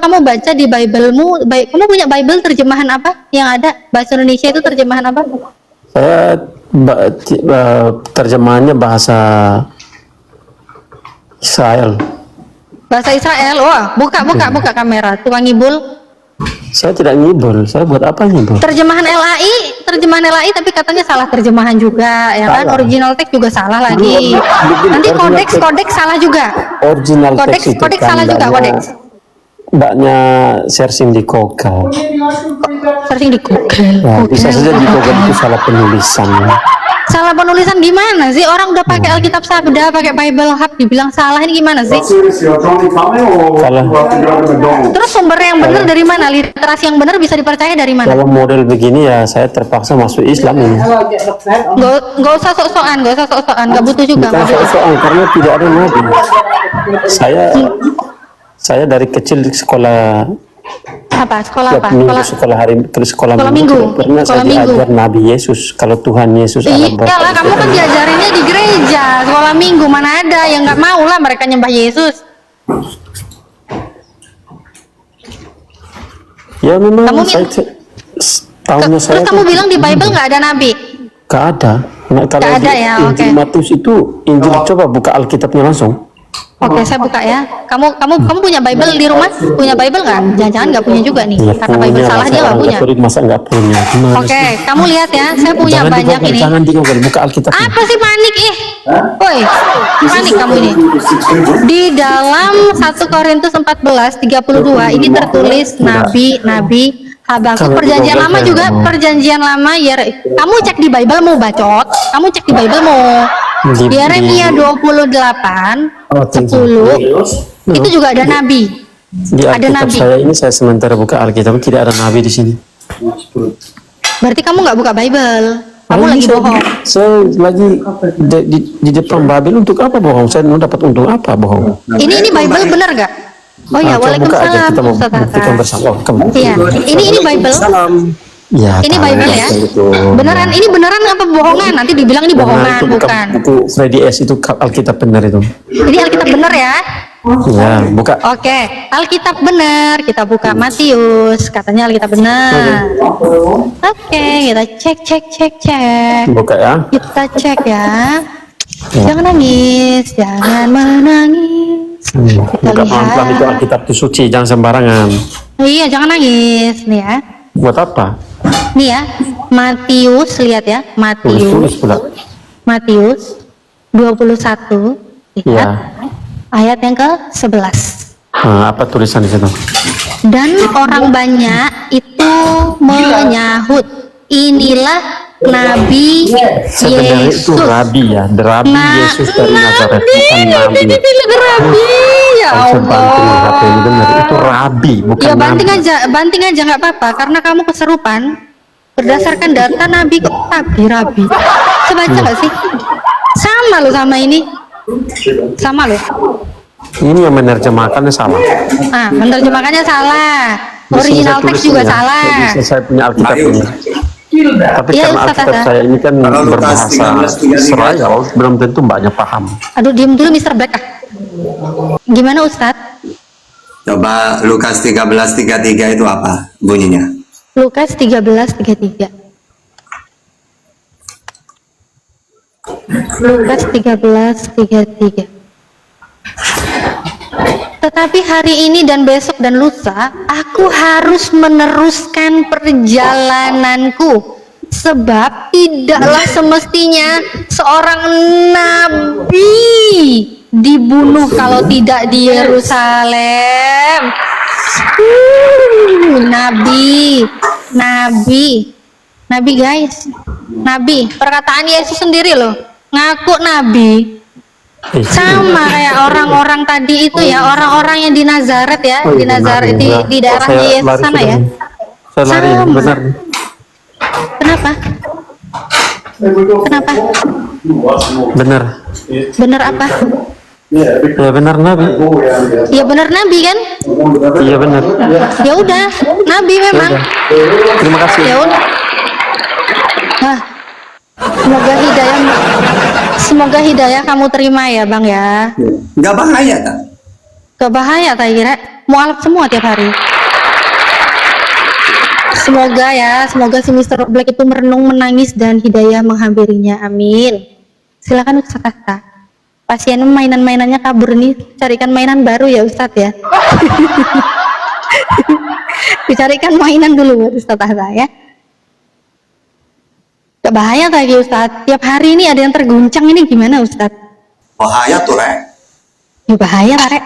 kamu baca di Bible-mu. Kamu punya Bible terjemahan apa? Yang ada bahasa Indonesia itu terjemahan apa? Saya terjemahannya bahasa Israel. Bahasa Israel. Wah, buka kamera. Tukang ngibul. Saya tidak ngibul. Saya buat apa ngibul? Terjemahan LAI tapi katanya salah terjemahan juga, ya kan? Salah. Original text juga salah lagi. Begini, Nanti original kodeks salah juga. Original text itu Kodeks kan salah juga, kodeks. mbaknya searching di Google. Searching di Google. Ya, bisa Google. saja di Google itu salah penulisan. Salah penulisan gimana sih? Orang udah pakai Alkitab Sabda, pakai Bible Hub, dibilang salah, ini gimana sih? Kalau Terus sumber yang benar dari mana? Literasi yang benar bisa dipercaya dari mana? kalau model begini ya saya terpaksa masuk Islam ini. Nggak usah sok-sokan, nggak butuh juga. Bukan nggak butuh. soal karena tidak ada nabi. Saya dari kecil di sekolah Apa? Sekolah tiap apa? minggu Sekolah. sekolah Sekolah minggu minggu. tidak pernah Sekolah saya minggu. diajar Nabi Yesus kalau Tuhan Yesus Allah Iyalah, kamu kan diajarinnya di gereja, sekolah minggu, mana ada yang nggak mau lah mereka nyembah Yesus. ya memang Kamu tahunnya saya Terus kamu bilang di Bible nggak ada nabi? gak ada. Nah, kalau Nggak ada di ya, Injil oke. Matius itu Injil coba buka Alkitabnya langsung. Oke, saya buka ya. Kamu punya Bible di rumah? Punya Bible nggak? Jangan-jangan nggak punya juga nih, Ya, karena Bible salah dia nggak punya. Katolik masa nggak punya? Gimana Oke, sih? kamu lihat ya, saya punya Jangan di banyak Google, ini. Jangan di Google, buka Alkitabnya. Apa sih panik ih? Woi, panik kamu ini. Di dalam 1 Korintus 14:32 ini tertulis nabi Habakuk. Kalau di Perjanjian Google lama saya juga, nggak mau. perjanjian lama ya. Kamu cek di Bible mau bacot? Kamu cek di Bible mau Yeremia 28 thank you. 10 itu juga ada nabi. Di Ada Alkitab nabi. saya ini saya sementara buka Alkitab tidak ada nabi di sini. Berarti kamu nggak buka Bible. Kamu Hari lagi ini saya- bohong. Saya lagi di depan Babel untuk apa bohong? Saya mau dapat untung apa bohong? Ini Bible benar nggak? Oh ya, Coba buka aja waalaikumsalam kita mau Ustaz buktikan Hatta. bersama. Oh, kamu. Iya, ini Bible. Ya, Ini tahu, Bible ya? itu. Beneran, ini beneran apa bohongan? Nanti dibilang ini Benar, bohongan, itu bukan. buku Freddy S itu Alkitab benar itu. Ini Alkitab bener ya? Ya, buka. Oke, Alkitab bener. Kita buka Matius, katanya Alkitab bener. Oke, kita cek. Buka ya. Kita cek ya. Jangan nangis, jangan menangis. Kita Buka pelan-pelan itu lihat. Alkitab itu suci, jangan sembarangan. Iya, jangan nangis nih ya. Buat apa? Nih ya, Matius, lihat ya, Tulis pula. Matius 21, lihat. Ya. Ayat yang ke-11. Nah, apa tulisan di situ? Dan orang banyak itu menyahut, inilah Nabi Sebenarnya itu Yesus. Rabi ya, Rabi Yesus dari Nazaret, bukan Nabi. Ini bilang Rabi, ya Saya banting Allah. HP ini benar, itu Rabi, bukan Ya Nabi. banting aja nggak apa-apa, karena kamu keserupan. Berdasarkan data Nabi kok Rabi. Sebaca nggak sih? Sama loh sama ini. Sama loh. Ini yang menerjemahkannya salah. Ah, menerjemahkannya salah. Original Bisa saya teks tulis juga ini ya. salah. Bisa saya punya Alkitab ini. Tapi Iya, karena Ustaz Alkitab Hatta. saya ini kan Kalau Lukas berbahasa 13:33 Israel, belum tentu mbaknya paham. Aduh, diem dulu Mr. Black ah. Gimana Ustadz? Coba Lukas 13:33 itu apa bunyinya? Lukas 13:33. Lukas 13:33. Tetapi hari ini dan besok dan lusa, aku harus meneruskan perjalananku. Sebab tidaklah semestinya seorang nabi dibunuh kalau tidak di Yerusalem. Nabi guys, nabi. Perkataan Yesus sendiri loh, ngaku nabi. Sama kayak orang-orang tadi itu ya, orang-orang yang di Nazaret ya, Oh, di iya, Nazaret benar. di daerahnya Saya Yesus lari sana sudah ya. ini. Saya lari ini, Sama. benar. Kenapa? Kenapa? Benar. Bener apa? Ya benar Nabi. Ya bener nabi kan? Iya benar. Ya udah, nabi memang. Terima kasih. Ya udah. Nah, semoga hidayah kamu terima ya bang ya. Nggak bahaya tak? Gak bahaya tak kira? Mualaf semua tiap hari. Semoga ya, semoga si Mr. Black itu merenung, menangis dan hidayah menghampirinya. Amin. Silakan Ustaz Hatta. Pasien mainan-mainannya kabur nih, carikan mainan baru ya Ustadz ya. Dicarikan mainan dulu buat Ustaz Tahta ya. Gak bahaya lagi Ustaz. Tiap hari ini ada yang terguncang, ini gimana Ustaz? Bahaya tuh, Rek. Ya bahaya lah, Rek.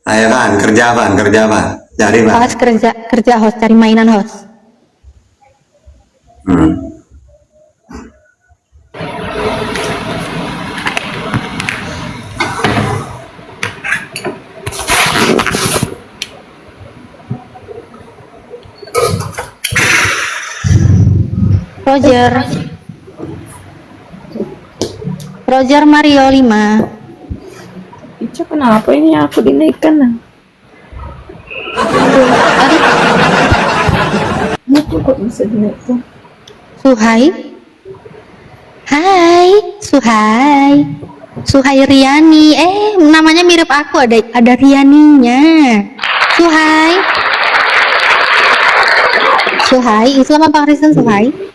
Ayo Van, kerja Van, kerja Van. Cari Van. Host kerja host, cari mainan host. Roger Mario 5. Ica, kenapa ini aku dinaikkan? Kenapa kok bisa dinaikkan? Suhai. Hai, Suhai. Suhai Riani. Namanya mirip aku, ada Rianinya. Suhai. Suhai, Islam apa Kristen Suhai?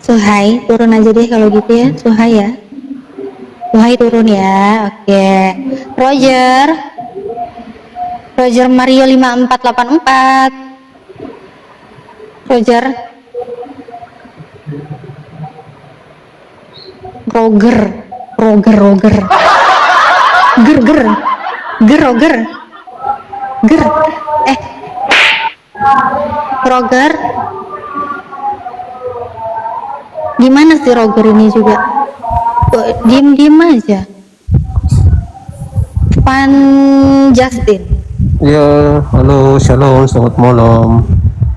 Suhai, turun aja deh kalau gitu ya, Suhai ya. Suhai turun ya, oke. Roger Mario 5484. Roger. Roger. Roger. Gimana sih Roger ini juga? Diem aja. Van Justin. Ya, halo, shalom, selamat malam.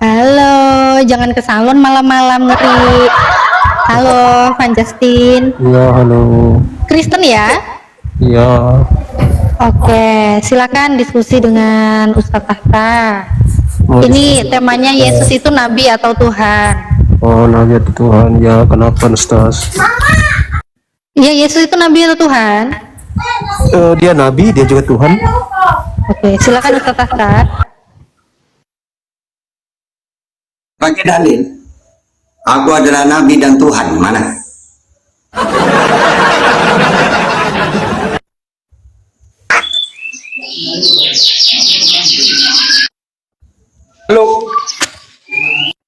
Halo, jangan ke salon malam-malam, ngeri. Halo, Van Justin. Ya, halo. Kristen ya? Ya. Oke, silakan diskusi dengan Ustaz Tahta. Ini temanya Yesus itu nabi atau Tuhan? Oh, nabi atau Tuhan? Ya, kenapa Ustaz? Iya, Yesus itu nabi atau Tuhan? Dia nabi, dia juga Tuhan. Oke, silakan Ustaz Tahta. Pakai dalil. Aku adalah nabi dan Tuhan. Mana? Halo.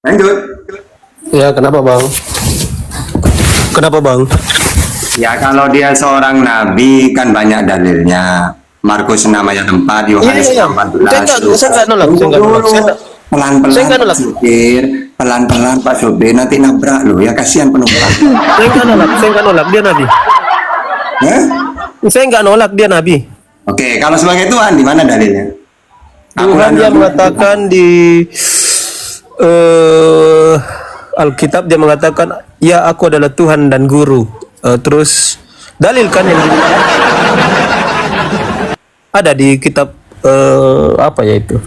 Lanjut. Ya, kenapa Bang? Kenapa Bang? Ya kalau dia seorang nabi kan banyak dalilnya. Markus 6 ayat 4, Yohanes 14. Saya nggak nolak. Pelan-pelan Pak supir, pelan-pelan Pak supir, nanti nabrak lo ya, kasihan penumpang. Saya nggak nolak dia nabi. Saya nggak nolak dia nabi. Oke, kalau sebagai Tuhan di mana dalilnya? Tuhan dia mengatakan di Alkitab, dia mengatakan ya aku adalah Tuhan dan Guru. Terus dalil kan yang ada di kitab apa ya itu?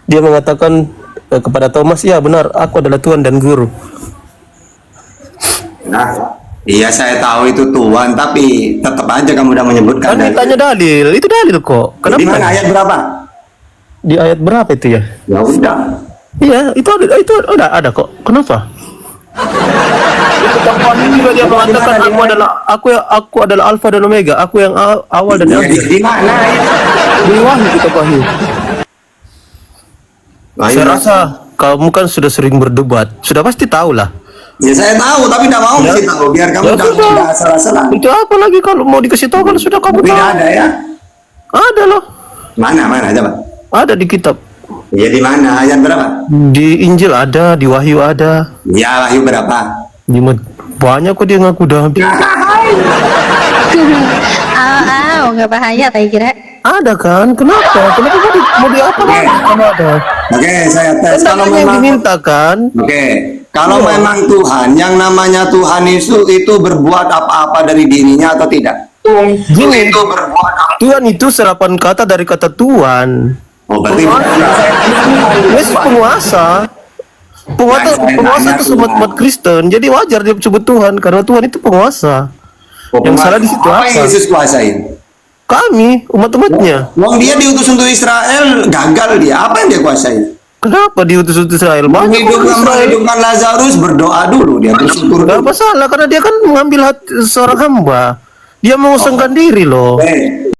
Dia mengatakan kepada Thomas, ya benar, aku adalah Tuhan dan Guru. Nah, iya saya tahu itu Tuhan, tapi tetap aja kamu udah menyebutkan. Kan ditanya dalil, itu dalil kok. Kenapa? Di mana ayat berapa? Di ayat berapa itu ya? Ya udah. Iya, itu ada kok. Kenapa? Juga dia mengatakan aku adalah Alfa dan Omega, aku yang awal dan akhir. Di mana? Di Wahyu kita Wahyu. Saya rasa kamu kan sudah sering berdebat, sudah pasti tahu lah. Ya saya tahu, tapi tidak mau kasih tahu biar kamu tidak salah-salah. Itu apa lagi kalau mau dikasih tahu kan sudah kamu tahu. Tidak ada ya? Ada loh. Mana coba? Ada di kitab. Ya di mana? Ayat berapa? Di Injil ada, di Wahyu ada. Ya Wahyu berapa? Banyak kok dia ngaku dah. Nggak bahaya, saya kira. Ada kan? Kenapa mau di apa lagi? Kalau ada. Oke, saya tes. Kalau yang memang dimintakan. Oke, kalau memang Tuhan, yang namanya Tuhan itu berbuat apa-apa dari dirinya atau tidak? Gini, Tuhan itu serapan kata dari kata Tuhan. Oh, berarti Yesus penguasa. Penguasa itu umat Kristen. Jadi wajar dia sebut Tuhan karena Tuhan itu penguasa. Yang salah di situ apa apa? yang Yesus kuasain? Kami, umat-umatnya. Wong dia diutus untuk Israel, gagal dia. Apa yang dia kuasain? Kenapa diutus Israel? Menghidupkan Lazarus, berdoa dulu dia bersyukur. Gak masalah karena dia kan mengambil hati seorang hamba. Dia mengosongkan diri loh.